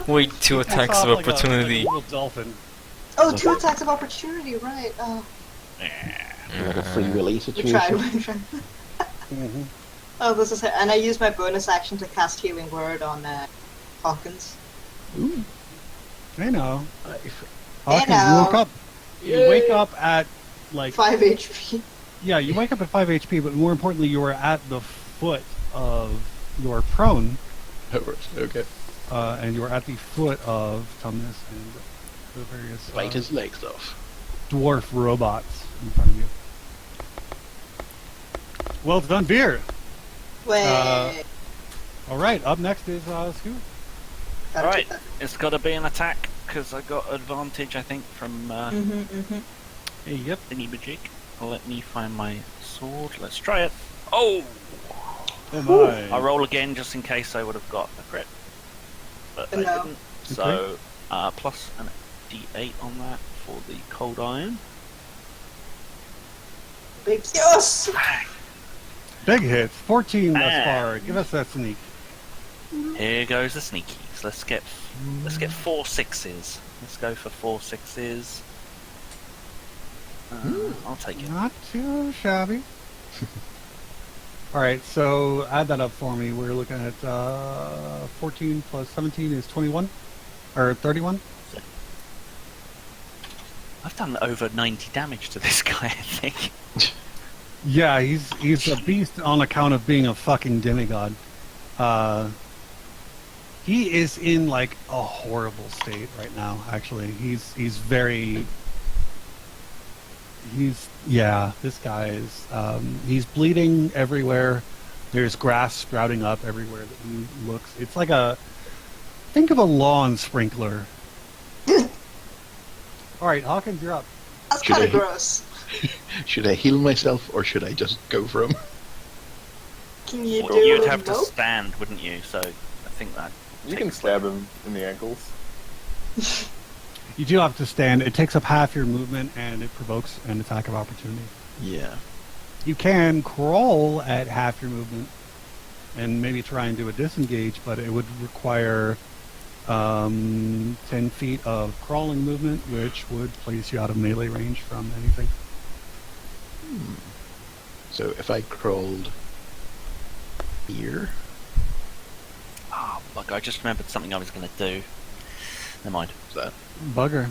Wait, 2 attacks of Like a opportunity. little dolphin. Oh, 2 attacks of opportunity, right? Like a free willy We situation. tried. We tried. Mm-hmm. Oh, this is it. And I use my bonus action to cast Healing Word on Hawkins. Ooh. I know. If- Hawkins, know. you woke up. You wake up at like 5 HP. yeah. You wake up at 5 HP, but more importantly, you are at the foot of your prone, Okay. and you are at the foot of Tumnus and the various Bite his legs off. dwarf robots in front of you. Well done, Beer. Wait. All right. Up next is Scoot. Gotta Alright, check that. it's got to be an attack because I got advantage, I think, from Hey, yep. Thingy-majig. Let me find my sword. Let's try it. Oh! Oh my. I roll again just in case I would have got a crit. But I No. didn't. So, plus an d8 on that for the cold iron. Babes. Yes! Big hits. 14 thus Ah. far. Give us that sneak. Here goes the sneakies. Let's get 4 6s. Let's go for 4 6s. I'll take it. Not too shabby. All right, so add that up for me. We're looking at 14 plus 17 is 21, or 31. I've done over 90 damage to this guy, I think. Yeah, he's a beast on account of being a fucking demigod. He is in like a horrible state right now. Actually, he's very. This guy is. He's bleeding everywhere. There's grass sprouting up everywhere that he looks. It's like think of a lawn sprinkler All right, Hawkins, you're up. That's Should kind of I- gross. Should I heal myself or should I just go for him? Can you Well, do you'd have to both? stand, wouldn't you? So I think that You can stab him in the ankles. You do have to stand. It takes up half your movement, and it provokes an attack of opportunity. Yeah. You can crawl at half your movement, and maybe try and do a disengage, but it would require 10 feet of crawling movement, which would place you out of melee range from anything. So if I crawled here, Oh, bugger, I just remembered something I was going to do. Never mind. is that Bugger.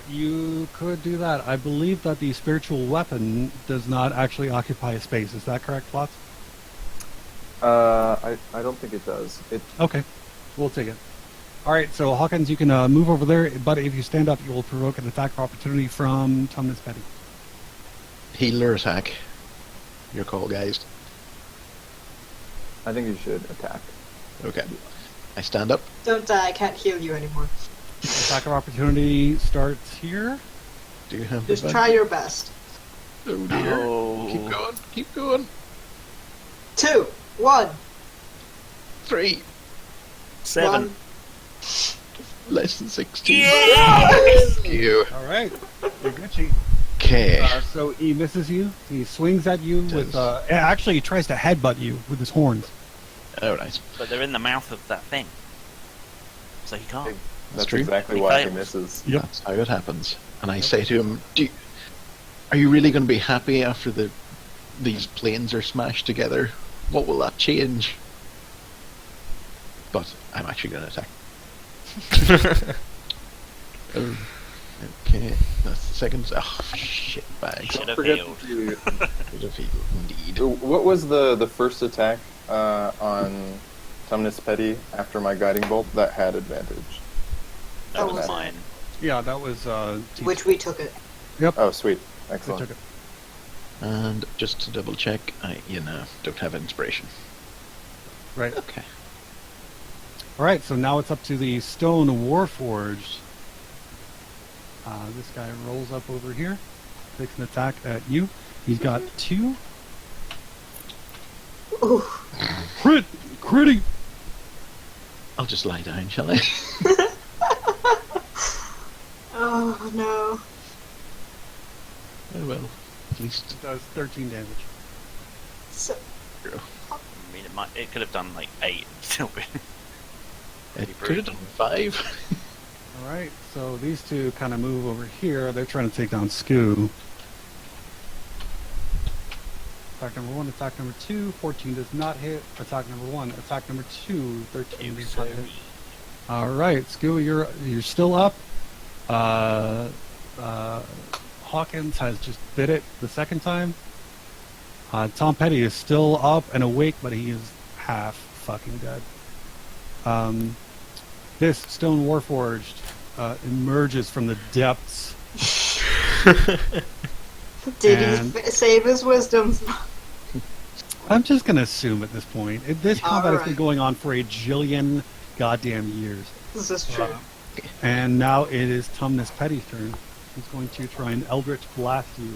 You could do that. I believe that the spiritual weapon does not actually occupy a space. Is that correct, Plots? I don't think it does. It Okay, we'll take it. All right, so Hawkins, you can move over there, but if you stand up, you will provoke an attack of opportunity from Tumnus Petty. healer attack? Your call, guys. I think you should attack. Okay. I stand up. Don't die, I can't heal you anymore. Attack of opportunity starts here. Do you have Just the try your best. Oh dear. Oh. Keep going. Keep going. 2, 1, 3. 7. 1. Less than 16. Yeah! Thank you. All right, you're Gucci. Okay. So he misses you. He swings at you with. Does. Actually, he tries to headbutt you with his horns. Oh, nice. But they're in the mouth of that thing. So he can't. That's true. exactly He why he fails. misses. Yep. That's how it happens. And I say to him, are you really going to be happy after these planes are smashed together? What will that change? But I'm actually going to attack. Oh, okay, that's the second. Oh, shit bags. Should have Forget healed. to- Should have healed, indeed. What was the first attack on Tumnus Petty after my guiding bolt that had advantage? That was was it. mine. Yeah, that was. Which we took it. Oh, sweet. I Excellent. took it. And just to double check, I, don't have inspiration. Right. Okay. All right. So now it's up to the Stone Warforged. This guy rolls up over here, takes an attack at you. He's got 2. Ooh. Critty. I'll just lie down, shall I? Oh no. Oh well, at least It does 13 damage. So, zero. I mean, it could have done like 8 and still been. It could have done 5. All right. So these two kind of move over here. They're trying to take down Skoo. Attack number 1, attack number 2, 14 does not hit. Attack number 1, attack number 2, 13 does not hit. All right, Skoo, you're still up. Hawkins has just bit it the second time. Tom Petty is still up and awake, but he is half fucking dead. This Stone Warforged emerges from the depths. did And- he save his wisdom? I'm just going to assume at this point. This combat has been Alright. going on for a jillion goddamn years. This is true. And now it is Tumnus Petty's turn. He's going to try and Eldritch Blast you.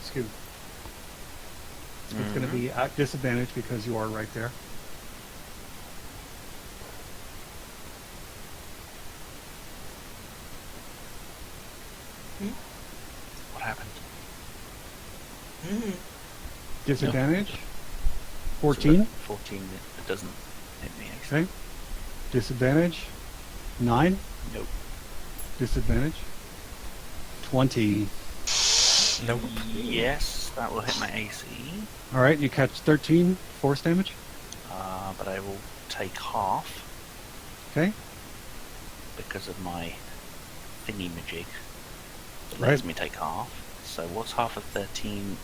Excuse me. So it's going to be at disadvantage because you are right there. What happened? Mm. Disadvantage. 14. 14. It doesn't hit me. Okay. Disadvantage. 9. Nope. Disadvantage. 20. Nope. Yes, that will hit my AC. All right, you catch 13 force damage. But I will take half Okay. because of my thingy majig. It Right. lets me take half. So what's half of 13?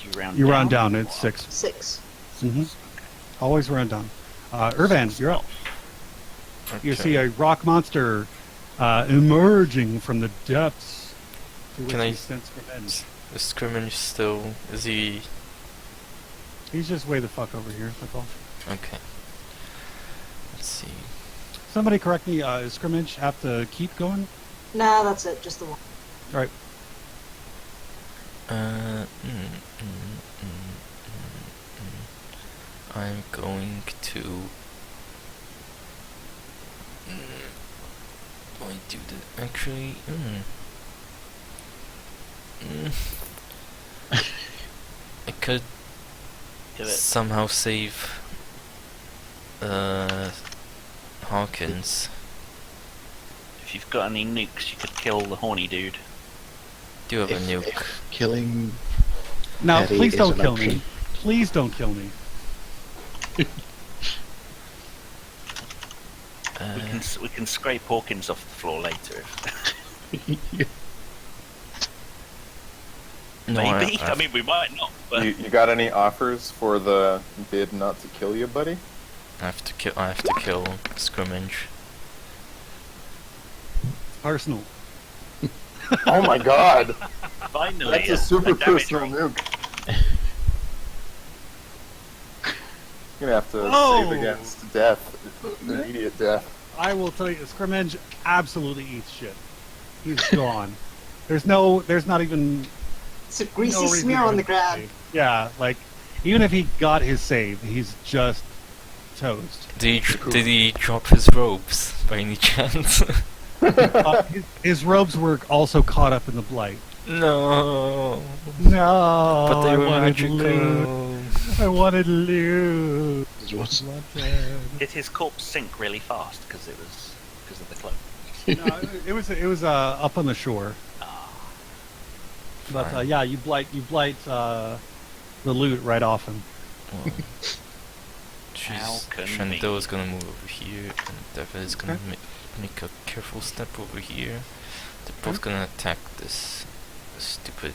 Do you round You down? round down. It's 6. 6. Mhm. Okay. Always round down. Irvan, you're up. You Okay. see a rock monster emerging from the depths. To which Can I- he sends revenge. Is Scrimmage still... Is he... He's just way the fuck over here. That's all. Okay. see. Somebody correct me. Scrimmage have to keep going. Nah, that's it. Just the one. All right. I'm going to. I do the actually. I could Do it. somehow save Hawkins. If you've got any nukes, you could kill the horny dude. Do you have a If nuke? killing Now, Petty please is don't an kill option. me. Please don't kill me. We can scrape Hawkins off the floor later. No, Maybe. I mean, we might not. But You got any offers for the bid not to kill you, buddy? I have to kill Scrimmage. Arsenal. Oh my god! finally, That's a super damage personal roll. nuke. You're gonna have to Oh! save against death, immediate death. I will tell you, Scrimmage absolutely eats shit. He's gone. There's not even It's a greasy no reason smear for on him the to ground. save. Yeah, like even if he got his save, he's just toast. Did he drop his robes by any chance? His robes were also caught up in the blight. No. No, But they I were wanted magical. loot. I wanted loot. What's Did his corpse sink really fast because of the cloak? No, it was up on the shore. But Fine. yeah, you blight the loot right off him. Well, How she's convenient. Shando's gonna move over here, and Deva is gonna make a careful step over here. They're both gonna attack this stupid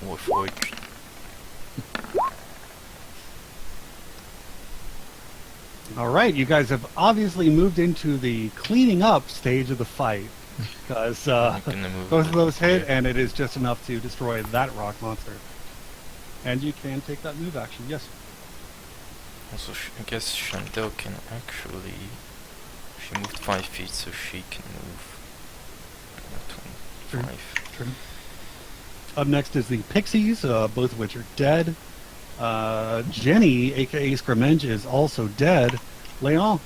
Warforged. All right, you guys have obviously moved into the cleaning up stage of the fight because I'm gonna move both of over those hit, here. and it is just enough to destroy that rock monster. And you can take that move action. Yes. Also, I guess Shando can actually. She moved 5 feet, so she can move. 25. Sure. Up next is the Pixies, both of which are dead. Jenny, aka Scrimmage, is also dead. Leon,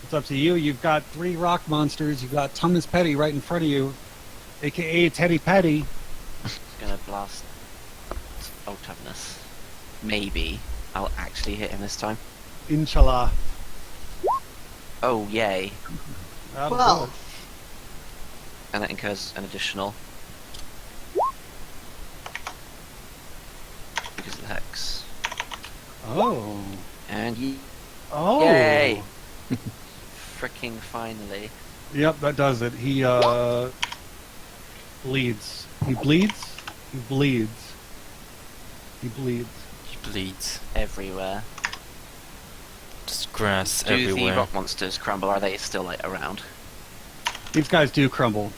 it's up to you. You've got 3 rock monsters. You've got Thomas Petty right in front of you, aka Teddy Petty. Gonna blast Old Toughness. Maybe I'll actually hit him this time. Inshallah. Oh, yay. Well, And that incurs an additional. Because of the hex. Oh. And Oh. yay! Fricking finally. Yep, that does it. He bleeds. He bleeds. He bleeds. He bleeds. He bleeds. Everywhere. Just grass Do the everywhere. rock monsters crumble? Are they still like around? These guys do crumble.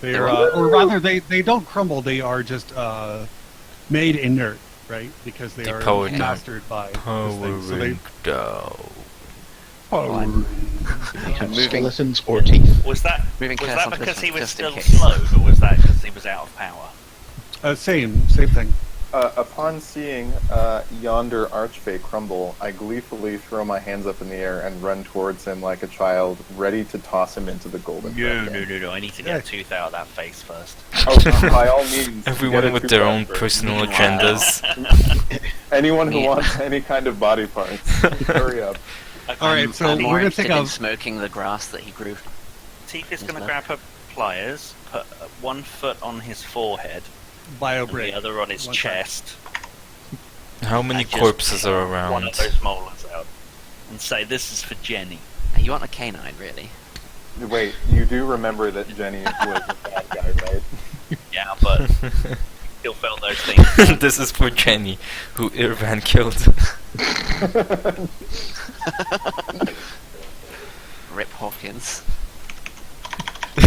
They're, or rather, they don't crumble. They are just made inert, right? Because they They are powered down. mastered by this thing. So they down. skeletons or teeth. Was that Moving was curse that onto because this he one, was just in still case. slow, or was that because he was out of power? same thing. Upon seeing yonder archfey crumble, I gleefully throw my hands up in the air and run towards him like a child, ready to toss him into the golden dragon. No. I need to get a tooth out of that face first. Oh, by all means. Everyone get a with tooth their out own first. personal Meanwhile- agendas. Anyone who Me- wants any kind of body parts, hurry up. All right, so I'm we're more gonna interested take in a. smoking the grass that he grew. Teeth is going to Yes, grab her pliers, put one foot on his forehead, Bio and break. the other on his One side. chest. How many and just corpses are pull around? One of those molars out, and say, "This is for Jenny." And you want a canine, really? Wait, you do remember that Jenny was a bad guy, right? Yeah, but still felt those things. This is for Jenny, who Irvan killed. Rip Hawkins. Yeah,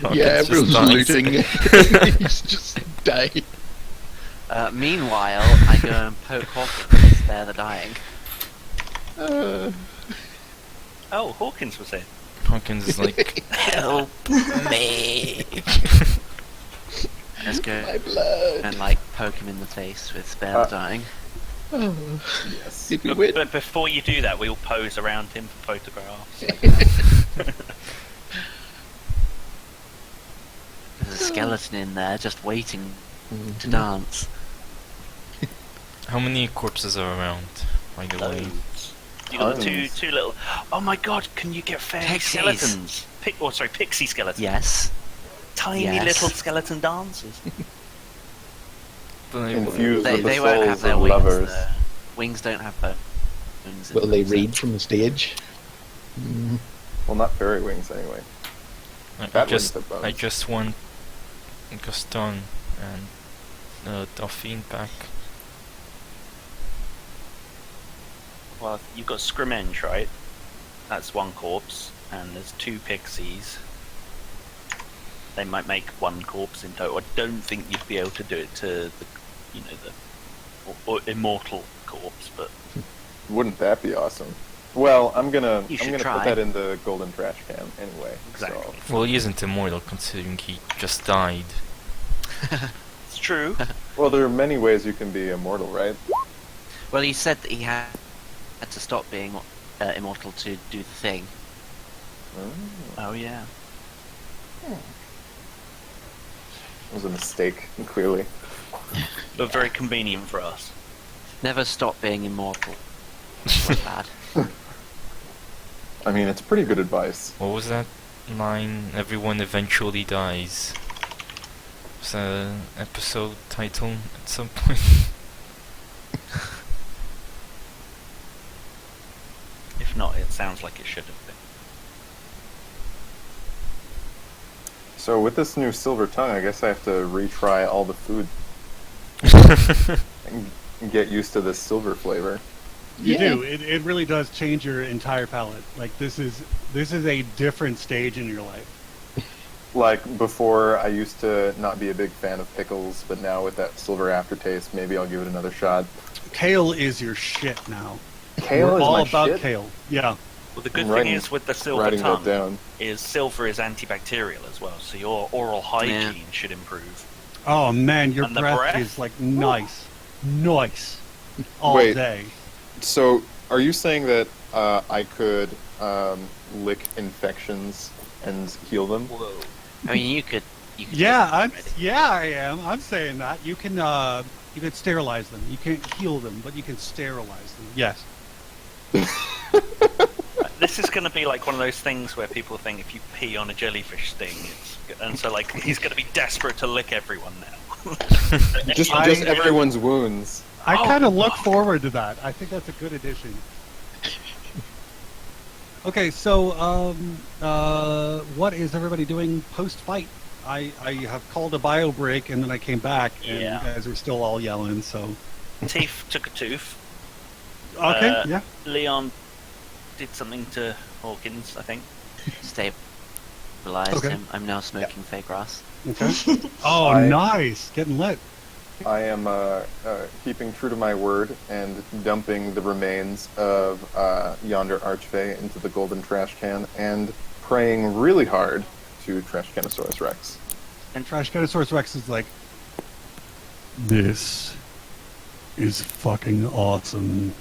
Hawkins just everyone's dies. looting. He's just dying. Meanwhile, I go and poke Hawkins. They're the dying. Oh, Hawkins was in. Hawkins is like, help me. Let's go My blood. and like poke him in the face with spell dying. Yes. Did we win? But before you do that, we all pose around him for photographs. There's a skeleton in there just waiting to dance. How many corpses are around, by the way? Loads. You got the Tons. two little. Oh my god! Can you get fairy Pixies. skeletons? Pixie skeletons. Yes. Tiny Yes. little skeleton dancers. But Infused They, with the they won't have souls their of wings. lovers. Though. Wings don't have bones. in Will they them, read from the stage? Well, not fairy wings anyway. I Bat just, wings have bones. I just want Gaston and Dauphine back. Well, you've got Scrimenge, right? That's one corpse, and there's two pixies. They might make one corpse in total. I don't think you'd be able to do it to the, or immortal corpse, but Wouldn't that be awesome? Well, I'm gonna You should put try. that in the golden trash can anyway. exactly. Well, he isn't immortal considering he just died. It's true. So, well, there are many ways you can be immortal, right? Well, he said that he had to stop being immortal to do the thing. Oh yeah. It was a mistake, clearly. But very convenient for us. Never stop being immortal. Quite bad. I mean, it's pretty good advice. What was that line? Everyone eventually dies. Was that an episode title at some point? If not, it sounds like it should have been. So with this new silver tongue, I guess I have to retry all the food and get used to this silver flavor. You Yeah. do. It really does change your entire palate. Like this is a different stage in your life. Like before, I used to not be a big fan of pickles, but now with that silver aftertaste, maybe I'll give it another shot. Kale is your shit now. Kale We're is all my about shit? kale. Yeah. Well, the good I'm thing writing- is with the silver Writing tongue that down. is silver is antibacterial as well, so your oral hygiene should improve. Oh man, your And the breath, breath? is like nice, all Wait. day. So, are you saying that I could lick infections and heal them? Whoa. I mean, you could. Yeah, just- I am. I'm saying that you can sterilize them. You can't heal them, but you can sterilize them. Yes. This is going to be like one of those things where people think if you pee on a jellyfish sting, and so like he's going to be desperate to lick everyone now. Just I- everyone's wounds. I Oh, kind of look fuck. forward to that. I think that's a good addition. Okay, so what is everybody doing post-fight? I have called a bio break, and then I came back, and Yeah. you guys were still all yelling. So Teeth took a tooth. okay, yeah. Leon did something to Hawkins, I think. Stabilized Okay. him. I'm now smoking fake grass. Okay. Oh, I- nice, getting lit. I am keeping true to my word and dumping the remains of yonder archfey into the golden trash can and praying really hard to Trashcanosaurus Rex. And Trashcanosaurus Rex is like, this is fucking awesome.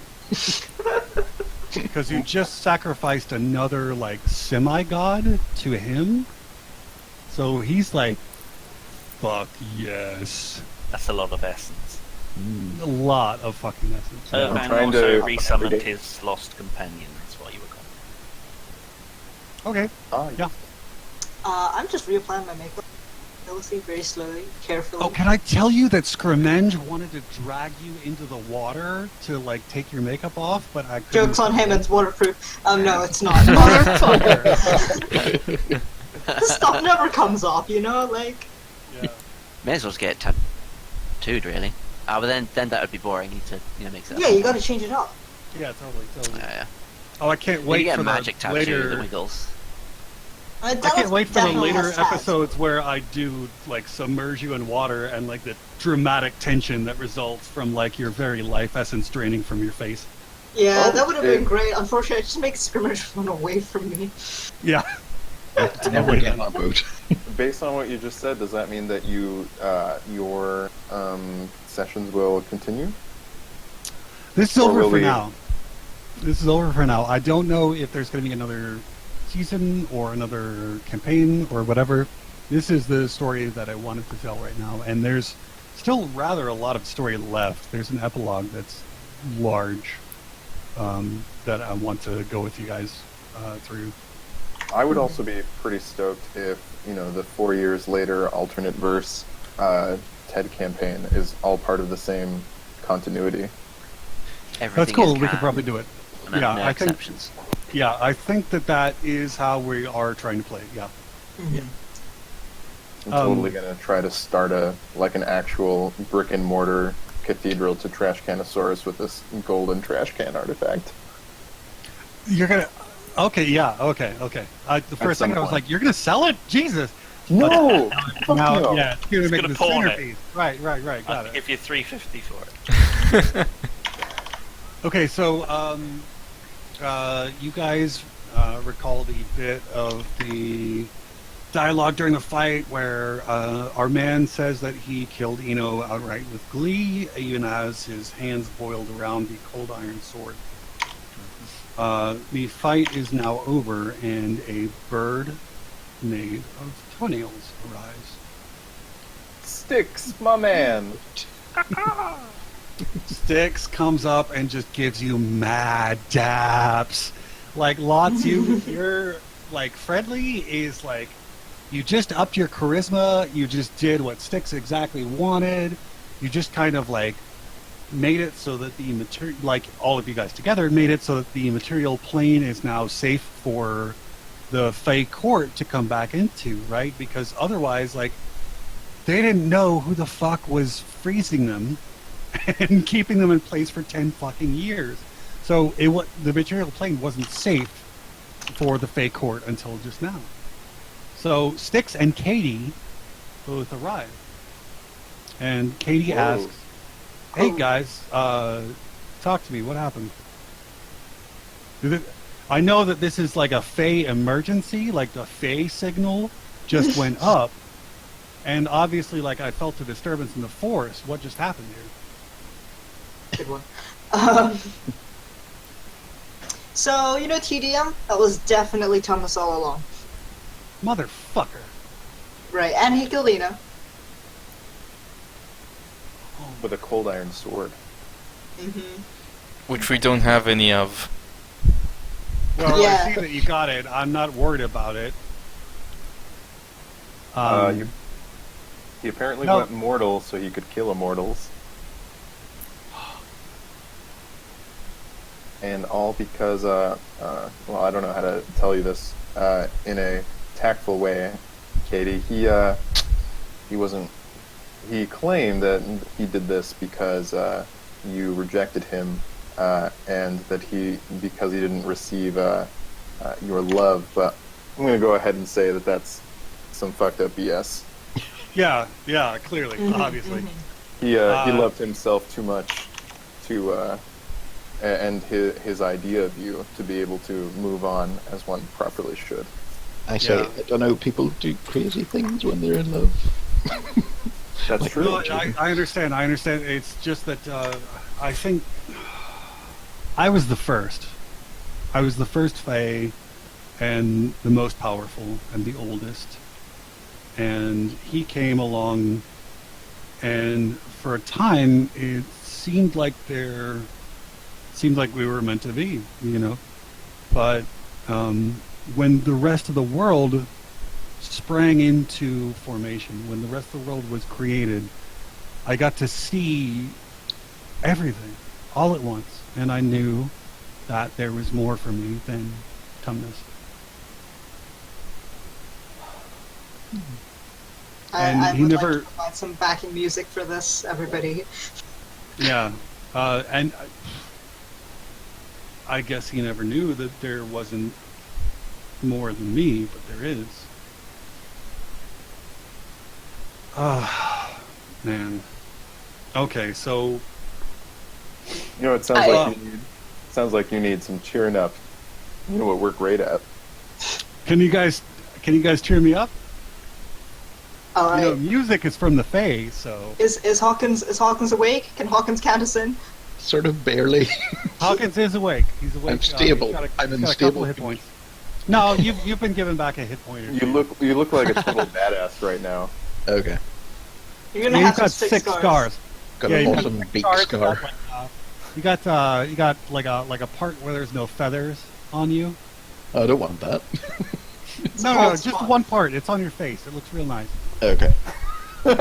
Because you just sacrificed another, like, semi-god to him. So he's like, fuck yes. That's a lot of essence. A lot of fucking essence. I'm And trying also to- resummoned his lost companion, that's what you were calling. Okay, Ah, yeah. I'm just reapplying my makeup. Obviously, very slowly, carefully. Oh, can I tell you that Scrimenge wanted to drag you into the water to, like, take your makeup off, but I couldn't. Joke's on him, it's waterproof. No, it's not. Motherfucker! This stuff never comes off, you know? Like, Yeah. May as well just get it tattooed, really. But then that would be boring. You need to, mix it up. yeah, you gotta change it up. Yeah, totally. Yeah. Oh, I can't You wait get for a magic the tattoo, later. the Wiggles. I can't wait for the definitely later has tats. episodes where I do like submerge you in water and like the dramatic tension that results from like your very life essence draining from your face. Yeah, Oh, that would have been it- great. Unfortunately, it just makes Skirmish run away from me. Yeah. It's never get on a boat. Based on what you just said, does that mean that your sessions will continue? This is Or over will for we- now. This is over for now. I don't know if there's going to be another season or another campaign or whatever. This is the story that I wanted to tell right now, and there's still rather a lot of story left. There's an epilogue that's large that I want to go with you guys through. I would also be pretty stoked if, the 4 years later alternate verse TED campaign is all part of the same continuity. Everything That's cool. is We could canon, probably do it. and Yeah, no I think. exceptions. Yeah, I think that is how we are trying to play. Yeah. I'm totally gonna try to start an actual brick and mortar cathedral to Trashcanosaurus with this golden trash can artifact. You're gonna. Okay. Yeah. Okay. Okay. The first some thing I was point. like, "You're gonna sell it, Jesus!" No! Fuck Now, no. yeah, it's gonna make gonna the pawn it. centerpiece. Right. Got I'll it. give you $350 for it. Okay, so you guys recall the bit of the dialogue during the fight where our man says that he killed Eno outright with glee, even as his hands boiled around the cold iron sword. The fight is now over, and a bird made of toenails arrives. Styx, my man! Styx comes up and just gives you mad daps. Like, lots you're like, friendly is like, you just upped your charisma, you just did what Styx exactly wanted, you just kind of like made it so that the material, like all of you guys together, made it so that the material plane is now safe for the Fae court to come back into, right? Because otherwise, like, they didn't know who the fuck was freezing them and keeping them in place for 10 fucking years. So the material plane wasn't safe for the Fae court until just now. So Styx and Katie both arrive. And Katie Whoa. asks, "Hey guys, talk to me. What happened?" I know that this is like a Fae emergency, like the Fae signal just went up. And obviously, like, I felt a disturbance in the forest. What just happened here? Good one. So, TDM? That was definitely Thomas all along. Motherfucker. Right, and he killed Eno. With a cold iron sword. Which we don't have any of. Well, Yeah. I see that you got it. I'm not worried about it. He apparently No. went mortal so he could kill immortals. And all because, well, I don't know how to tell you this in a tactful way, Katie. He wasn't. He claimed that he did this because you rejected him, and that because he didn't receive your love. But I'm going to go ahead and say that that's some fucked up BS. Yeah, clearly, obviously. He loved himself too much to. And his idea of you to be able to move on as one properly should. I say, Yeah. I don't know, people do crazy things when they're in love. That's Like, true. No, I understand. It's just that I think I was the first. I was the first Fae and the most powerful and the oldest. And he came along, and for a time it seemed like we were meant to be, But when the rest of the world sprang into formation, when the rest of the world was created, I got to see everything all at once, and I knew that there was more for me than Tumnus. And I he would never- like to provide some backing music for this, everybody. Yeah, and I guess he never knew that there wasn't more than me, but there is. Man. Okay, so It sounds I- like you need Sounds like you need some cheering up. You know what we're great at. Can you guys cheer me up? All right. You know, music is from the Fae, so Is Hawkins awake? Can Hawkins count us in? Sort of barely. Hawkins is awake. He's awake. I'm stable. He's got I'm he's got a unstable. couple hit points. No, you've been given back a hit point. Or two. You look like a total badass right now. Okay. You're gonna Yeah, have you've some got sick six scars. Got Yeah, an you got awesome six beak scars, scar. You got like a part where there's no feathers on you. I don't want that. It's No, called just spot. one part. It's on your face. It looks real nice. Okay. Come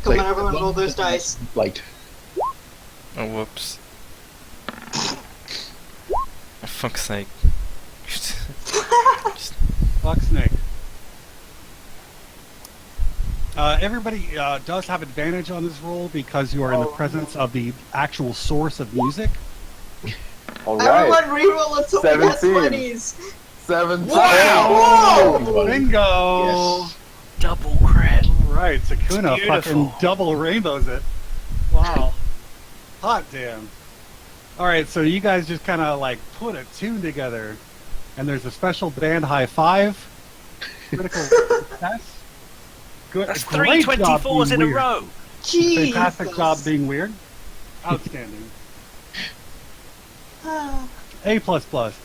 Like, on, everyone, as roll long those as dice. it's light. Oh, whoops. For fuck's sake. Just- Fuck snake. Everybody does have advantage on this roll because you are in the presence of the actual source of music. All right. Everyone reroll until we get 17. 20s. 7. Whoa! Bingo! Yes. Double crit. All right, Sakuna Beautiful. fucking double rainbows it. Wow. Hot damn. All right, so you guys just kind of like put a tune together, and there's a special band high five. Critical success. Good. That's Great three job 24s being in a weird. row. Jesus. Fantastic job being weird. Outstanding. A plus plus.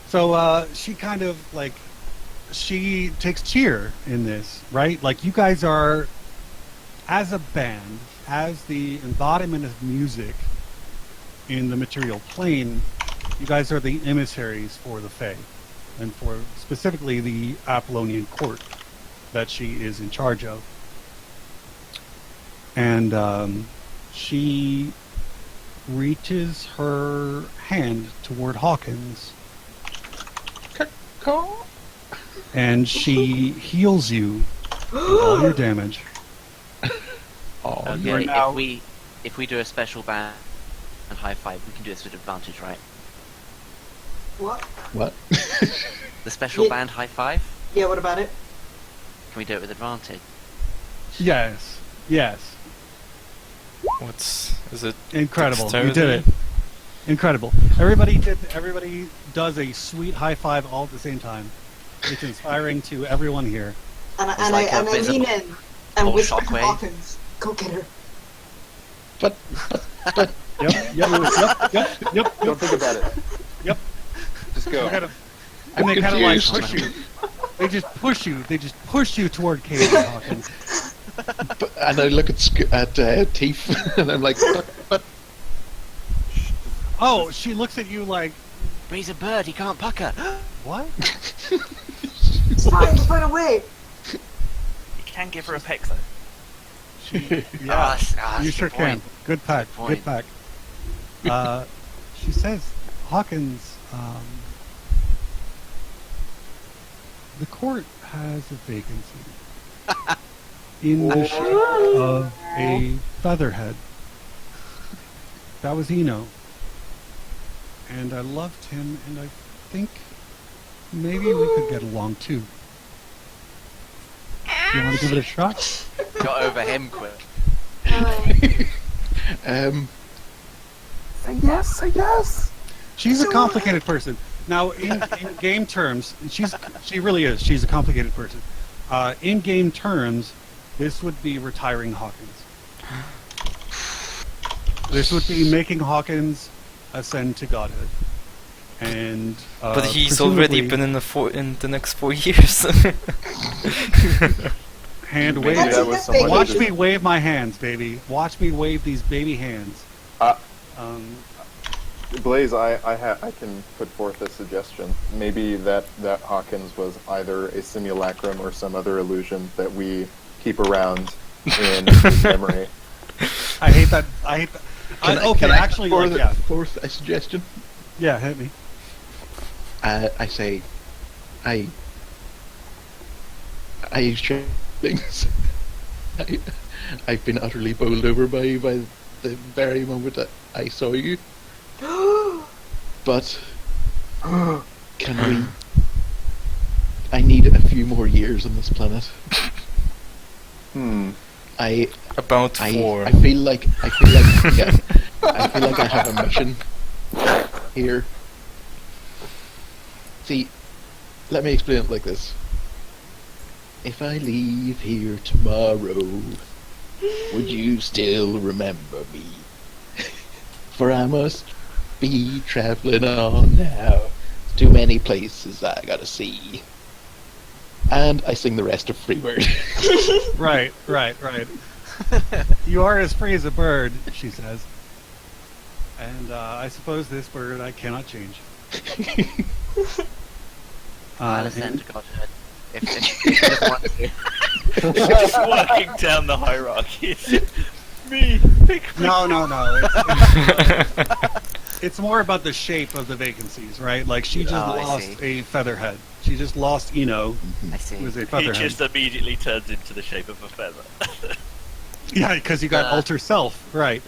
So she kind of like she takes cheer in this, right? Like you guys are, as a band, as the embodiment of music in the material plane, you guys are the emissaries for the Fae, and for specifically the Apollonian court that she is in charge of. And she reaches her hand toward Hawkins, and she heals you of all your damage. Oh, You are Okay, now- if we do a special band and high five, we can do this with advantage, right? What? what? The special Yeah. band high five? Yeah, what about it? Can we do it with advantage? Yes, yes, is it incredible! You dexterity? did it. Incredible. Everybody does a sweet high five all at the same time. It's inspiring to everyone here. And I, It's and like I, a and I visible lean in and whole whisper to shockwave. Hawkins, "Go get her." But Yep. Don't think about it. Yep. Just go. And they kind of like confused. push you. They just push you. They just push you toward Katie Hawkins. and I look at Teeth, and I'm like, but Oh, she looks at you like, But he's a bird, he can't pucker. what? It's fine, we'll find a way. You can give her a peck though. Yeah, that's you a sure good can. point. Good pack. Good Good point. pack. She says, Hawkins, the court has a vacancy in the shape of a featherhead. That was Eno. And I loved him, and I think maybe we could get along too. You want to give it a shot? Got over him quick. Say yes. She's a complicated person. Now, in game terms, she really is. She's a complicated person. In game terms, this would be retiring Hawkins. This would be making Hawkins ascend to godhood. And But he's already presumably been in the next 4 years. hand Maybe wave. That's that a was good someone thing. Watch that me wave my hands, baby. Watch me wave these baby hands. Blaze, I can put forth a suggestion. Maybe that Hawkins was either a simulacrum or some other illusion that we keep around in his memory. I hate that. Okay, can I actually, put like, yeah. forth a suggestion? Yeah, hit me. I say, I share things. I've been utterly bowled over by the very moment that I saw you. But can we? I need a few more years on this planet. Hmm. I About 4. I feel like yeah, I feel like I have a mission here. See, let me explain it like this. If I leave here tomorrow, would you still remember me? For I must be traveling on now. Too many places I gotta see. And I sing the rest of Freebird. Right. You are as free as a bird, she says. And I suppose this bird I cannot change. I'll ascend to godhood. If you just want to. Just working down the hierarchy. Me, pick me. No. It's more about the shape of the vacancies, right? Like she just I lost see. a featherhead. She just lost Eno, I see. who was a He featherhead. just immediately turns into the shape of a feather. Yeah, because you got alter self, right?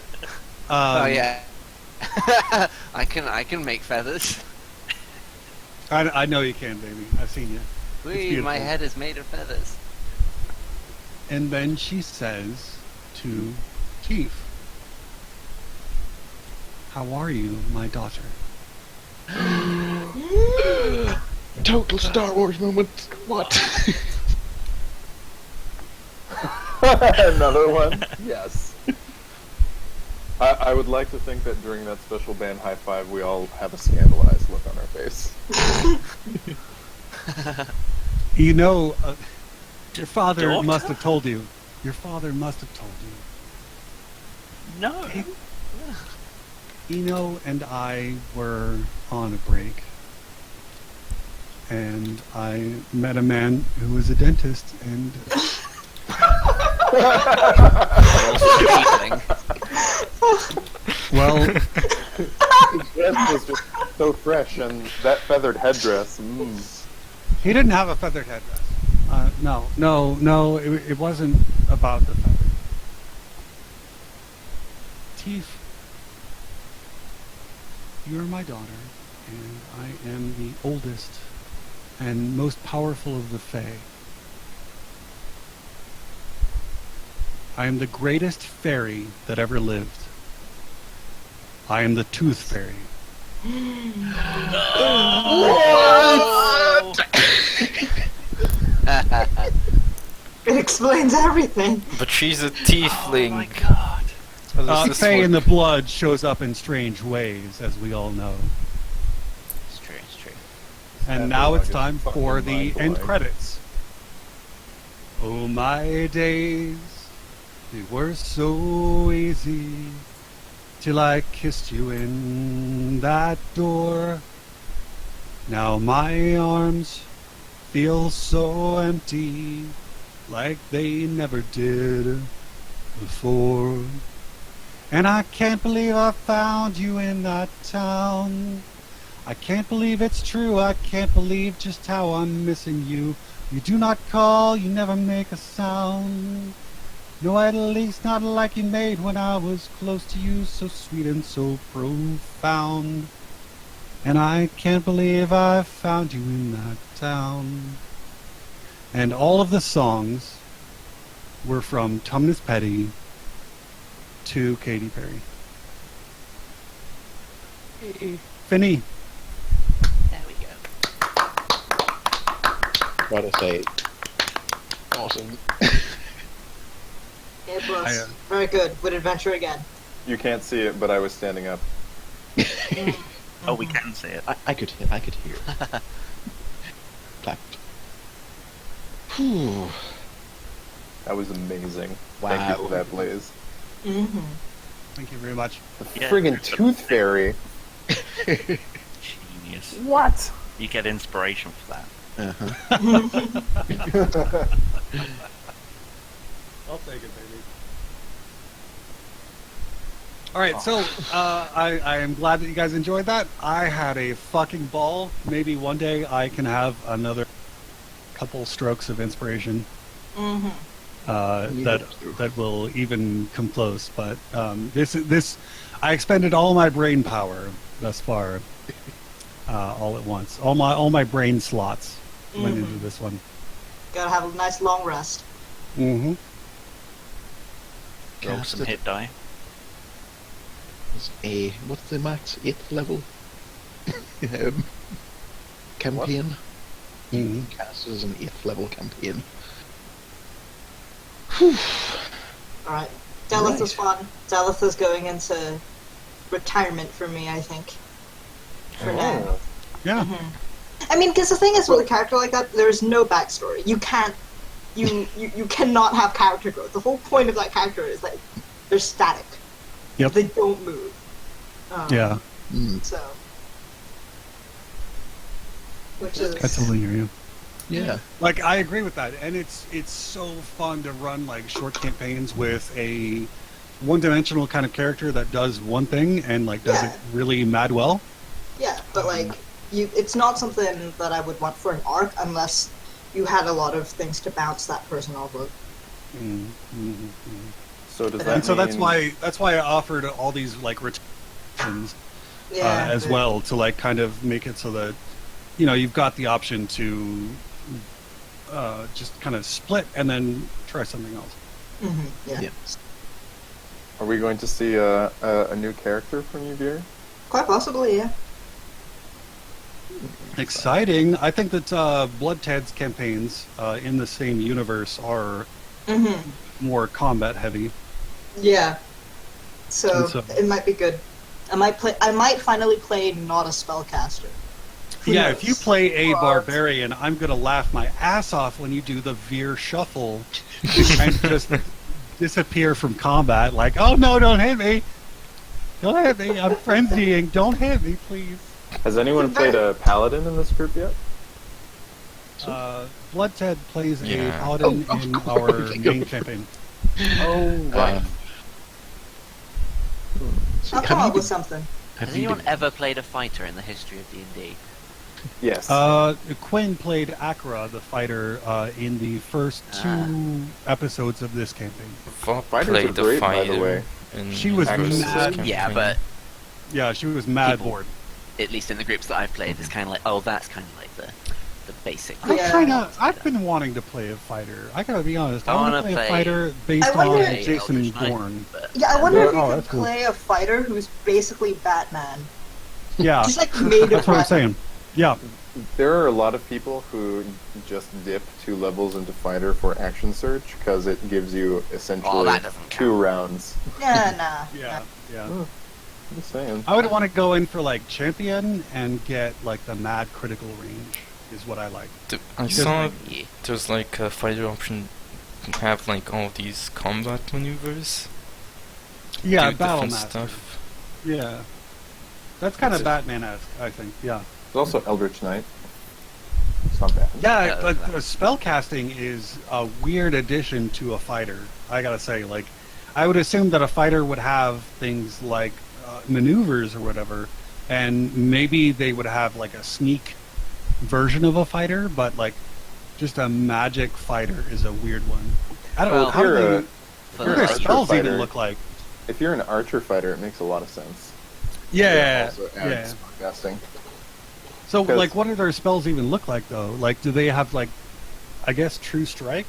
Oh yeah. I can make feathers. I know you can, baby. I've seen you. Whee, beautiful. my head is made of feathers. And then she says to Chief, "How are you, my daughter?" Total Star Wars moment. What? Another one? Yes. I would like to think that during that special band high five, we all have a scandalized look on our face. You know, your father Daughter? must have told you. Your father must have told you. No. Eno and I were on a break, and I met a man who was a dentist, and well, His dress was just so fresh, and that feathered headdress. he didn't have a feathered headdress. No, it wasn't about the feather. Teef, you're my daughter, and I am the oldest and most powerful of the Fae. I am the greatest fairy that ever lived. I am the Tooth Fairy. It explains everything. But she's a tiefling. Oh my god. How does this Fae work? in the blood shows up in strange ways, as we all know. It's true. And That now it's dialogue time is fucking for the mind-blowing. end credits. Oh, my days, they were so easy till I kissed you in that door. Now my arms feel so empty, like they never did before. And I can't believe I found you in that town. I can't believe it's true, I can't believe just how I'm missing you. You do not call, you never make a sound. No, at least not like you made when I was close to you, so sweet and so profound. And I can't believe I found you in that town. And all of the songs were from Tumnus Petty to Katy Perry. Finny. There we go. Gotta say, awesome. It was I, very good. Would adventure again. You can't see it, but I was standing up. Oh, we can see it. I could hear. Clapped. Whew. That was amazing. Wow. Thank you for that, Blaze. Mm-hmm. Thank you very much. The Yeah. friggin' Tooth Fairy. Genius. What? You get inspiration for that. Uh-huh. I'll take it, baby. Alright, so I am glad that you guys enjoyed that. I had a fucking ball. Maybe one day I can have another couple strokes of inspiration Mm-hmm. that will even come close. But this I expended all my brain power thus far, all at once. All my brain slots went into this one. Gotta have a nice long rest. Mm-hmm. Roll some hit die. what's the max 8th level campaign? You can cast as an 8th level campaign. Alright. Delith is Right. fun. Delith is going into retirement for me, I think. For now. Oh. Yeah. I mean, because the thing is, with a character like that, there's no backstory. You can't, you cannot have character growth. The whole point of that character is that they're static. Yep. They don't move. Yeah. So, which is I totally hear you. Yeah. Like, I agree with that, and it's so fun to run like short campaigns with a one-dimensional kind of character that does one thing and like does it really mad well. yeah, but like it's not something that I would want for an arc unless you had a lot of things to bounce that person off of. So does that And so that's mean- why I offered all these like retentions Yeah, as but- well to like kind of make it so that you've got the option to just kind of split and then try something else. Yeah. Yeah. Are we going to see a new character from you, Veer? Quite possibly, yeah. Exciting! I think that Blood Ted's campaigns in the same universe are more combat heavy. Yeah. So, And so- it might be good. I might finally play not a spellcaster. Who Yeah, knows? if you play a But- barbarian, I'm gonna laugh my ass off when you do the Veer shuffle and just disappear from combat. Like, oh no, don't hit me! Don't hit me! I'm frenzying! Don't hit me, please! Has anyone played a paladin in this group yet? Blood Ted plays a Yeah. paladin Oh, of in course. our main campaign. Oh, right. So I'll come have up you with something. have Has you anyone been- ever played a fighter in the history of D&D? Yes. Quinn played Akra, the fighter, in the first two episodes of this campaign. Bob Fighters are played the great, by the fighter. way. in She was Bruce's mad. Yeah, campaign. but Yeah, she was mad People- bored. at least in the groups that I've played, it's kind of like, oh, that's kind of like the basic. Yeah. I've been wanting to play a fighter. I gotta be honest. I I want to wanna play a play- fighter based I wonder- on Jason Eldritch Knight, Bourne. but- Yeah, I wonder if you Oh, could that's cool. play a fighter who's basically Batman. Yeah, Just like made of that's what I'm Batman. saying. Yeah, There are a lot of people who just dip 2 levels into fighter for action surge because it gives you essentially that doesn't 2 count. rounds. Yeah, nah. yeah. I'm just saying. I would want to go in for like champion and get like the mad critical range is what I like. I Just saw like- Yeah. there's like a fighter option can have like all these combat maneuvers. Yeah, do battle different master. stuff. Yeah, that's kind of That's Batman-esque, I think. Yeah. There's also Eldritch Knight. It's not bad. Yeah, Yeah, but that's- spell casting is a weird addition to a fighter. I gotta say, like, I would assume that a fighter would have things like maneuvers or whatever, and maybe they would have like a sneak version of a fighter, but like just a magic fighter is a weird one. I don't know. Well, How do you're they, a- For what do you're their an archer spells even fighter. look like? If you're an archer fighter, it makes a lot of sense. Yeah, Also yeah. adds spellcasting. So, Because- like, what do their spells even look like, though? Like, do they have, like, I guess, True Strike?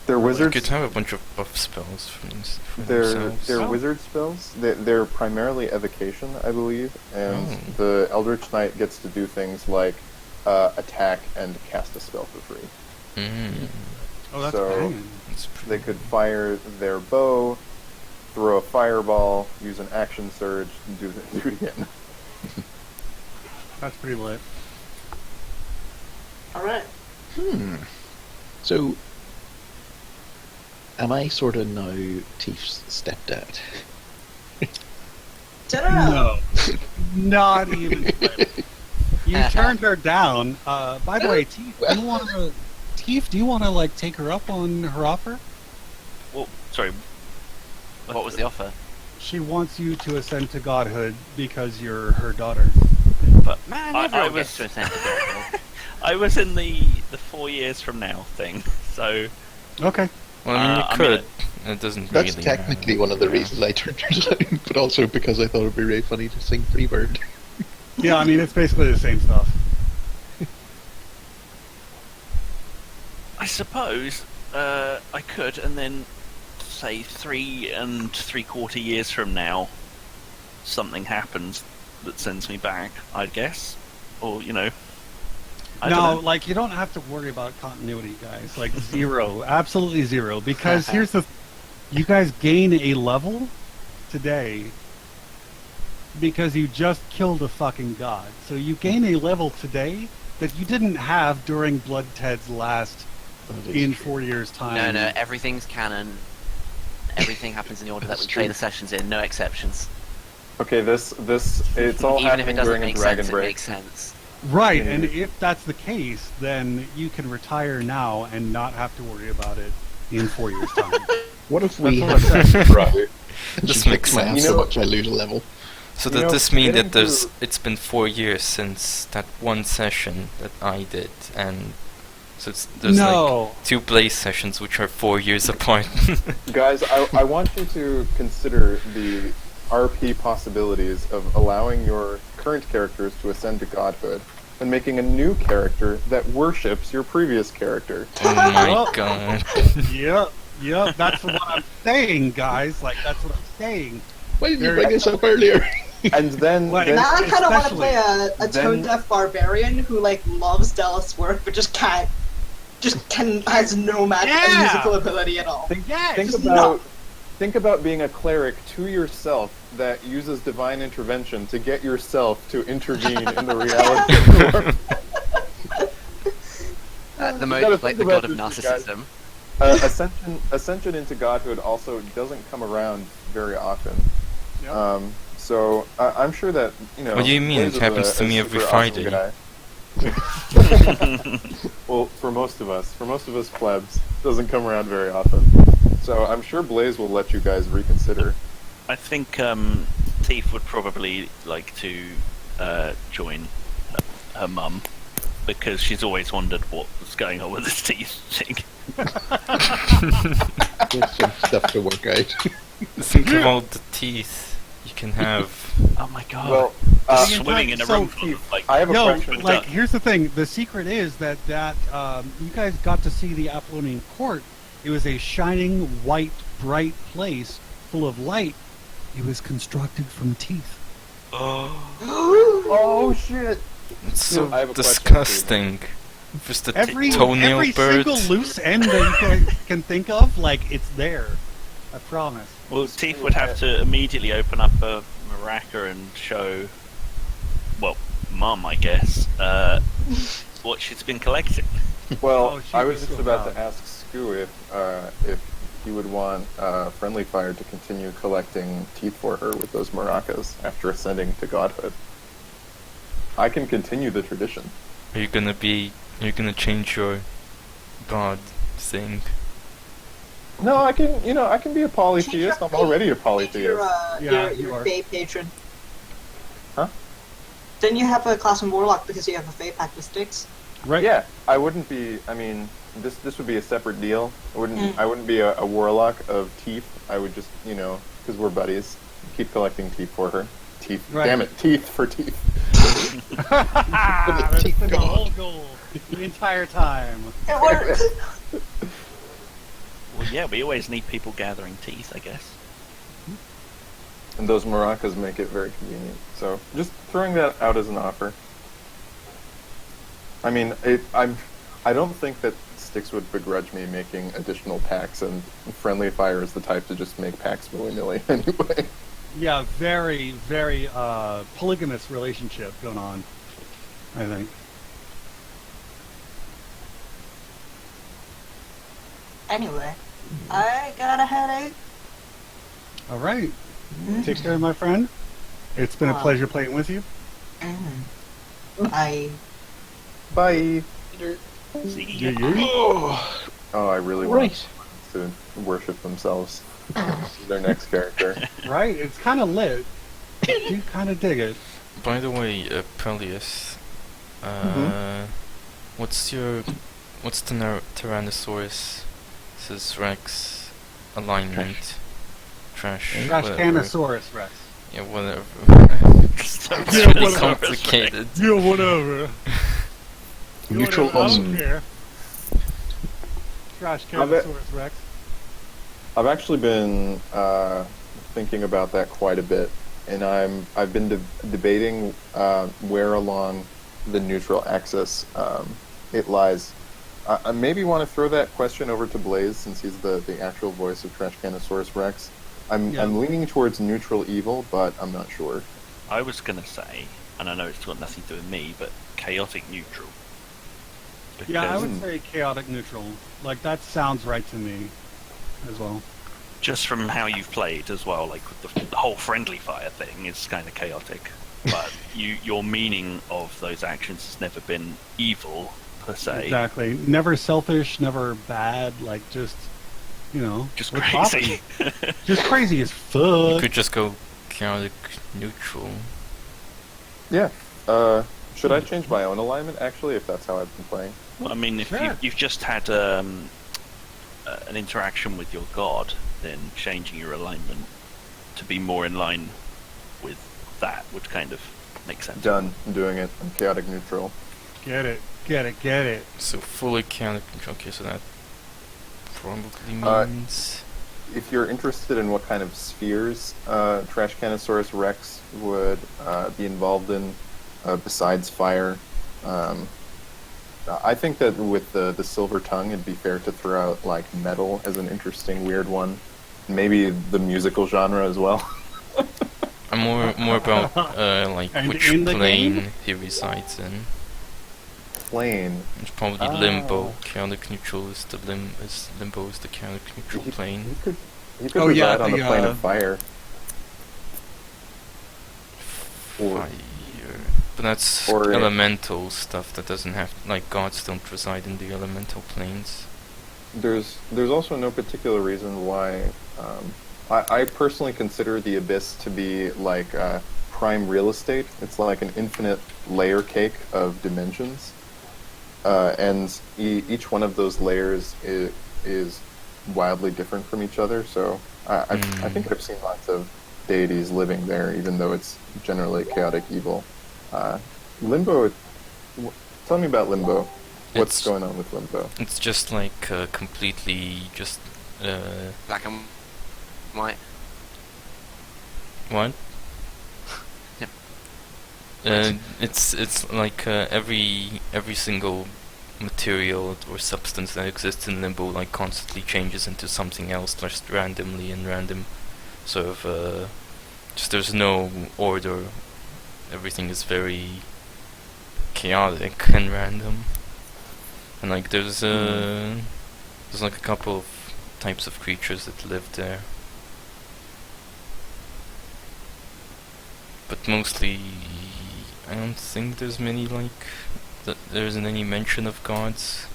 They're You wizards. could have a bunch of buff spells for They're themselves. Oh. wizard spells. They're primarily evocation, I believe, and Oh. the Eldritch Knight gets to do things like attack and cast a spell for free. Oh, that's So- banging. That's pretty They could fire their bow, throw a fireball, use an action surge, and do it again. That's pretty lit. Alright. So, am I sort of now Tief's stepdad? Don't know. No. Not even slightly. You turned her down. By the way, Teef, do you want to, like, take her up on her offer? Well, sorry. What was the offer? She wants you to ascend to godhood because you're her daughter. But Man, I everyone was- gets to attend to God. I was in the 4 years from now thing, so Okay. Well, I mean, you I could. mean, It doesn't That's really technically matter. one of the reasons I turned her down, but also because I thought it'd be really funny to sing Freebird. Yeah, I mean, it's basically the same stuff. I suppose I could, and then say 3 3/4 years from now, something happens that sends me back, I guess. Or, you know... I No, don't know. like, you don't have to worry about continuity, guys. Like, zero. Absolutely zero. Because here's the... You guys gain a level today because you just killed a fucking god. So you gain a level today that you didn't have during Blood Ted's last in 4 years' time. No, everything's canon. Everything happens in the order that we That's play true. the sessions in, no exceptions. Okay, this it's all Even if happening it doesn't during a make dragon sense, it break. makes sense. Right, Yeah. and if that's the case, then you can retire now and not have to worry about it in 4 years' time. What if we That's have what I'm that brother? This She makes kicks my sense. ass You so know- much I lose a level. So You does know, this mean getting that to- it's been 4 years since that one session that I did, and so there's like No. 2 Blaze sessions which are 4 years apart. Guys, I want you to consider the RP possibilities of allowing your current characters to ascend to godhood and making a new character that worships your previous character. Oh my Well- god. Yep, that's what I'm saying, guys. Like, that's what I'm saying. Why didn't you Very- bring this up earlier? And then, Like- then Now I kind of want to Especially- play a then- tone-deaf barbarian who like loves Dallas' work but just has no Yeah! musical ability at all. Yeah, think just about being a cleric to yourself that uses divine intervention to get yourself to intervene in the reality of the world. The gotta most like think the about god of this, you guys. narcissism. Ascension into godhood also doesn't come around very often. Yep. So I'm sure that What do you mean? Blaze It is happens a to me every super awesome Friday. guy. Well, for most of us plebs, it doesn't come around very often. So I'm sure Blaze will let you guys reconsider. I think Thief would probably like to join her mum because she's always wondered what was going on with this teeth thing. There's some stuff to work out. Think about the teeth you can have. Oh my god! Well, Swimming in a so- room full of like. I have a Yo, question. like, here's the thing. The secret is that you guys got to see the Apollonian court. It was a shining, white, bright place full of light. It was constructed from teeth. Oh shit! It's so I have a question, disgusting. Just a Every toenail every bird. single loose end that you can think of, like, it's there. I promise. Well, Teeth would have to immediately open up a maraca and show, well, Mum, I guess, what she's been collecting. Well, Oh, she I was was just so about proud. to ask Skoo if he would want Friendly Fire to continue collecting teeth for her with those maracas after ascending to godhood. I can continue the tradition. Are you gonna change your god thing? No, I can be a polytheist. I'm already a polytheist. Yeah, you you're are. a Fae patron. Huh? Then you have a class in Warlock because you have a Fae pact with sticks. Right? Yeah, I wouldn't be. I mean, this would be a separate deal. I Mm. wouldn't be a warlock of teeth. I would just, because we're buddies, keep collecting teeth for her. Teeth. Right. Damn it, teeth for teeth. That's been the whole goal the entire time. It works. Well, yeah, we always need people gathering teeth, I guess. And those maracas make it very convenient. So just throwing that out as an offer. I mean, I don't think that Styx would begrudge me making additional packs, and Friendly Fire is the type to just make packs willy-nilly anyway. Yeah, very, very polygamous relationship going on, I think. Anyway, I got a headache. All right. Take care, my friend. It's been a Wow. pleasure playing with you. I Bye. See Yeah, ya. yeah. Oh, I really want to worship themselves. See their next character. Right? It's kind of lit. I do kind of dig it. By the way, Pelias, what's the Tyrannosaurus Rex alignment? Trash. whatever. Trashcanosaurus Rex. Yeah, whatever. So It's Yeah, really whatever. complicated. Yeah, whatever. Neutral I awesome. don't care. Trashcanosaurus Rex. I've actually been thinking about that quite a bit, and I've been debating where along the neutral axis it lies. I maybe want to throw that question over to Blaze, since he's the actual voice of Trashcanosaurus Rex. I'm leaning towards neutral evil, but I'm not sure. I was gonna say, and I know it's got nothing to do with me, but chaotic neutral. Yeah, I Because would say chaotic neutral. Like, that sounds right to me as well. just from how you've played as well, like the whole friendly fire thing is kind of chaotic. But your meaning of those actions has never been evil per se. Exactly. Never selfish, never bad, like just, Just we're crazy. talking. Just crazy as You fuck. could just go chaotic neutral. Yeah. Should I change my own alignment, actually, if that's how I've been playing? Well, I mean, if Sure. you've just had an interaction with your god, then changing your alignment to be more in line with that would kind of make sense. Done. I'm doing it. I'm chaotic neutral. Get it, get it, get it. So fully chaotic neutral. Okay, so that probably Uh, means... If you're interested in what kind of spheres Trashcanosaurus Rex would be involved in, besides fire, I think that with the silver tongue, it'd be fair to throw out like metal as an interesting, weird one. Maybe the musical genre as well. I'm more about like And which in the plane game? he resides in. Plane. It's probably Oh. limbo. Chaotic neutral is limbo is the chaotic neutral He plane. could Oh, yeah, reside on the the, plane of fire. Or- Fire. But that's or, elemental stuff that doesn't have, like, gods don't reside in the elemental planes. There's also no particular reason why. I personally consider the abyss to be like prime real estate. It's like an infinite layer cake of dimensions, and each one of those layers is wildly different from each other. So I think I've seen lots of deities living there, even though it's generally chaotic evil. Limbo. Tell me about Limbo. What's It's- going on with Limbo? It's just like completely just Black and white. what? Yep. It's like every single material or substance that exists in limbo like constantly changes into something else just randomly in random sort of just there's no order. Everything is very chaotic and random. And like there's like a couple of types of creatures that live there. But mostly I don't think there's many like there isn't any mention of gods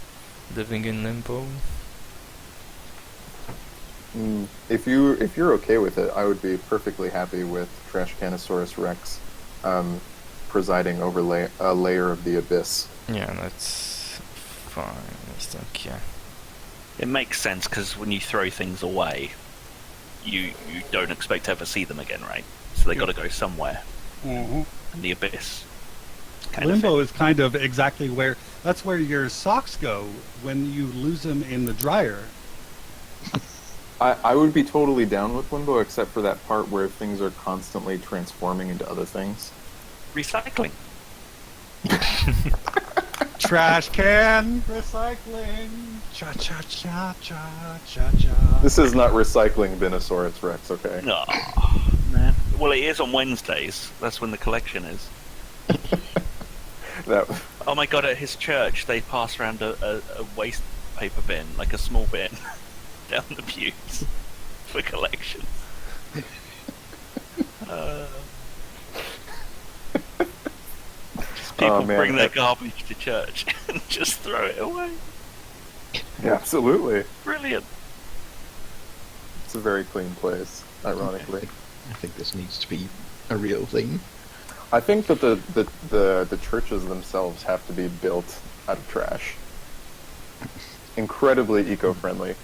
living in limbo. If you're okay with it, I would be perfectly happy with Trashcanosaurus Rex presiding over a layer of the abyss. Yeah, that's fine. I think, yeah. It makes sense because when you throw things away, you don't expect to ever see them again, right? So they got to go somewhere, Mhm. and the abyss. Kind of Limbo thing. is kind of exactly that's where your socks go when you lose them in the dryer. I would be totally down with Limbo, except for that part where things are constantly transforming into other things. Recycling. Trash can recycling. Cha cha cha cha cha cha. This is not recycling Binosaurus Rex, okay? No, man. Well, it is on Wednesdays. That's when the collection is. That Oh my god! At his church, they pass around a waste paper bin, like a small bin, down the pews for collection. Just people man, bring their that- garbage to church and just throw it away. absolutely. Brilliant. It's a very clean place, ironically. I think this needs to be a real thing. I think that the churches themselves have to be built out of trash. Incredibly eco-friendly.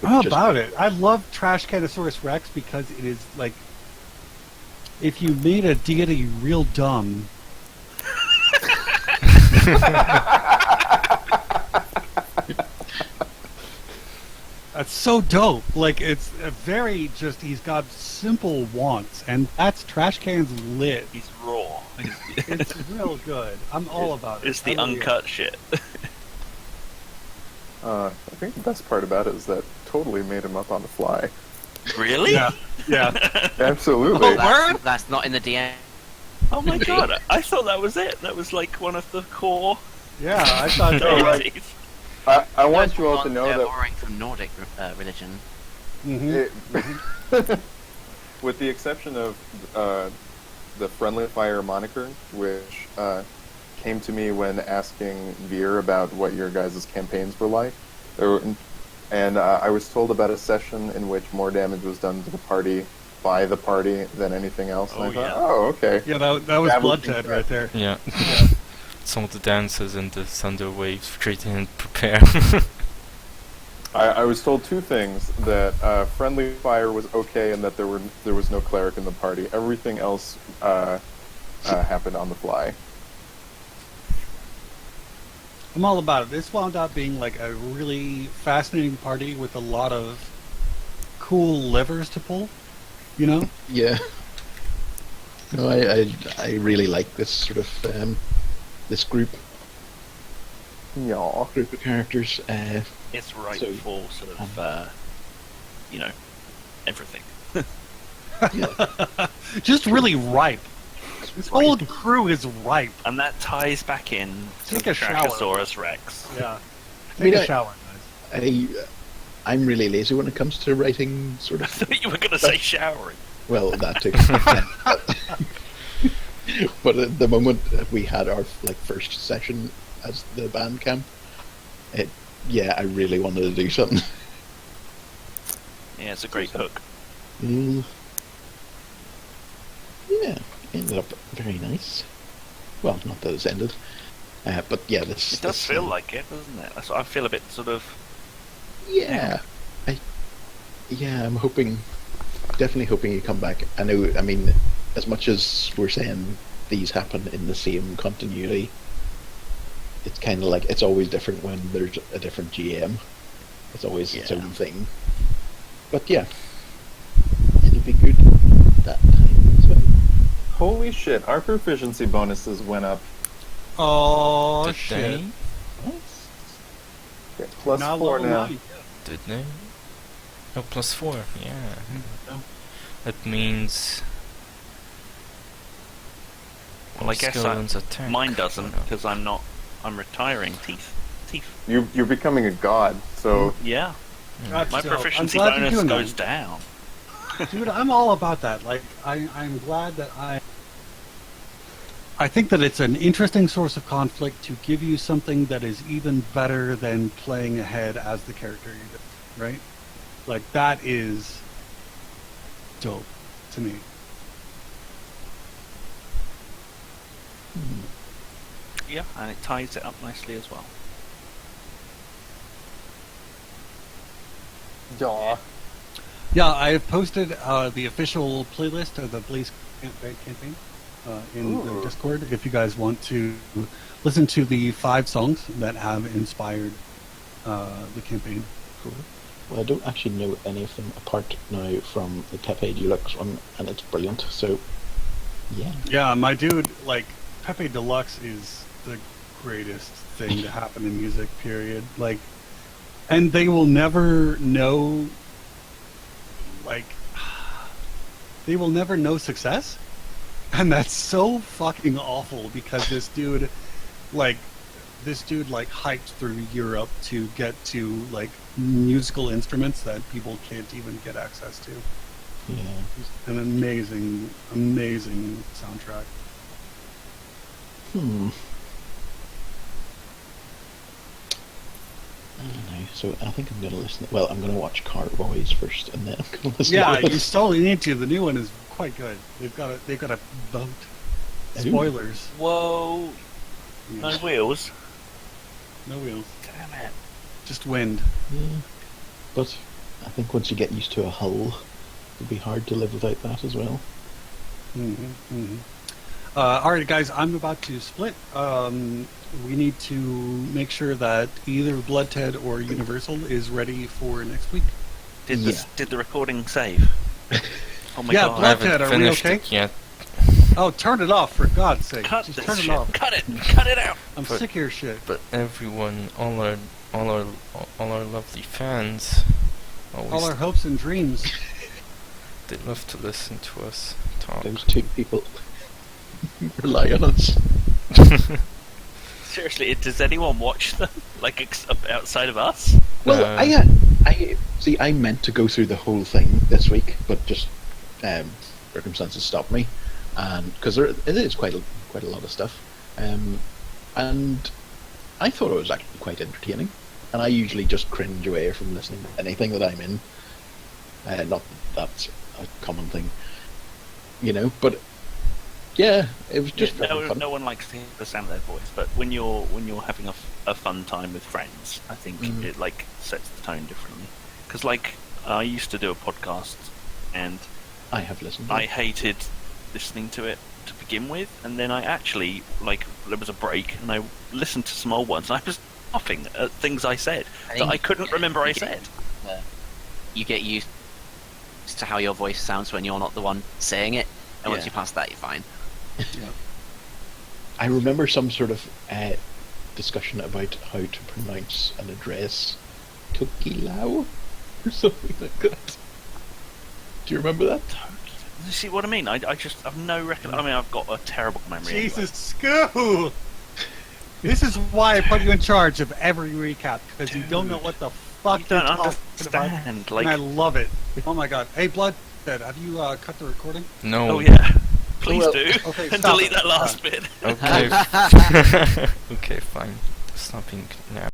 How Just- about it? I love Trashcanosaurus Rex because it is like if you made a deity real dumb. That's so dope. Like, it's a very just, he's got simple wants, and that's Trash Can's lit. He's raw. It's real good. I'm all about it. It's the I really am. uncut shit. I think the best part about it is that totally made him up on the fly. Really? Yeah, yeah. Absolutely. Oh, That's not in the DM. Oh my god, I thought that was it. That was like one of the core Yeah, I thought No, that. like- deities. I want you all to know that borrowing from Nordic religion. Mhm. it, with the exception of the Friendly Fire moniker, which came to me when asking Veer about what your guys' campaigns were like, and I was told about a session in which more damage was done to the party by the party than anything else. And Oh, I thought, yeah. oh, okay. Yeah, that was That would Bloodshed be right there. Yeah. Some of the dancers in the Thunder Waves retreat and prepare. I was told two things: that Friendly Fire was okay, and that there was no cleric in the party. Everything else happened on the fly. I'm all about it. This wound up being like a really fascinating party with a lot of cool levers to pull. You know? Yeah. No, I really like this sort of this group Yeah. of characters. It's right So, for sort of, everything. Just really ripe. This whole crew is ripe. And that ties back in to Take a shower. Trachosaurus Rex. Yeah. I mean, Take a I- shower, guys. I'm really lazy when it comes to writing sort I of. thought you were going to say showering. Well, that too. But at the moment we had our first session as the Bandcamp, I really wanted to do something. Yeah, it's a great hook. Mm. Yeah, ended up very nice. Well, not that it's ended, but yeah, this. It does this, feel like it, doesn't it? That's what I feel a bit sort of. Yeah, I'm hoping, definitely hoping you come back. I know. I mean, as much as we're saying these happen in the same continuity, it's kind of like it's always different when there's a different GM. It's always its Yeah. own thing. But yeah, it'll be good that time as well. Holy shit! Our proficiency bonuses went up. Oh, Did shit. they? Okay, plus Now 4 level now. 9. Did they? Oh, +4. Yeah. That means. Well, I guess Skeletons attack. mine doesn't, Oh, no. because I'm retiring. Teeth. You're becoming a god, so Yeah. That's My dope. I'm proficiency glad you're bonus doing goes that. down. Dude, I'm all about that. Like, I'm glad that I think that it's an interesting source of conflict to give you something that is even better than playing ahead as the character you did, right? Like, that is dope to me. Yeah, and it ties it up nicely as well. yeah. Yeah, I have posted the official playlist of the Blaze campaign in the Ooh. Discord if you guys want to listen to the 5 songs that have inspired the campaign. Cool. Well, I don't actually know any of them apart now from the Pepe Deluxe one, and it's brilliant. So, yeah. Yeah, my dude, like, Pepe Deluxe is the greatest thing to happen in music, period. Like, and they will never know, like, they will never know success. And that's so fucking awful because this dude, like, hiked through Europe to get to, like, musical instruments that people can't even get access to. Yeah. An amazing, amazing soundtrack. I don't know. So I think I'm going to listen. Well, I'm going to watch Car Boys first, and then I'm going to listen. Yeah, to you this. totally need to. The new one is quite good. They've got a boat. Ooh. Spoilers. Whoa! Yeah. No wheels. No wheels. Damn it. Just wind. Yeah. But I think once you get used to a hull, it'll be hard to live without that as well. Mm-hmm, mm-hmm. All right, guys, I'm about to split. We need to make sure that either Blood Ted or Universal is ready for next week. Did Yeah. the recording save? Oh my Yeah, god! I Blood haven't Ted, are we finished okay? it yet. Oh, turn it off, for God's sake. Cut Just this turn shit. it off. Cut it out. I'm But- sick of your shit. But everyone, all our lovely fans, All always our hopes and dreams. they love to listen to us talk. Those two people rely on us. Seriously, does anyone watch them? Like outside of us? Well, Uh, I see. I meant to go through the whole thing this week, but just circumstances stopped me, and because it is quite a lot of stuff, and I thought it was actually quite entertaining, and I usually just cringe away from listening to anything that I'm in. Not that that's a common thing, but yeah, it was just very fun. No one likes to hear the sound of their voice, but when you're having a fun time with friends, I think it like sets the tone differently. Because like I used to do a podcast, and I have listened to I it. hated listening to it to begin with, and then I actually there was a break, and I listened to some old ones, and I was laughing at things I said that I couldn't remember I said. You get used to how your voice sounds when you're not the one saying it, and once Yeah. you pass that, you're fine. I remember some sort of discussion about how to pronounce an address, Tokilau, or something like that. Do you remember that? You see what I mean? I just have no recollection. I mean, I've got a terrible memory. Jesus, Scoo! This is why I put you in charge of every recap, because you don't know what the fuck You don't you're talking understand. about. Like, And I love it. Oh my god. Hey, Blood, have you cut the recording? no. oh yeah, please Well, do, okay, and stop delete it. that last bit. Okay. Okay, fine. Stopping now.